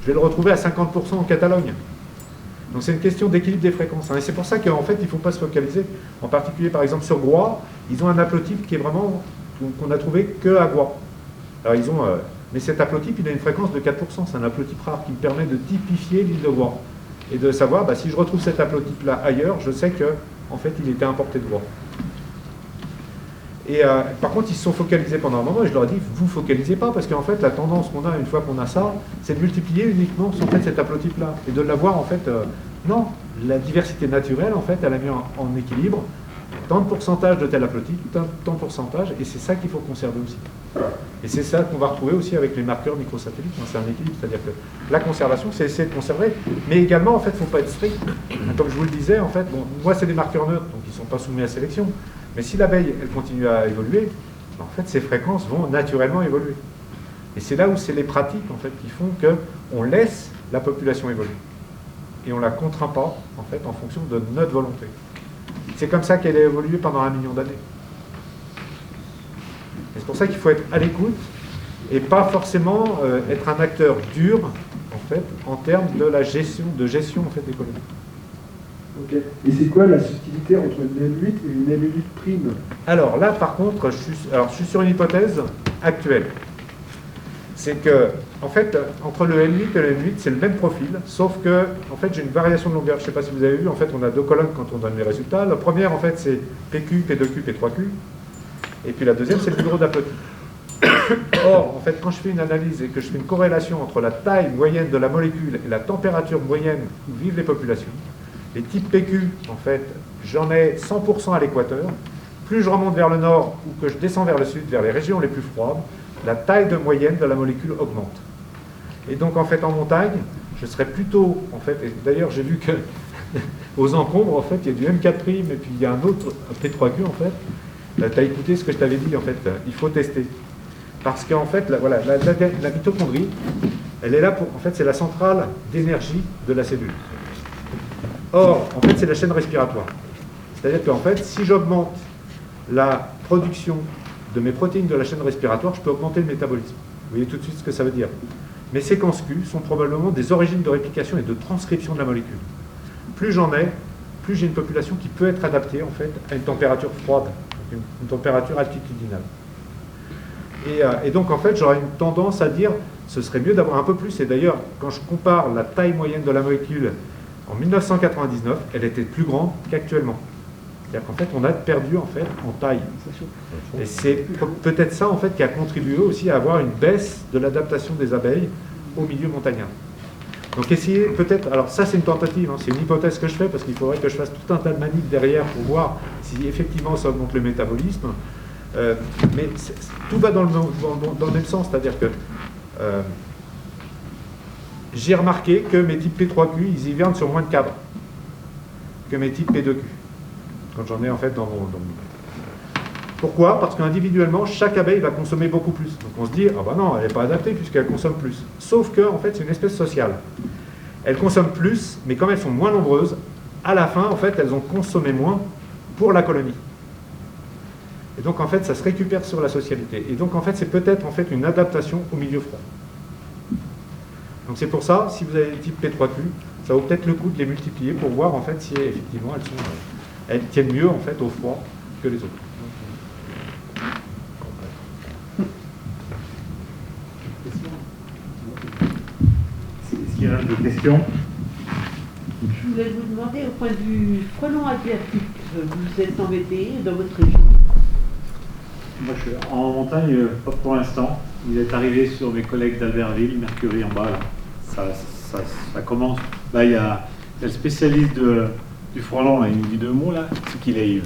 Je vais le retrouver à 50% en Catalogne. Donc c'est une question d'équilibre des fréquences. Hein. Et c'est pour ça qu'en fait, il ne faut pas se focaliser. En particulier, par exemple, sur Groix, ils ont un haplotype qui est vraiment, qu'on n'a trouvé que à Groix. Alors ils ont, mais cet haplotype, il a une fréquence de 4%. C'est un haplotype rare qui me permet de typifier l'île de Groix. Et de savoir, si je retrouve cet haplotype-là ailleurs, je sais que en fait, il était importé de voir. Et par contre, ils se sont focalisés pendant un moment, et je leur ai dit, vous ne focalisez pas, parce qu'en fait, la tendance qu'on a, une fois qu'on a ça, c'est de multiplier uniquement en fait, cet haplotype-là, et de l'avoir, en fait, non, la diversité naturelle, en fait, elle a mis en équilibre tant de pourcentage de tel haplotype, tant de pourcentage, et c'est ça qu'il faut conserver aussi. Et c'est ça qu'on va retrouver aussi avec les marqueurs microsatellites, c'est un équilibre, c'est-à-dire que la conservation, c'est essayer de conserver, mais également, en fait, il ne faut pas être strict. Comme je vous le disais, en fait, bon, moi, c'est des marqueurs neutres, donc ils ne sont pas soumis à sélection. Mais si l'abeille, elle continue à évoluer, en fait, ces fréquences vont naturellement évoluer. Et c'est là où c'est les pratiques, en fait, qui font qu'on laisse la population évoluer. Et on ne la contraint pas, en fait, en fonction de notre volonté. C'est comme ça qu'elle a évolué pendant 1 million d'années. Et c'est pour ça qu'il faut être à l'écoute et pas forcément être un acteur dur, en fait, en termes de la gestion en fait, des colonies. Ok. Et c'est quoi la subtilité entre une M8 et une M8 prime? Alors là, par contre, je suis sur une hypothèse actuelle. C'est que, en fait, entre le M8 et le M8, c'est le même profil, sauf que, en fait, j'ai une variation de longueur. Je ne sais pas si vous avez vu, en fait, on a 2 colonnes quand on donne les résultats. La première, en fait, c'est PQ, P2Q, P3Q. Et puis la deuxième, c'est le bureau d'haplotype. Or, en fait, quand je fais une analyse et que je fais une corrélation entre la taille moyenne de la molécule et la température moyenne où vivent les populations, les types PQ, en fait, j'en ai 100% à l'équateur. Plus je remonte vers le nord ou que je descends vers le sud, vers les régions les plus froides, la taille de moyenne de la molécule augmente. Et donc, en fait, en montagne, je serais plutôt, en fait, et d'ailleurs, j'ai vu que aux encombres, en fait, il y a du M4', et puis il y a un autre P3Q, en fait. Tu as écouté ce que je t'avais dit, en fait, il faut tester. Parce qu'en fait, voilà, la mitochondrie, elle est là pour, en fait, c'est la centrale d'énergie de la cellule. Or, en fait, c'est la chaîne respiratoire. C'est-à-dire qu'en fait, si j'augmente la production de mes protéines de la chaîne respiratoire, je peux augmenter le métabolisme. Vous voyez tout de suite ce que ça veut dire. Mes séquences Q sont probablement des origines de réplication et de transcription de la molécule. Plus j'en ai, plus j'ai une population qui peut être adaptée, en fait, à une température froide, une température altitudinale. Et donc, en fait, j'aurais une tendance à dire, ce serait mieux d'avoir un peu plus. Et d'ailleurs, quand je compare la taille moyenne de la molécule en 1999, elle était plus grande qu'actuellement. C'est-à-dire qu'en fait, on a perdu en fait en taille. Et c'est peut-être ça en fait qui a contribué aussi à avoir une baisse de l'adaptation des abeilles au milieu montagnard. Donc essayer peut-être, alors ça c'est une tentative, hein, c'est une hypothèse que je fais parce qu'il faudrait que je fasse tout un tas de manips derrière pour voir si effectivement ça augmente le métabolisme. Mais tout va dans le même sens, c'est-à-dire que j'ai remarqué que mes types P3Q, ils hivernent sur moins de cadres que mes types P2Q. Quand j'en ai en fait dans mon... Pourquoi? Parce qu'individuellement, chaque abeille va consommer beaucoup plus. Donc on se dit, ah bah non, elle n'est pas adaptée puisqu'elle consomme plus. Sauf que, en fait, c'est une espèce sociale. Elles consomment plus, mais comme elles sont moins nombreuses, à la fin, en fait, elles ont consommé moins pour la colonie. Et donc, en fait, ça se récupère sur la socialité. Et donc, en fait, c'est peut-être en fait une adaptation au milieu froid. Donc c'est pour ça, si vous avez des types P3Q, ça vaut peut-être le coup de les multiplier pour voir en fait si effectivement elles tiennent mieux en fait au froid que les autres. Est-ce qu'il y a des questions? Je voulais vous demander, au point de vue frelon asiatique, vous êtes embêté dans votre région? Moi, je suis en montagne, pas pour l'instant. Il est arrivé sur mes collègues d'Albertville, Mercury en bas, là. Ça commence. Là, il y a le spécialiste du frelon, là, il nous dit 2 mots, là. C'est qu'il est.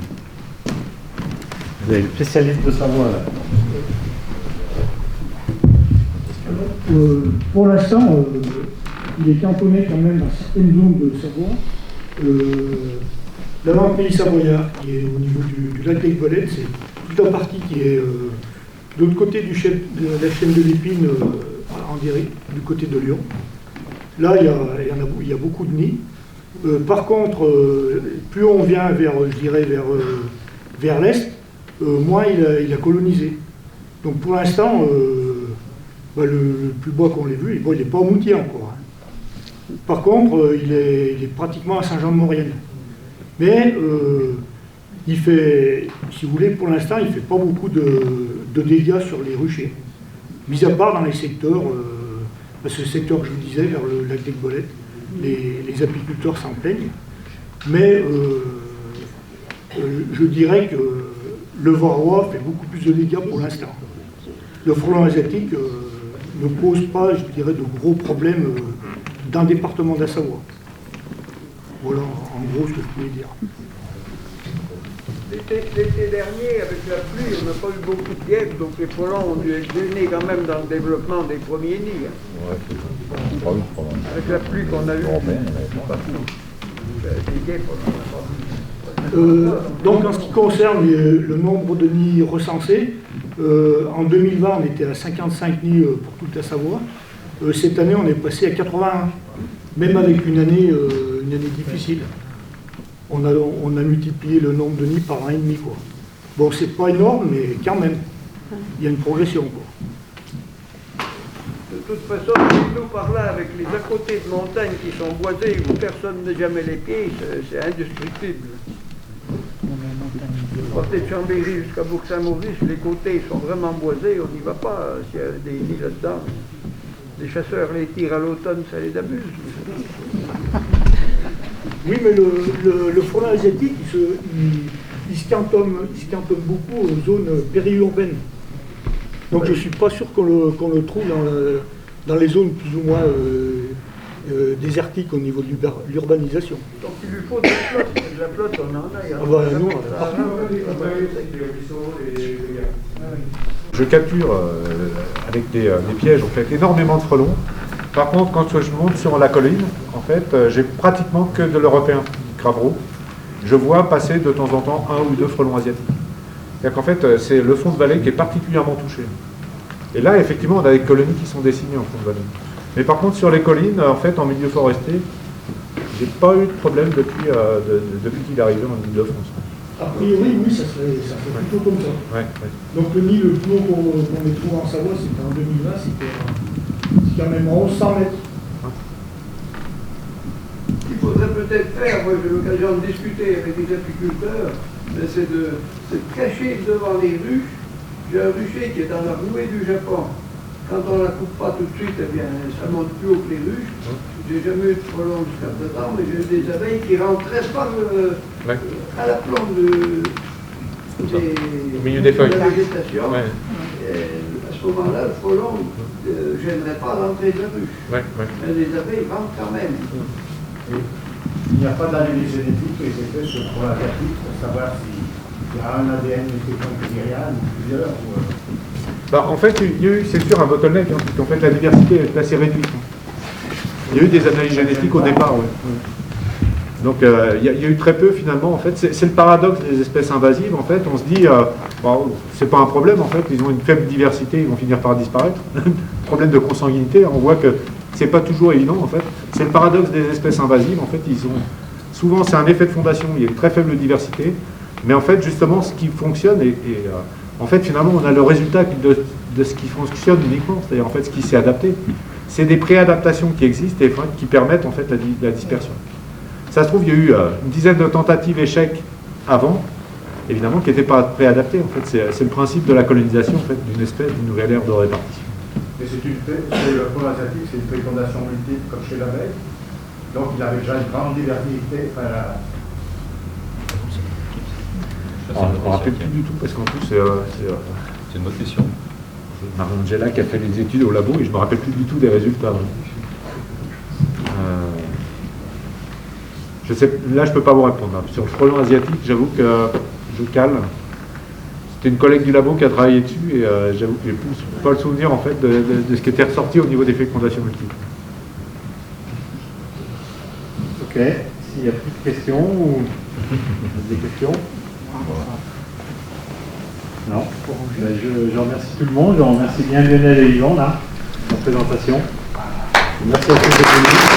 Vous avez le spécialiste de Savoie, là. Pour l'instant, il est cantonné quand même dans certaines zones de Savoie. D'abord, le pays savoyard, qui est au niveau du lac d'Aiguelette, c'est toute la partie qui est de l'autre côté de la chaîne de l'Épine, en direct, du côté de Lyon. Là, il y a beaucoup de nids. Par contre, plus on vient vers, je dirais, vers l'est, moins il a colonisé. Donc pour l'instant, le plus bas qu'on l'ait vu, il n'est pas au Moutier encore. Hein. Par contre, il est pratiquement à Saint-Jean-de-Maurienne. Mais il fait, si vous voulez, pour l'instant, il ne fait pas beaucoup de dégâts sur les ruchers. Mis à part dans les secteurs, ce secteur que je vous disais, vers le lac d'Aiguelette, les apiculteurs s'en plaignent. Mais je dirais que le varroa fait beaucoup plus de dégâts pour l'instant. Le frelon asiatique ne pose pas, je dirais, de gros problèmes dans le département de la Savoie. Voilà en gros ce que je pouvais dire. L'été dernier, avec la pluie, on n'a pas eu beaucoup de guêpes, donc les frelons ont dû être gênés quand même dans le développement des premiers nids. Avec la pluie qu'on a eue, les guêpes, on n'en a pas vu. Donc en ce qui concerne le nombre de nids recensés, en 2020 on était à 55 nids pour toute la Savoie. Cette année on est passé à 81, même avec une année difficile. On a multiplié le nombre de nids par 1,5 quoi. Bon, c'est pas énorme, mais quand même, il y a une progression quoi. De toute façon, nous par là, avec les à côté de montagnes qui sont boisées, où personne n'a jamais les pieds, c'est indescriptible. Partez de Chambéry jusqu'à Bourg-Saint-Maurice, les côtés sont vraiment boisés, on n'y va pas s'il y a des nids là-dedans. Les chasseurs les tirent à l'automne, ça les abuse. Oui, mais le frelon asiatique, il se cantonne beaucoup aux zones périurbaines. Donc je ne suis pas sûr qu'on le trouve dans les zones plus ou moins désertiques au niveau de l'urbanisation. Donc il lui faut des flottes, la flotte on en a. Ah bah non, Je capture avec des pièges en fait énormément de frelons. Par contre, quand je monte sur la colline, en fait, j'ai pratiquement que de l'européen cravreau. Je vois passer de temps en temps 1 ou 2 frelons asiatiques. C'est-à-dire qu'en fait, c'est le fond de vallée qui est particulièrement touché. Et là, effectivement, on a des colonies qui sont dessinées en fond de vallée. Mais par contre, sur les collines, en fait, en milieu forestier, j'ai pas eu de problème depuis qu'il est arrivé en Île-de-France. A priori, oui, ça fait plutôt comme ça. Ouais. Donc le nid le plus haut qu'on ait trouvé en Savoie, c'était en 2020, c'était quand même 1100 mètres. Ce qu'il faudrait peut-être faire, moi j'ai eu l'occasion de discuter avec des apiculteurs, c'est de cacher devant les ruches. J'ai un rucher qui est dans la rouée du Japon. Quand on ne la coupe pas tout de suite, eh bien, ça monte plus haut que les ruches. J'ai jamais eu de frelons jusqu'à présent, mais j'ai eu des abeilles qui rentraient pas à la plombe au milieu des feuilles. De la végétation. Ouais. À ce moment-là, le frelon ne gênerait pas l'entrée de la ruche. Ouais. Mais les abeilles rentrent quand même. Il n'y a pas d'analyse génétique qui est faite sur la asiatique pour savoir s'il y a un ADN méthycondrial ou plusieurs. Bah, en fait, il y a eu, c'est sûr, un bottleneck, hein, parce qu'en fait, la diversité est assez réduite. Il y a eu des analyses génétiques au départ, ouais. Donc, il y a eu très peu, finalement, en fait. C'est le paradoxe des espèces invasives, en fait. On se dit, c'est pas un problème, en fait. Ils ont une faible diversité, ils vont finir par disparaître. Problème de consanguinité, on voit que c'est pas toujours évident, en fait. C'est le paradoxe des espèces invasives, en fait. Souvent, c'est un effet de fondation, il y a une très faible diversité. Mais en fait, justement, ce qui fonctionne en fait, finalement, on a le résultat de ce qui fonctionne uniquement, c'est-à-dire en fait ce qui s'est adapté. C'est des préadaptations qui existent et qui permettent en fait la dispersion. Ça se trouve, il y a eu une dizaine de tentatives échecs avant, évidemment, qui n'étaient pas préadaptées. En fait, c'est le principe de la colonisation en fait, d'une espèce, d'une nouvelle ère de répartition. Et le frelon asiatique, c'est une fécondation multiple comme chez l'abeille. Donc il avait déjà une grande diversité. Je ne me rappelle plus du tout, parce qu'en plus, c'est une bonne question. Marie-Angela qui a fait les études au labo et je ne me rappelle plus du tout des résultats. Là, je ne peux pas vous répondre. Sur le frelon asiatique, j'avoue que je cale. C'était une collègue du labo qui a travaillé dessus et j'avoue que je n'ai pas le souvenir en fait, de ce qui était ressorti au niveau des fécondations multiples. Ok. S'il n'y a plus de questions ou des questions? Non. Je remercie tout le monde. Je remercie bien Lionel et Yvan là, pour la présentation. Merci à tous d'être venus.